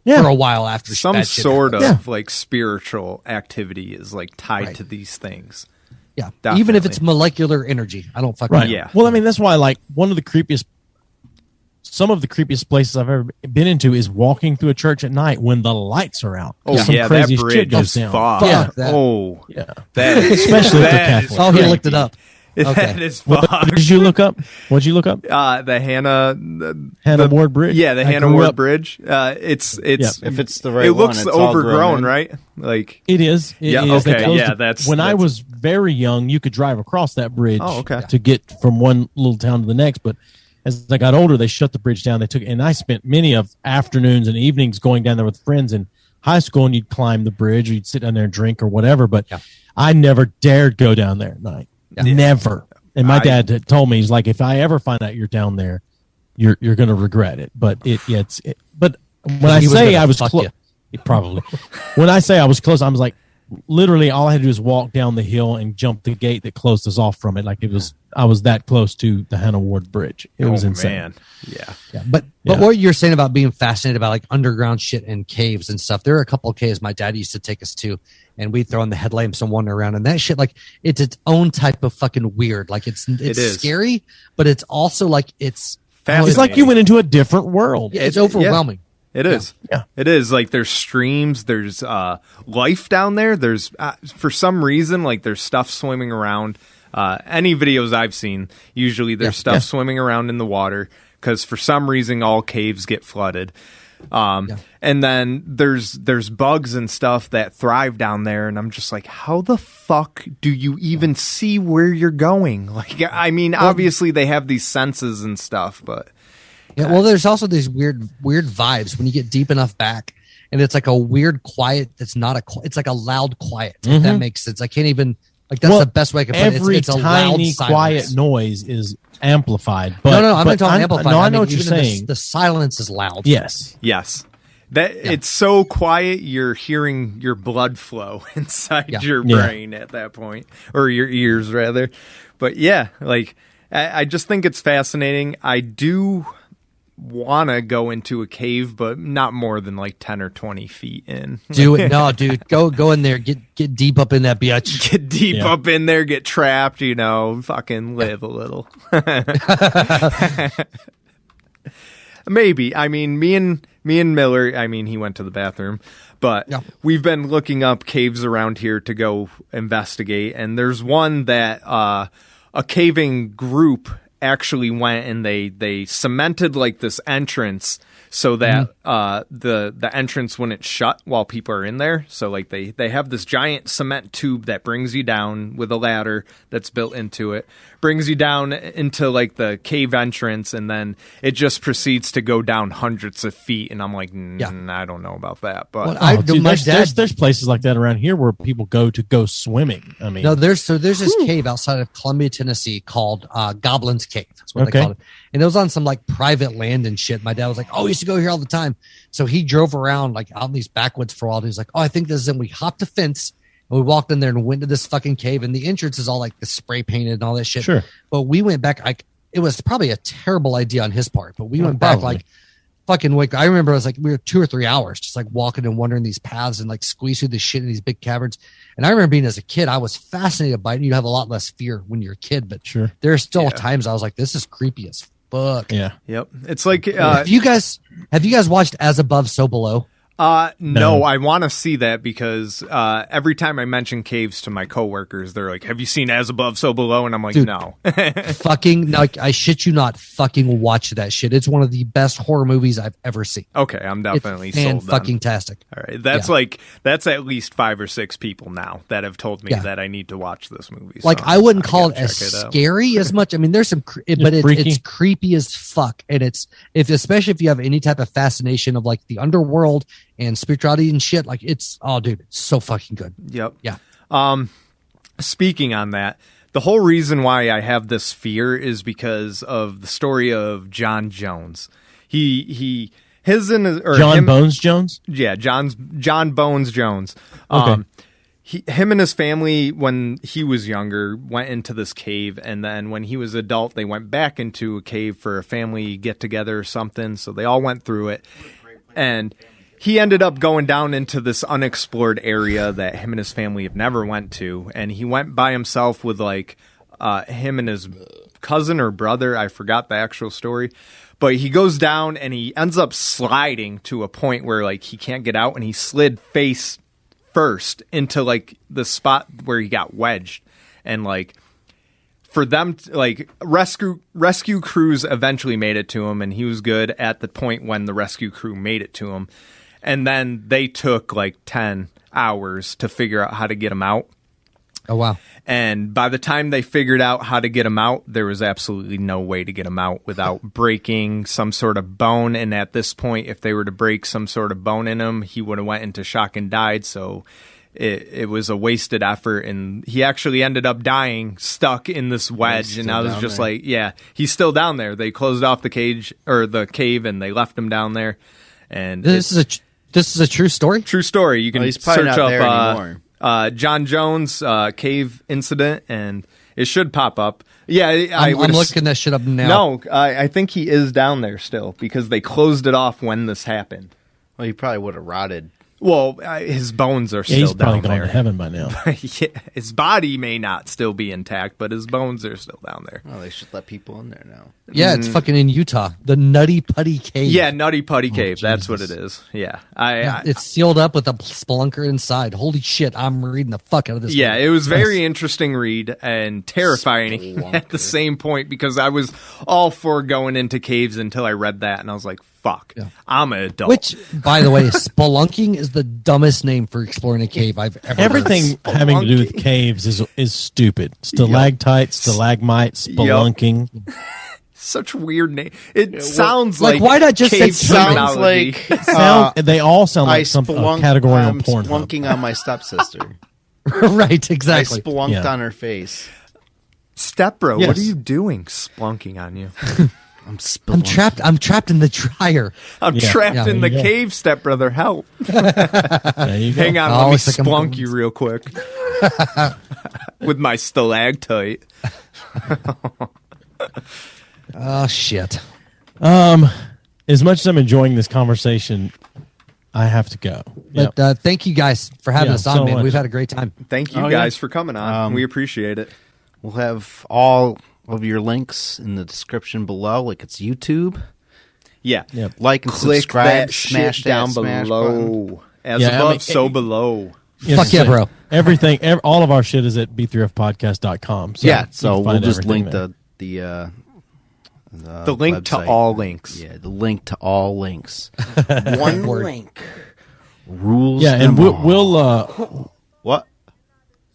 for a while after some sort of like spiritual activity is like tied to these things. Yeah, definitely. Even if it's molecular energy, I don't fucking know. Yeah. Well, I mean, that's why like some of the creepiest places I've ever been into is walking through a church at night when the lights are out. Oh yeah, that bridge is fog. Yeah, that is, especially if they're Catholic. Oh, he looked it up. That is fog. What did you look up? What'd you look up? The Hannah Ward Bridge. Yeah, the Hannah Ward Bridge. It's if it's the right it one, looks it's overgrown, right? Like it is. It is. Okay. Yeah, that's I was very young, you could drive across that bridge to get from one little town to the next. But as I got older, they shut the bridge down. And I spent many of afternoons and evenings going down there with friends in high school, and you'd climb the bridge, or you'd sit down there and drink or whatever. But I never dared go down there at night. Yeah. Never. And my dad had told me, he's like, if I ever find out you're down there, you're going to regret it. But but when I say I was close, probably when I say I was close, I was like, literally all I had to do was walk down the hill and jump the gate that closed us off from it. Like I was that close to the Hannah Ward Bridge. It was insane. Man. Yeah. But what you're saying about being fascinated about like underground shit and caves and stuff, there are a couple of caves my dad used to take us to, and we'd throw on the headlamps and wander around, and that shit, like it's its own type of fucking weird. Like it's scary, but it's also like it's like you went into a different world. Yeah, it's overwhelming. It is. Yeah. It is. Like there's streams, there's life down there. There's for some reason, like there's stuff swimming around. Any videos I've seen, usually there's stuff swimming around in the water, because for some reason all caves get flooded. And then there's bugs and stuff that thrive down there, and I'm just like, how the fuck do you even see where you're going? Like, I mean, obviously they have these senses and stuff, but well, there's also these weird vibes when you get deep enough back, and it's like a weird quiet that's not it's like a loud quiet. If that makes sense. I can't even, like, that's the best way I can put it. Every it's a tiny loud quiet noise is amplified. But, no, I'm not talking amplified. No, I know what you're saying. The silence is loud. Yes. It's so quiet you're hearing your blood flow inside your brain at that point, or your ears rather. But like I just think it's fascinating. I do want to go into a cave, but not more than like 10 or 20 feet in. Do it. No, dude, go in there. Get deep up in that bitch. Get deep up in there, get trapped, fucking live a little. Maybe. I mean, me and Miller, he went to the bathroom, but we've been looking up caves around here to go investigate. And there's one that a caving group actually went and they cemented like this entrance so that the entrance wouldn't shut while people are in there. So like they have this giant cement tube that brings you down with a ladder that's built into it, brings you down into like the cave entrance, and then it just proceeds to go down hundreds of feet. And I'm like, I don't know about that, but there's places like that around here where people go swimming. I mean, no, there's this cave outside of Columbia, Tennessee called Goblin's Cave. That's what they call it. And it was on some like private land and shit. My dad was like, "Oh, we used to go here all the time." So he drove around like out in these backwoods for a while. He was like, "Oh, I think this is." And we hopped a fence and we walked in there and went to this fucking cave. And the entrance is all like the spray painted and all that shit. Sure. But we went back. It was probably a terrible idea on his part, but we went back like fucking week. I remember it was like we were 2 or 3 hours just like walking and wandering these paths and like squeeze through the shit in these big caverns. And I remember being as a kid, I was fascinated by it. And you have a lot less fear when you're a kid, but there are still times I was like, this is creepy as fuck. Yeah. Yep. It's like have you guys watched As Above, So Below? No, I want to see that because every time I mention caves to my coworkers, they're like, "Have you seen As Above, So Below?" And I'm like, dude, "No." Fucking no, I shit you not. Fucking watch that shit. It's one of the best horror movies I've ever seen. Okay, I'm definitely it's sold. Fucking tastic. All right, that's at least 5 or 6 people now that have told me that I need to watch this movie. Like so I wouldn't call it as scary as much. I mean, there's some, but it's creepy as fuck, and especially if you have any type of fascination of like the underworld and spirituality and shit, like it's dude, it's so fucking good. Yep. Yeah. Speaking on that, the whole reason why I have this fear is because of the story of John Jones. Bones Jones? Yeah, John Bones Jones. Okay. Him and his family, when he was younger, went into this cave, and then when he was adult, they went back into a cave for a family get-together or something, so they all went through it. And he ended up going down into this unexplored area that him and his family have never went to, and he went by himself with like him and his cousin or brother. I forgot the actual story, but he goes down and he ends up sliding to a point where like he can't get out, and he slid face first into like the spot where he got wedged, and like for them like rescue crews eventually made it to him, and he was good at the point when the rescue crew made it to him. And then they took like 10 hours to figure out how to get him out. Oh, wow. And by the time they figured out how to get him out, there was absolutely no way to get him out without breaking some sort of bone. And at this point, if they were to break some sort of bone in him, he would have went into shock and died. So it was a wasted effort. And he actually ended up dying stuck in this wedge. And I was just like, yeah, he's still down there. They closed off the cage or the cave and they left him down there. And this is a true story? True story. You can he's probably search not there up anymore. John Jones cave incident, and it should pop up. Yeah, I'm looking that shit up now. No, I think he is down there still because they closed it off when this happened. Well, he probably would have rotted. Well, his bones are still he's down probably gone there. to heaven by now. Yeah, his body may not still be intact, but his bones are still down there. Oh, they should let people in there now. Yeah, it's fucking in Utah. The Nutty Putty Cave. Yeah, Nutty Putty Cave. That's what it is. Yeah. It's sealed up with a spelunker inside. Holy shit, I'm reading the fuck out of this. Yeah, it was very interesting read and terrifying at the same point because I was all for going into caves until I read that and I was like, fuck, I'm an adult. Which, by the way, spelunking is the dumbest name for exploring a cave I've ever Everything heard. having to do with caves is stupid. Stalactites, stalagmites, spelunking. Such a weird name. It sounds like why not just say cave sounds terminology. like They all sound like some category on Pornhub. Spelunking on my stepsister. Right, exactly. I splunked on her face. Stepbro, Yes. what are you doing? Splunking on you. I'm I'm trapped in the dryer. I'm trapped in the there you go. cave, stepbrother. Help. There you go. Hang on, Oh, let me it's like I'm splunk going- you real quick. With my stalactite. Oh shit. as much as I'm enjoying this conversation, I have to go. But thank you guys for having us on, so man. much. We've had a great time. Thank you guys for coming on. We appreciate it. We'll have all of your links in the description below, like it's YouTube. Yeah. Yep. Like and Click subscribe. that Smash shit that down smash button. below. As above, so below. Fuck yeah, bro. Everything, all of our shit is at b3fpodcast.com. So Yeah, you so can we'll find just everything link there. the link to website. all links. Yeah, the link to all links. One link rules. Yeah, and them all. well, What?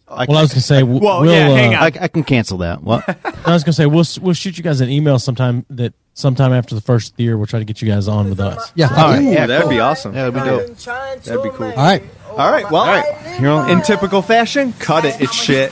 I was gonna say, Well, we'll, hang on. I can cancel that. What? I was gonna say we'll shoot you guys an email sometime after the first of the year. We'll try to get you guys on with us. Yeah. All right, yeah, that'd cool. be awesome. Yeah, that'd be dope. That'd be cool. All right. All right. Well, Here on- in typical fashion, cut it. It's shit.